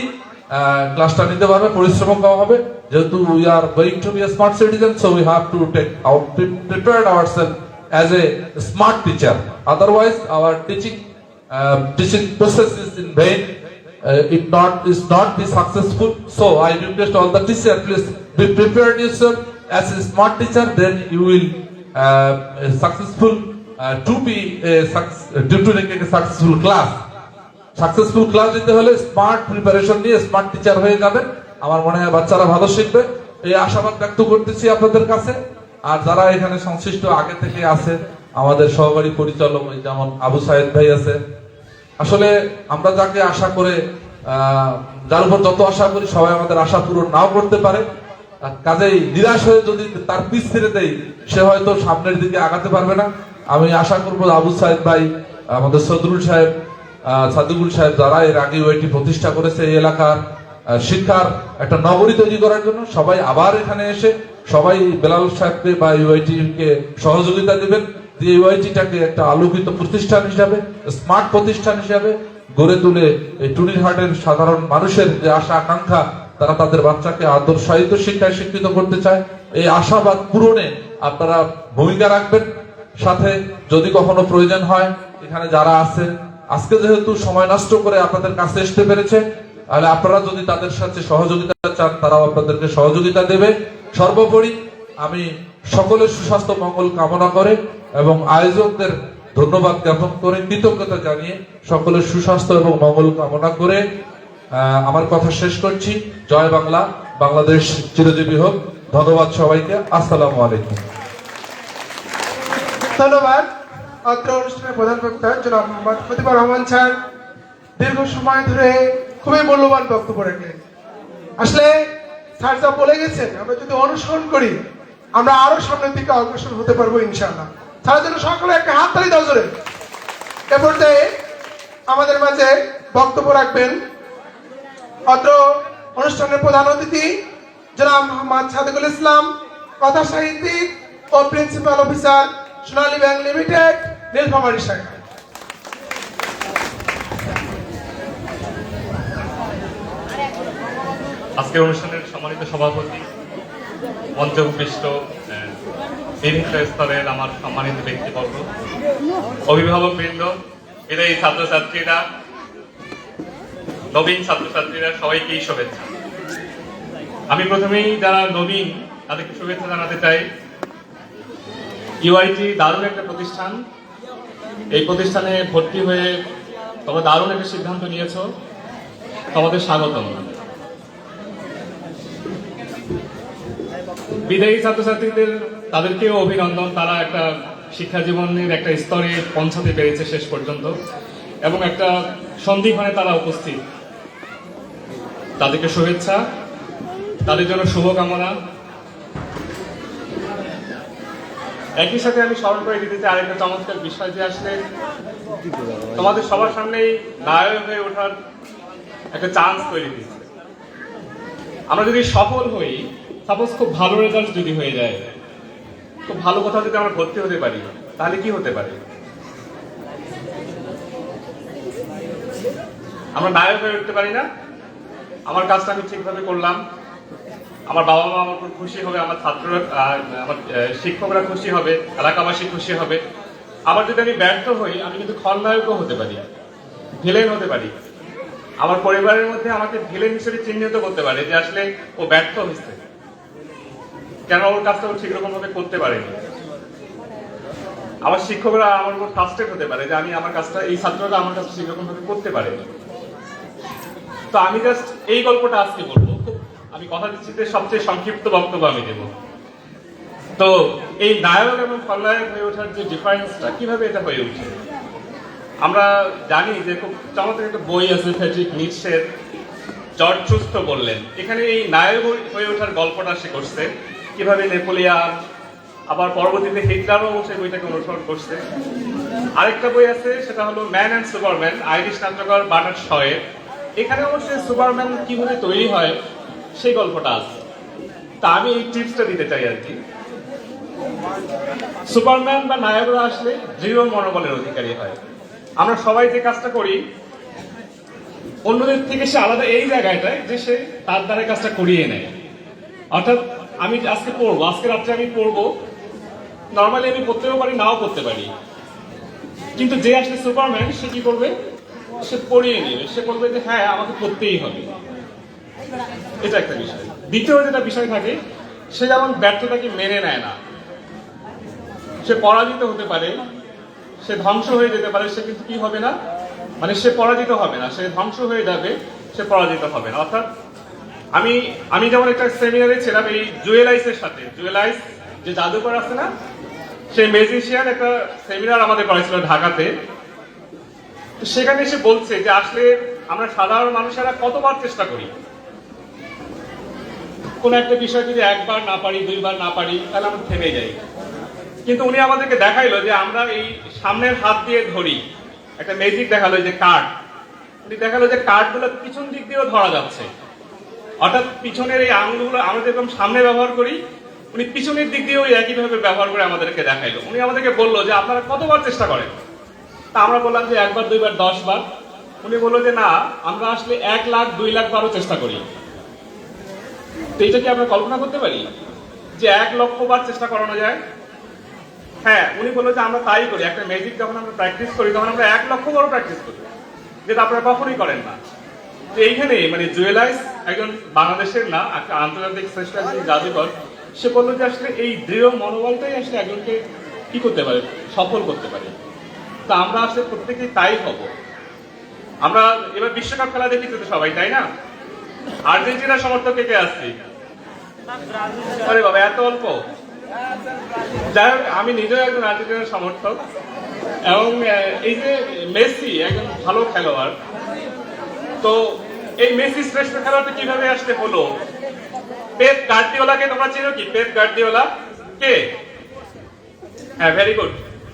ক্লাসটা নিতে পারবে, পরিশ্রম কম হবে। যেহেতু we are going to be a smart citizen, so we have to take out prepare ourself as a smart teacher. Otherwise, our teaching process is in vain. It is not be successful. So I request all the teachers, please be prepared yourself as a smart teacher. Then you will successful to make a successful class. Successful class দিতে হলে smart preparation নিয়ে smart teacher হয়ে যাবেন। আমার মনে হয় বাচ্চারা ভালো শিখবে, এই আশাবাদ ব্যক্ত করতেছি আপনাদের কাছে। আর যারা এখানে সংশ্লিষ্ট আগে থেকে আছে, আমাদের সহকারী পরিচালক যেমন আবু সাইদ ভাই আছে, আসলে আমরা যাকে আশা করে, যার উপর যত আশা করি, সবাই আমাদের আশা পূরণ নাও করতে পারে। কাজেই নিরাশ হয়ে যদি তার পিছ ছেড়ে দেই, সে হয়তো সামনের দিকে আগাতে পারবে না। আমি আশা করবো আবু সাইদ ভাই, আমাদের সদরুল সাহেব, সাদিকুল সাহেব, যারা এর আগে ওইটি প্রতিষ্ঠা করেছে এই এলাকার শিক্ষার একটা নগরী তৈরি করার জন্য, সবাই আবার এখানে এসে সবাই বেলাল সাহেবকে বা ইউআইটি কে সহযোগিতা দিবেন, দিয়ে ইউআইটিটাকে একটা আলোকিত প্রতিষ্ঠান হিসাবে, স্মার্ট প্রতিষ্ঠান হিসাবে গড়ে তুলে এই টুনিরহাটের সাধারণ মানুষের যে আশা আকাঙ্ক্ষা তারা তাদের বাচ্চাকে আদর্শায়িত শিক্ষায় শিক্ষিত করতে চায়। এই আশাবাদ পূরণে আপনারা ভূমিকা রাখবেন। সাথে যদি কখনো প্রয়োজন হয়, এখানে যারা আছেন আজকে যেহেতু সময় নষ্ট করে আপনাদের কাছে আসতে পেরেছে, তাহলে আপনারা যদি তাদের সাথে সহযোগিতা চান, তারাও আপনাদেরকে সহযোগিতা দেবে। সর্বোপরি আমি সকলের সুস্বাস্থ্য মঙ্গল কামনা করে এবং আয়োজকদের ধন্যবাদ জ্ঞাপন করে, কৃতজ্ঞতা জানিয়ে, সকলের সুস্বাস্থ্য এবং মঙ্গল কামনা করে আমার কথা শেষ করছি। জয় বাংলা, বাংলাদেশ চিরজীবী হোক। ধন্যবাদ সবাইকে। আসসালামু আলাইকুম। ধন্যবাদ। অত্র অনুষ্ঠানের প্রধান বক্তা জনাব মোহাম্মদ ফতিবুর রহমান স্যার দীর্ঘ সময় ধরে খুবই মূল্যবান বক্তব্য রাখলেন। আসলে স্যার যা বলে গেছেন, আমরা যদি অনুসরণ করি আমরা আরো সামনের দিকে অগ্রসর হতে পারবো ইনশাআল্লাহ। স্যারের জন্য সকলে একটা হাততালি দাও জোরে। এ পর্যায়ে আমাদের মাঝে বক্তব্য রাখবেন অত্র অনুষ্ঠানের প্রধান অতিথি জনাব মোহাম্মদ সাদেকুল ইসলাম, কথা সাহিত্যিক ও প্রিন্সিপাল অফিসার, সোনালী ব্যাংক লিমিটেড, নীলফামারী শাখা। আজকের অনুষ্ঠানের সম্মানিত সভাপতি, মঞ্চে উপবিষ্ট বিভিন্ন স্তরের আমার সম্মানিত ব্যক্তিবর্গ, অভিভাবক বৃন্দ, বিদায়ী ছাত্রছাত্রীরা, নবীন ছাত্রছাত্রীরা, সবাইকেই শুভেচ্ছা। আমি প্রথমেই যারা নবীন তাদেরকে শুভেচ্ছা জানাতে চাই। ইউআইটি দারুণ একটা প্রতিষ্ঠান। এই প্রতিষ্ঠানে ভর্তি হয়ে তোমরা দারুণ একটা সিদ্ধান্ত নিয়েছো, তোমাদের স্বাগতম। বিদায়ী ছাত্রছাত্রীদের তাদেরকেও অভিনন্দন। তারা একটা শিক্ষা জীবনের একটা স্তরে পৌঁছাতে পেরেছে শেষ পর্যন্ত এবং একটা সন্ধিক্ষণে তারা উপস্থিত। তাদেরকে শুভেচ্ছা, তাদের জন্য শুভকামনা। একই সাথে আমি স্মরণ করে দিতে চাই আরেকটা চমৎকার বিষয়, যে আসলে তোমাদের সবার সামনেই নায়ক হয়ে ওঠার একটা চান্স তৈরি হয়েছে। আমরা যদি সফল হই, সাপোজ খুব ভালো রেজাল্ট যদি হয়ে যায়, খুব ভালো কোথাও যদি আমরা ভর্তি হতে পারি, তাহলে কি হতে পারে? আমরা নায়ক হয়ে উঠতে পারি না? আমার কাজটা আমি ঠিকভাবে করলাম, আমার বাবা মা আমার খুব খুশি হবে, আমার ছাত্ররা, আমার শিক্ষকরা খুশি হবে, এলাকাবাসী খুশি হবে। আবার যদি আমি ব্যর্থ হই, আমি কিন্তু খলনায়কও হতে পারি, ভিলেন হতে পারি। আমার পরিবারের মধ্যে আমাকে ভিলেন হিসেবে চিহ্নিত করতে পারে যে আসলে ও ব্যর্থ হয়েছে, কেন ওর কাজটা ও ঠিক রকম ভাবে করতে পারেনি। আমার শিক্ষকরা আমার উপর ফ্রাস্ট্রেট হতে পারে যে আমি আমার কাজটা, এই ছাত্ররা আমার কাজটা ঠিক রকম ভাবে করতে পারেনি। তো আমি জাস্ট এই গল্পটা আজকে বলবো। আমি কথা দিচ্ছি যে সবচেয়ে সংক্ষিপ্ত বক্তব্য আমি দেব। তো এই নায়ক এবং খলনায়ক হয়ে ওঠার যে ডিফারেন্সটা, কিভাবে এটা হয়ে উঠে, আমরা জানি যে খুব চমৎকার একটা বই আছে ফ্রেডরিক নিটশের, জর্জ ট্রুস্ট বললেন। এখানে এই নায়ক হয়ে ওঠার গল্পটা সে করছে, কিভাবে নেপোলিয়ান, আবার পরবর্তীতে হিটলারও সেই বইটাকে অনুসরণ করছে। আরেকটা বই আছে, সেটা হলো ম্যান অ্যান্ড সুপারম্যান, আইরিশ নাট্যকার বার্নার্ড শয়ের। এখানে অবশ্যই সুপারম্যান কিভাবে তৈরি হয় সেই গল্পটা আছে। তা আমি এই টিপসটা দিতে চাই আর কি। সুপারম্যান বা নায়করা আসলে দৃঢ় মনোবলের অধিকারী হয়। আমরা সবাই যে কাজটা করি, অন্যদের থেকে সে আলাদা এই জায়গাটায় যে সে তার দ্বারা কাজটা করিয়ে নেয়। অর্থাৎ আমি আজকে পড়বো, আজকে রাত্রে আমি পড়বো, নর্মালি আমি পড়তেও পারি, নাও পড়তে পারি, কিন্তু যে আসলে সুপারম্যান সে কি করবে, সে পড়িয়ে নেবে, সে বলবে যে হ্যাঁ আমাকে পড়তেই হবে। এটা একটা বিষয়। দ্বিতীয় যেটা বিষয় থাকে, সে যেমন ব্যর্থতাকে মেনে নেয় না। সে পরাজিত হতে পারে, সে ধ্বংস হয়ে যেতে পারে, সে কিন্তু কি হবে না, মানে সে পরাজিত হবে না, সে ধ্বংস হয়ে যাবে, সে পরাজিত হবে না। অর্থাৎ আমি যেমন একটা সেমিনারে ছিলাম এই জুয়েলাইসের সাথে, জুয়েলাইস যে জাদুকর আছে না, সেই ম্যাজিশিয়ান একটা সেমিনার আমাদের করেছিল ঢাকাতে। সেখানে এসে বলছে যে আসলে আমরা সাধারণ মানুষেরা কতবার চেষ্টা করি, কোন একটা বিষয় যদি একবার না পারি, দুইবার না পারি, তাহলে আমরা থেমে যাই। কিন্তু উনি আমাদেরকে দেখাইলো যে আমরা এই সামনের হাত দিয়ে ধরি, একটা ম্যাজিক দেখালো যে কার্ড, উনি দেখালো যে কার্ডগুলো পিছন দিক দিয়েও ধরা যাচ্ছে। অর্থাৎ পিছনের এই আঙুলগুলো আমরা যেরকম সামনে ব্যবহার করি, উনি পিছনের দিক দিয়েও একইভাবে ব্যবহার করে আমাদেরকে দেখাইলো। উনি আমাদেরকে বললো যে আপনারা কতবার চেষ্টা করেন? তা আমরা বললাম যে একবার, দুইবার, 10 বার। উনি বললো যে না, আমরা আসলে 1 লাখ 2 লাখ বারও চেষ্টা করি। তো এটা কি আমরা কল্পনা করতে পারি যে 1,00,000 বার চেষ্টা করানো যায়? হ্যাঁ, উনি বললো যে আমরা তাই করি, একটা ম্যাজিক যখন আমরা প্র্যাকটিস করি তখন আমরা 1,00,000 বারও প্র্যাকটিস করি, যেটা আপনারা কখনোই করেন না। তো এইখানে মানে জুয়েলাইস একজন বাংলাদেশের না, একটা আন্তর্জাতিক শ্রেষ্ঠ একজন জাদুকর, সে বললো যে আসলে এই দৃঢ় মনোবলটাই আসলে একজনকে কি করতে পারে, সফল করতে পারে। তা আমরা আসলে প্রত্যেকেই তাই হব। আমরা এবার বিশ্বকাপ খেলা দেখি তো সবাই, তাই না? আর্জেন্টিনার সমর্থক কে কে আসছি? আরে বাবা, এত অল্প। যাই হোক, আমি নিজেও একজন আর্জেন্টিনার সমর্থক, এবং এই যে মেসি একজন ভালো খেলোয়াড়, তো এই মেসি শ্রেষ্ঠ খেলোয়াড়টা কিভাবে আসতে হলো? পেপ গার্দিওলাকে তোমরা চিনো কি? পেপ গার্দিওলা কে? হ্যাঁ, ভেরি গুড,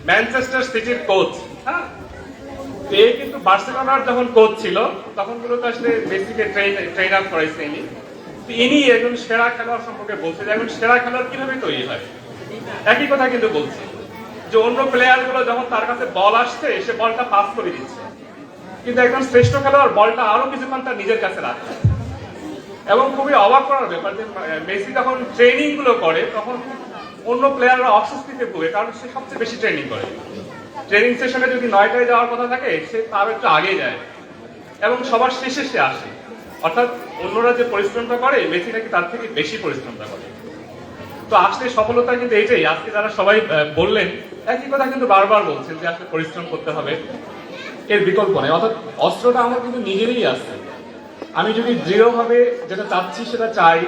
ম্যানচেস্টার সিটির কোচ। হ্যাঁ, এই কিন্তু বার্সেলোনার যখন কোচ ছিল তখন মূলত আসলে মেসিকে ট্রেন আপ করাইছে ইনি একজন সেরা খেলোয়াড় সম্পর্কে বলছে যে একজন সেরা খেলোয়াড় কিভাবে তৈরি হয়। একই কথা কিন্তু বলছে যে অন্য প্লেয়ার গুলো যখন তার কাছে বল আসছে সে বলটা পাস করে দিচ্ছে, কিন্তু একজন শ্রেষ্ঠ খেলোয়াড় বলটা আরো কিছুক্ষণ তার নিজের কাছে রাখে। এবং খুবই অবাক করার ব্যাপার যে মেসি যখন ট্রেনিং গুলো করে তখন অন্য প্লেয়াররা অস্বস্তিতে ভোগে, কারণ সে সবচেয়ে বেশি ট্রেনিং করে। ট্রেনিং সেশনে যদি 9টায় যাওয়ার কথা থাকে সে তার একটু আগে যায় এবং সবার শেষে সে আসে। অর্থাৎ অন্যরা যে পরিশ্রমটা করে মেসি নাকি তার থেকে বেশি পরিশ্রমটা করে। তো আসলে সফলতা কিন্তু এইটাই, আজকে যারা সবাই বললেন একই কথা কিন্তু বারবার বলছেন যে আসলে পরিশ্রম করতে হবে, এর বিকল্প নেই। অর্থাৎ অস্ত্রটা আমার কিন্তু নিজেরই আছে। আমি যদি দৃঢ়ভাবে যেটা চাচ্ছি সেটা চাই,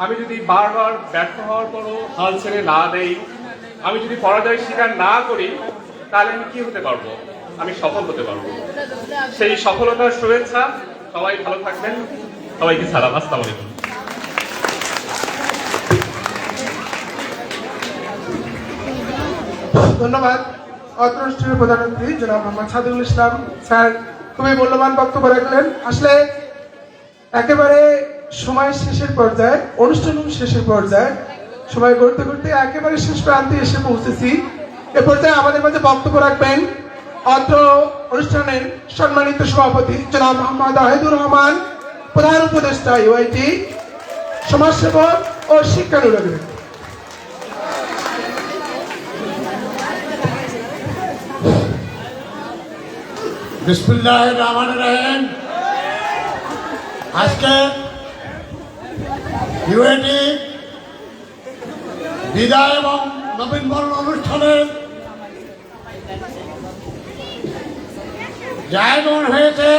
আমি যদি বারবার ব্যর্থ হওয়ার পরও হাল ছেড়ে না দেই, আমি যদি পরাজয় স্বীকার না করি, তাহলে আমি কি হতে পারবো? আমি সফল হতে পারবো। সেই সফলতার শুভেচ্ছা, সবাই ভালো থাকবেন, সবাইকে সালাম, আসসালামু আলাইকুম। ধন্যবাদ। অত্র অনুষ্ঠানের প্রধান অতিথি জনাব মোহাম্মদ সাদিকুল ইসলাম স্যার খুবই মূল্যবান বক্তব্য রাখলেন। আসলে একেবারে সময় শেষের পর্যায়ে, অনুষ্ঠান শেষের পর্যায়ে, সময় করতে করতে একেবারে শেষ প্রান্তে এসে পৌঁছেছি। এ পর্যায়ে আমাদের মাঝে বক্তব্য রাখবেন অত্র অনুষ্ঠানের সম্মানিত সভাপতি জনাব মোহাম্মদ ওয়াহিদুর রহমান, প্রধান উপদেষ্টা ইউআইটি, সমাজসেবক ও শিক্ষানুরাগী। বিসমিল্লাহির রহমানির রহিম। আজকে ইউএটি বিদায় এবং নবীন বরণ অনুষ্ঠানের যে আয়োজন হয়েছে,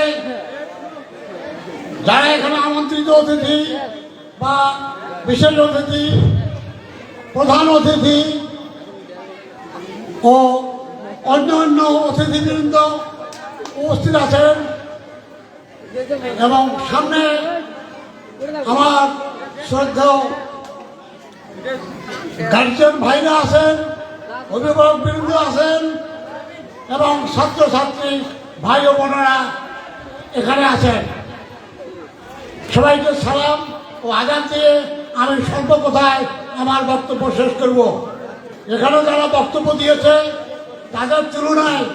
যারা এখানে আমন্ত্রিত অতিথি বা বিশেষ অতিথি, প্রধান অতিথি ও অন্য অন্য অতিথিবৃন্দ উপস্থিত আছেন, এবং সামনে আমার শ্রদ্ধেয় গার্জিয়ান ভাইরা আছেন, অভিভাবক বৃন্দ আছেন, এবং ছাত্রছাত্রী ভাই ও বোনেরা এখানে আছেন। সবাইকে সালাম ও আজান দিয়ে আমি স্বল্প কথায় আমার বক্তব্য শেষ করব। এখানে যারা বক্তব্য দিয়েছে তাদের তুলনায়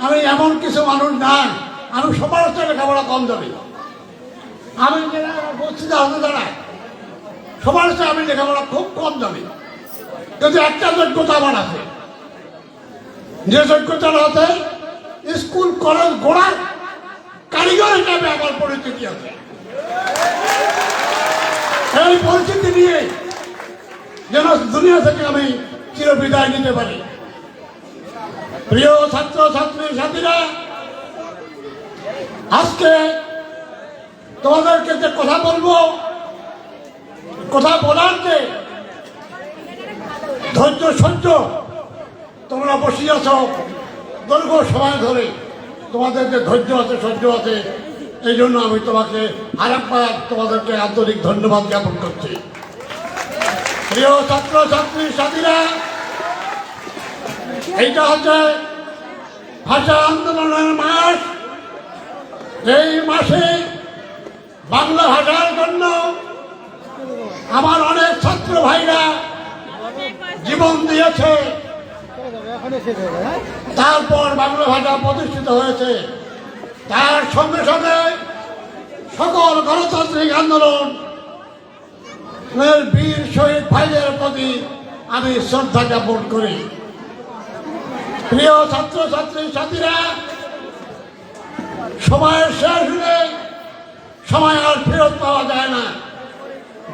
আমি এমন কিছু মানুষ নাই, আমি সবার হচ্ছে লেখাপড়া কম জানি। আমি যারা বলছি হতে দাঁড়ায় সবার হচ্ছে আমি লেখাপড়া খুব কম জানি, কিন্তু একটা যোগ্যতা আমার আছে, যে যোগ্যতার হতে স্কুল কলেজ গোড়ার কারিগর হিসাবে আমার পরিচিতি আছে। এই পরিচিতি নিয়ে যেন দুনিয়া থেকে আমি চির বিদায় নিতে পারি। প্রিয় ছাত্র ছাত্রী সাথীরা, আজকে তোমাদেরকে যে কথা বলবো, কথা বলার যে ধৈর্য সহ্য তোমরা বসে আছো দীর্ঘ সময় ধরে, তোমাদের যে ধৈর্য আছে সহ্য আছে, এই জন্য আমি তোমাকে আরেকবার তোমাদেরকে আন্তরিক ধন্যবাদ জ্ঞাপন করছি। প্রিয় ছাত্র ছাত্রী সাথীরা, এইটা হচ্ছে ভাষা আন্দোলনের মাস। এই মাসে বাংলা ভাষার জন্য আমার অনেক ছাত্র ভাইরা জীবন দিয়েছে, তারপর বাংলা ভাষা প্রতিষ্ঠিত হয়েছে। তার সঙ্গে সঙ্গে সকল গণতান্ত্রিক আন্দোলন বীর শহীদ ভাইদের প্রতি আমি শ্রদ্ধা জ্ঞাপন করি। প্রিয় ছাত্রছাত্রী সাথীরা, সময়ের শেষ হলে সময় আর ফেরত পাওয়া যায় না।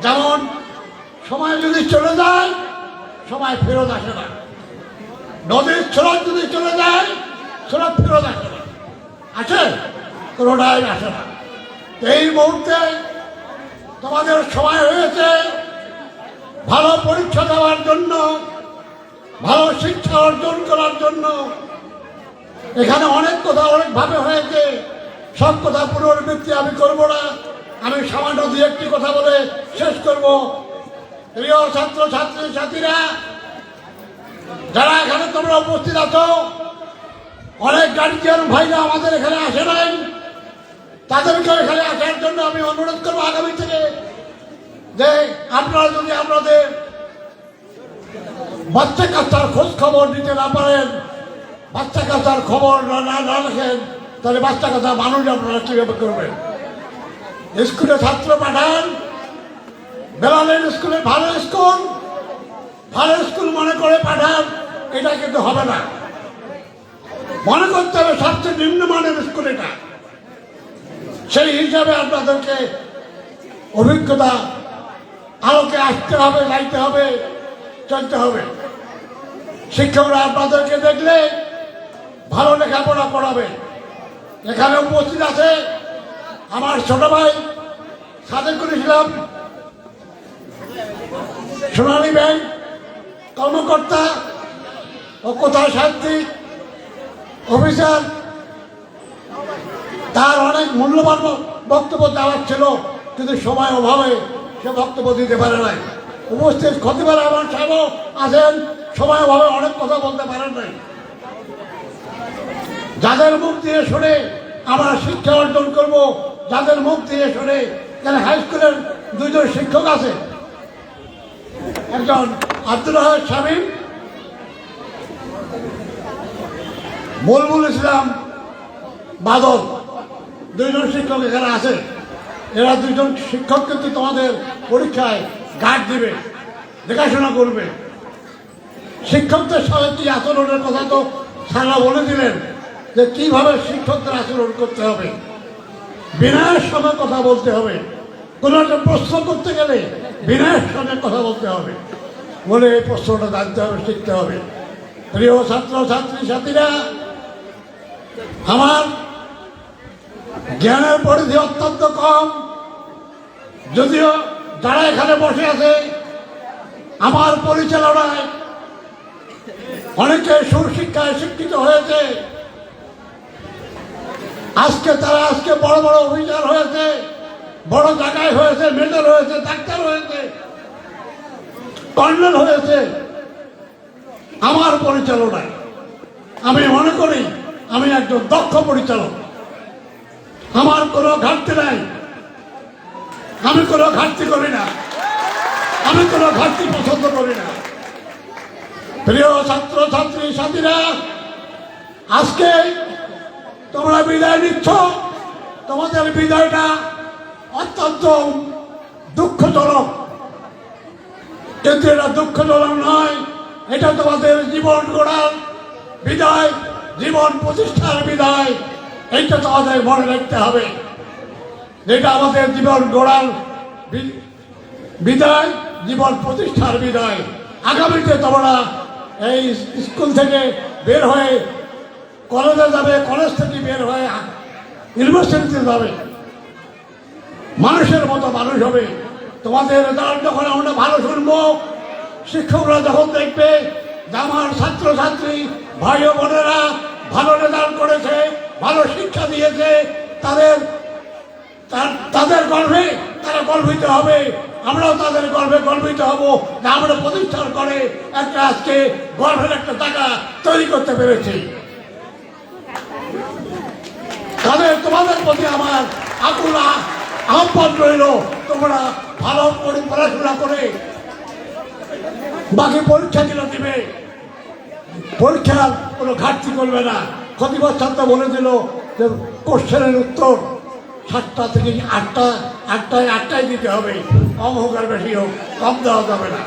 যেমন সময় যদি চলে যায়, সময় ফেরত আসে না। নদীর স্রোত যদি চলে যায়, স্রোত ফেরত আসে না। আসে? কোনোটাই আসে না। এই মুহূর্তে তোমাদের সময় হয়েছে ভালো পরীক্ষা দেওয়ার জন্য, ভালো শিক্ষা অর্জন করার জন্য। এখানে অনেক কথা অনেকভাবে হয়েছে, সব কথা পুনরাবৃত্তি আমি করব না। আমি সামান্য দু একটি কথা বলে শেষ করব। প্রিয় ছাত্র ছাত্রী সাথীরা, যারা এখানে তোমরা উপস্থিত আছো, অনেক গার্জিয়ান ভাইরা আমাদের এখানে আসে নাই, তাদেরকেও এখানে আসার জন্য আমি অনুরোধ করবো আগামী থেকে, যে আপনারা যদি আপনাদের বাচ্চা কাচ্চার খোঁজ খবর নিতে না পারেন, বাচ্চা কাচ্চার খবর না রাখেন, তাহলে বাচ্চা কাচ্চা মানুষ আপনারা কিভাবে করবেন? স্কুলে ছাত্র পাঠান, বেলালের স্কুলে ভালো স্কুল মনে করে পাঠান, এটা কিন্তু হবে না। মনে করতে হবে সবচেয়ে নিম্নমানের স্কুল এটা। সেই হিসাবে আপনাদেরকে অভিজ্ঞতা আলোকে আসতে হবে, যাইতে হবে, চলতে হবে। শিক্ষকরা আপনাদেরকে দেখলে ভালো লেখাপড়া করাবে। এখানে উপস্থিত আছে আমার ছোট ভাই সাদেকুল ইসলাম, সোনালী ব্যাংক কর্মকর্তা ও কোথায় সাহিত্যিক অফিসার। তার অনেক মূল্যবান বক্তব্য দেওয়ার ছিল, কিন্তু সময় অভাবে সে বক্তব্য দিতে পারে নাই। উপস্থিত খতিবার আমার সাহেব আছেন, সময় অভাবে অনেক কথা বলতে পারেন নাই। যাদের মুখ দিয়ে শুনে আমরা শিক্ষা অর্জন করব, যাদের মুখ দিয়ে শুনে, এখানে হাই স্কুলের দুইজন শিক্ষক আছে, একজন আব্দুল রহমান শামীম, বুলবুল ইসলাম বাদল, দুইজন শিক্ষক এখানে আছে। এরা দুইজন শিক্ষক কিন্তু তোমাদের পরীক্ষায় গার্ড দিবে, দেখাশোনা করবে। শিক্ষকদের সাথে কি আচরণের কথা তো সারা বলে দিলেন, যে কিভাবে শিক্ষকদের আচরণ করতে হবে। বিনয়ের সঙ্গে কথা বলতে হবে, কোনো একটা প্রশ্ন করতে গেলে বিনয়ের সঙ্গে কথা বলতে হবে, বলে এই প্রশ্নটা জানতে হবে, শিখতে হবে। প্রিয় ছাত্র ছাত্রী সাথীরা, আমার জ্ঞানের পরিধি অত্যন্ত কম, যদিও যারা এখানে বসে আছে আমার পরিচালনায় অনেকে সুশিক্ষায় শিক্ষিত হয়েছে। আজকে বড় বড় অফিসার হয়েছে, বড় জায়গায় হয়েছে, মেজর হয়েছে, ডাক্তার হয়েছে, কর্নেল হয়েছে। আমার পরিচালনায় আমি মনে করি আমি একজন দক্ষ পরিচালক। আমার কোনো ঘাটতি নাই, আমি কোনো ঘাটতি করি না, আমি কোনো ঘাটতি পছন্দ করি না। প্রিয় ছাত্র ছাত্রী সাথীরা, আজকে তোমরা বিদায় নিচ্ছ, তোমাদের বিদায়টা অত্যন্ত দুঃখজনক, কিন্তু এটা দুঃখজনক নয়, এটা তোমাদের জীবন গড়ার বিদায়, জীবন প্রতিষ্ঠার বিদায়। এইটা তোমাদের মনে রাখতে হবে, যেটা আমাদের জীবন গড়ার বিদায়, জীবন প্রতিষ্ঠার বিদায়। আগামীতে তোমরা এই স্কুল থেকে বের হয়ে কলেজে যাবে, কলেজ থেকে বের হয়ে ইউনিভার্সিটিতে যাবে, মানুষের মতো মানুষ হবে। তোমাদের রেজাল্ট যখন আমরা ভালো শুনবো, শিক্ষকরা যখন দেখবে যে আমার ছাত্রছাত্রী ভাই ও বোনেরা ভালো রেজাল্ট করেছে, ভালো শিক্ষা দিয়েছে, তাদের গর্বে তারা গর্বিত হবে, আমরাও তাদের গর্বে গর্বিত হব যে আমরা প্রতিষ্ঠান করে একটা আজকে গর্বের একটা জায়গা তৈরি করতে পেরেছি। তোমাদের প্রতি আমার আকুল আহ্বান রইল, তোমরা ভালো করে পড়াশোনা করে বাকি পরীক্ষাগুলো দিবে, পরীক্ষার কোনো ঘাটতি করবে না। ক্ষতিগ্রস্ত ছাত্র বলে দিল যে কোশ্চেনের উত্তর 7টা থেকে 8টায় দিতে হবে, কম হোক আর বেশি হোক, কম দেওয়া যাবে না।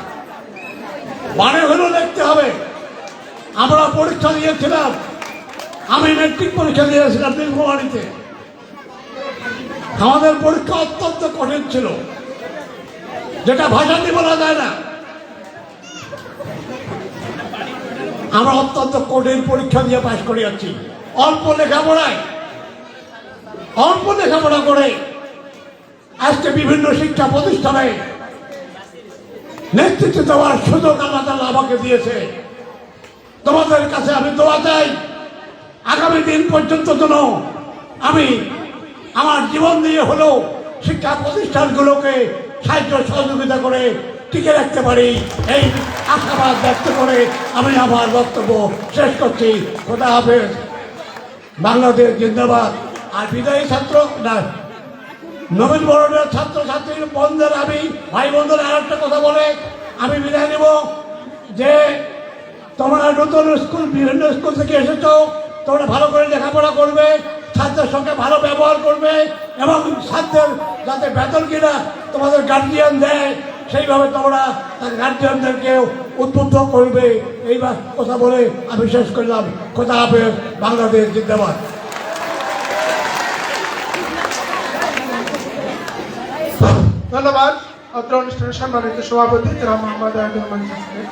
মানে হলেও দেখতে হবে। আমরা পরীক্ষা দিয়েছিলাম, আমি মেট্রিক পরীক্ষা দিয়েছিলাম নীলফামারীতে। আমাদের পরীক্ষা অত্যন্ত কঠিন ছিল, যেটা ভাষা দিয়ে বলা যায় না। আমরা অত্যন্ত কঠিন পরীক্ষা দিয়ে পাশ করে যাচ্ছি, অল্প লেখাপড়া করে আজকে বিভিন্ন শিক্ষা প্রতিষ্ঠানে নেতৃত্ব দেওয়ার সুযোগ আল্লাহ তাআলা আমাকে দিয়েছে। তোমাদের কাছে আমি দোয়া চাই, আগামী দিন পর্যন্ত যেন আমি আমার জীবন দিয়ে হলেও শিক্ষা প্রতিষ্ঠানগুলোকে সাহায্য সহযোগিতা করে টিকে রাখতে পারি, এই আশাবাদ ব্যক্ত করে আমি আমার বক্তব্য শেষ করছি। খোদা হাফেজ। বাংলাদেশ জিন্দাবাদ। আর বিদায়ী ছাত্র না, নবীন বরণের ছাত্রছাত্রীর বন্ধুদের আমি ভাই বন্ধুরা আর একটা কথা বলে আমি বিদায় নেব, যে তোমরা নতুন স্কুল, বিভিন্ন স্কুল থেকে এসেছো, তোমরা ভালো করে লেখাপড়া করবে, ছাত্রের সঙ্গে ভালো ব্যবহার করবে, এবং ছাত্রের যাতে বেতন কিনা তোমাদের গার্জিয়ান দেয় সেইভাবে তোমরা তার গার্জিয়ানদেরকেও উদ্বুদ্ধ করবে। এই কথা বলে আমি শেষ করলাম। খোদা হাফেজ। বাংলাদেশ জিন্দাবাদ। ধন্যবাদ অত্র অনুষ্ঠানের সম্মানিত সভাপতি জনাব মোহাম্মদ আয়াতুর রহমান চাচাকে।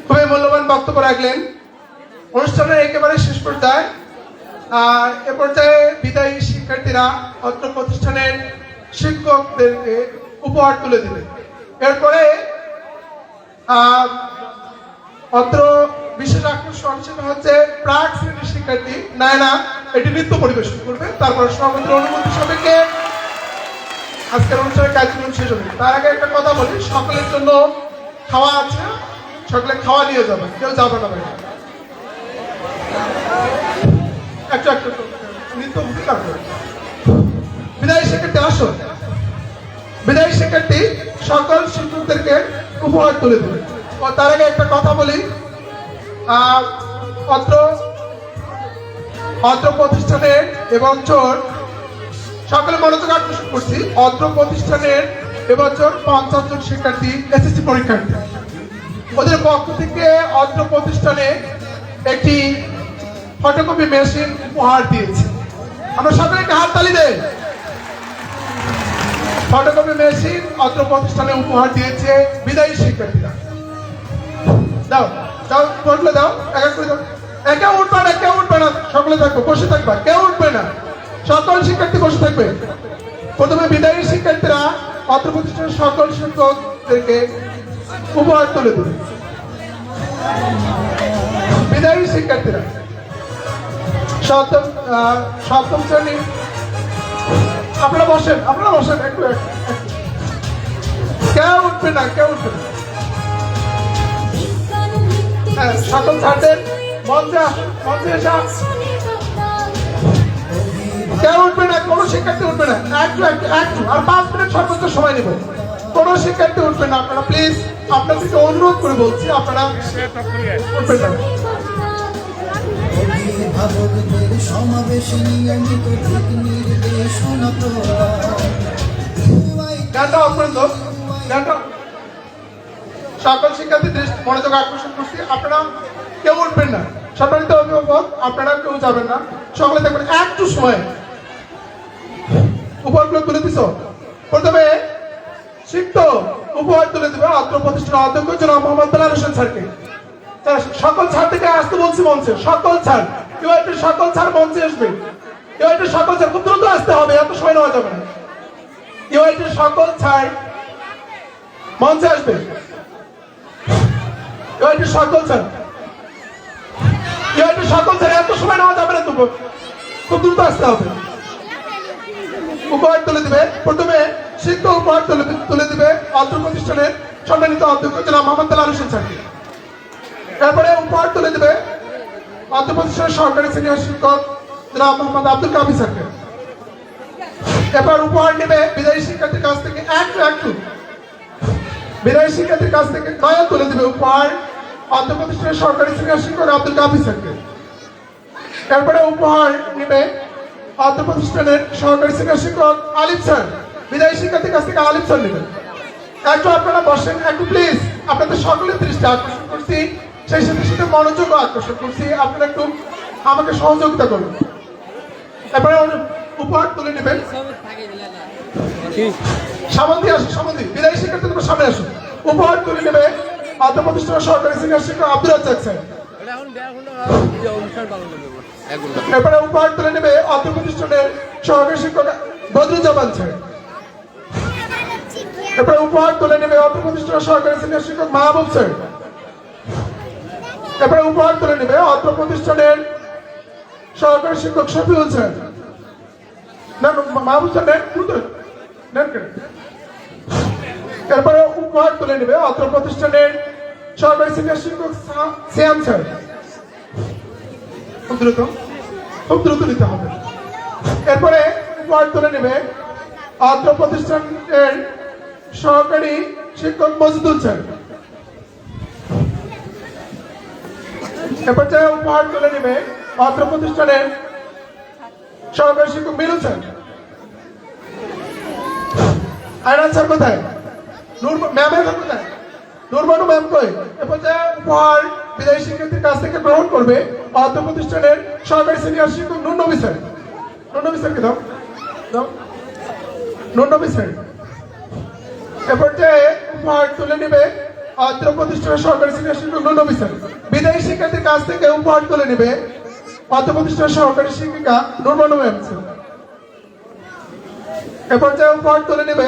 খুবই মূল্যবান বক্তব্য রাখলেন। অনুষ্ঠানের একেবারে শেষ পর্যায়ে এ পর্যায়ে বিদায়ী শিক্ষার্থীরা অত্র প্রতিষ্ঠানের শিক্ষকদেরকে উপহার তুলে দেবে। এরপরে অত্র বিশেষ আকর্ষণ সেটা হচ্ছে প্রাক শ্রেণীর শিক্ষার্থী নায়না এটি নৃত্য পরিবেশন করবে। তারপর সভাপতির অনুমতি সাপেক্ষে আজকের অনুষ্ঠানের কার্যক্রম শেষ হবে। তার আগে একটা কথা বলি, সকলের জন্য খাওয়া আছে, সকলে খাওয়া নিয়ে যাবে, কেউ যাবে না বাইরে। একটু নৃত্য বিদায়ী শিক্ষার্থী আসো, বিদায়ী শিক্ষার্থী সকল শিক্ষকদেরকে উপহার তুলে দেবে। ও তার আগে একটা কথা বলি, অত্র প্রতিষ্ঠানের এবছর সকলে মনোযোগ আকর্ষণ করছি, অত্র প্রতিষ্ঠানের এবছর 50 জন শিক্ষার্থী এসএসসি পরীক্ষার্থী। ওদের পক্ষ থেকে অত্র প্রতিষ্ঠানে একটি ফটোকপি মেশিন উপহার দিয়েছে। আমরা সকলে একটা হাততালি দেই। ফটোকপি মেশিন অত্র প্রতিষ্ঠানে উপহার দিয়েছে বিদায়ী শিক্ষার্থীরা। দাও দাও, বললে দাও, এক এক করে দাও। একে উঠবে না, সকলে থাকবে, বসে থাকবা, কেউ উঠবে না, সকল শিক্ষার্থী বসে থাকবে। প্রথমে বিদায়ী শিক্ষার্থীরা অত্র প্রতিষ্ঠানের সকল শিক্ষকদেরকে উপহার তুলে দেবে। বিদায়ী শিক্ষার্থীরা সপ্তম শ্রেণী, আপনারা বসেন একটু, কেউ উঠবে না। হ্যাঁ, সকল ছাত্রদের মঞ্চে এসে কেউ উঠবে না, কোনো শিক্ষার্থী উঠবে না। একটু আর 5 মিনিট সর্বোচ্চ সময় নেব। কোনো শিক্ষার্থী উঠবে না। আপনারা প্লিজ, আপনাদেরকে অনুরোধ করে বলছি, আপনারা উঠবেন না। সকল শিক্ষার্থী মনোযোগ আকর্ষণ করছি, আপনারা কেউ উঠবেন না। সম্মানিত অভিভাবক, আপনারা কেউ যাবেন না, সকলে দেখবেন। একটু সময় উপহারগুলো তুলে দিছ। প্রথমে শিক্ষক উপহার তুলে দেবে অত্র প্রতিষ্ঠানের অধ্যক্ষ জনাব মোহাম্মদ বেলাল হোসেন স্যারকে। সকল ছাত্র থেকে আসতে বলছি মঞ্চে, সকল ছাত্র, সকল ছাত্র মঞ্চে আসবে। সকল ছাত্র খুব দ্রুত আসতে হবে, এত সময় নেওয়া যাবে না। সকল ছাত্র মঞ্চে আসবে। সকল ছাত্র এত সময় নেওয়া যাবে না, তবু খুব দ্রুত আসতে হবে। উপহার তুলে দিবে। প্রথমে শিক্ষক উপহার তুলে দিবে অত্র প্রতিষ্ঠানের সম্মানিত অধ্যক্ষ জনাব মোহাম্মদ বেলাল হোসেন স্যারকে। তারপরে উপহার তুলে দেবে অত্র প্রতিষ্ঠানের সহকারী সিনিয়র শিক্ষক জনাব মোহাম্মদ আব্দুল কাবি স্যারকে। এবার উপহার নেবে বিদায়ী শিক্ষার্থীর কাছ থেকে একটু বিদায়ী শিক্ষার্থীর কাছ থেকে নয়া তুলে দেবে উপহার অত্র প্রতিষ্ঠানের সহকারী সিনিয়র শিক্ষক আব্দুল কাবি স্যারকে। তারপরে উপহার নেবে অত্র প্রতিষ্ঠানের সহকারী সিনিয়র শিক্ষক আলিফ স্যার বিদায়ী শিক্ষার্থীর কাছ থেকে আলিফ স্যার নেবেন। একটু আপনারা বসেন, একটু প্লিজ, আপনাদের সকলের দৃষ্টি আকর্ষণ করছি, সেই সাথে সাথে মনোযোগ আকর্ষণ করছি, আপনারা একটু আমাকে সহযোগিতা করুন। এবারে উপহার তুলে নেবেন। সামন্তি আসুন, সামন্তি বিদায়ী শিক্ষার্থী তোমরা সামনে আসুন। উপহার তুলে নেবে অত্র প্রতিষ্ঠানের সহকারী সিনিয়র শিক্ষক আব্দুল রাজ্জাক স্যার। এরপরে উপহার তুলে নেবে অত্র প্রতিষ্ঠানের সহকারী শিক্ষক বদরুজ্জামান স্যার। এরপরে উপহার তুলে নেবে অত্র প্রতিষ্ঠানের সহকারী সিনিয়র শিক্ষক মাহবুব স্যার। এরপরে উপহার তুলে নেবে অত্র প্রতিষ্ঠানের সহকারী শিক্ষক শফিউল স্যার। না মাহবুব স্যার নেন, নেন কেন? এরপরে উপহার তুলে নেবে অত্র প্রতিষ্ঠানের সহকারী সিনিয়র শিক্ষক সিয়াম স্যার। খুব দ্রুত নিতে হবে। এরপরে উপহার তুলে নেবে অত্র প্রতিষ্ঠানের সহকারী শিক্ষক মজিদুল স্যার। এরপর উপহার তুলে নেবে অত্র প্রতিষ্ঠানের সহকারী শিক্ষক মিলু স্যার। আয়নান স্যার কোথায়? ম্যাম এখন কোথায়? নূরবানু ম্যাম কই? এরপর উপহার বিদায়ী শিক্ষার্থীর কাছ থেকে গ্রহণ করবে অত্র প্রতিষ্ঠানের সহকারী সিনিয়র শিক্ষক নুর নবী স্যার। নুর নবী স্যারকে দাও, দাও নুর নবী স্যার। এরপর উপহার তুলে নেবে অত্র প্রতিষ্ঠানের সহকারী সিনিয়র শিক্ষক নুর নবী স্যার। বিদায়ী শিক্ষার্থীর কাছ থেকে উপহার তুলে নেবে অত্র প্রতিষ্ঠানের সহকারী শিক্ষিকা নূরবানু ম্যাম স্যার। এরপর উপহার তুলে নেবে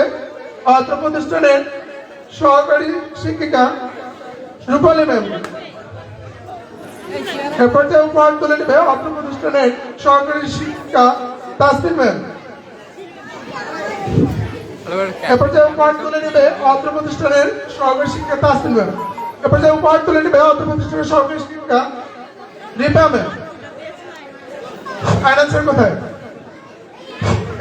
অত্র প্রতিষ্ঠানের সহকারী শিক্ষিকা রূপালী ম্যাম। এরপর উপহার তুলে নেবে অত্র প্রতিষ্ঠানের সহকারী শিক্ষিকা তাসলিম ম্যাম। এরপর উপহার তুলে নেবে অত্র প্রতিষ্ঠানের সহকারী শিক্ষিকা তাসলিম ম্যাম। এরপর উপহার তুলে নেবে অত্র প্রতিষ্ঠানের সহকারী শিক্ষিকা রিপা ম্যাম। আয়নান স্যার কোথায়?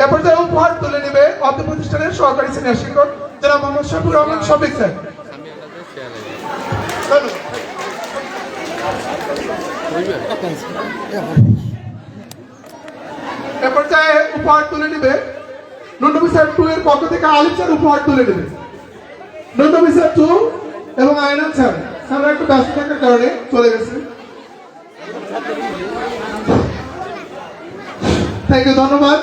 এরপর উপহার তুলে নেবে অত্র প্রতিষ্ঠানের সহকারী সিনিয়র শিক্ষক জনাব মোহাম্মদ শফিকুর রহমান শফিক স্যার। এরপর উপহার তুলে নেবে নুরনবী স্যার 2 এর পক্ষ থেকে আলিফ স্যার উপহার তুলে নেবে। নুরনবী স্যার 2 এবং আয়নান স্যার স্যার একটু ব্যস্ত থাকার কারণে চলে গেছে। থ্যাংক ইউ, ধন্যবাদ।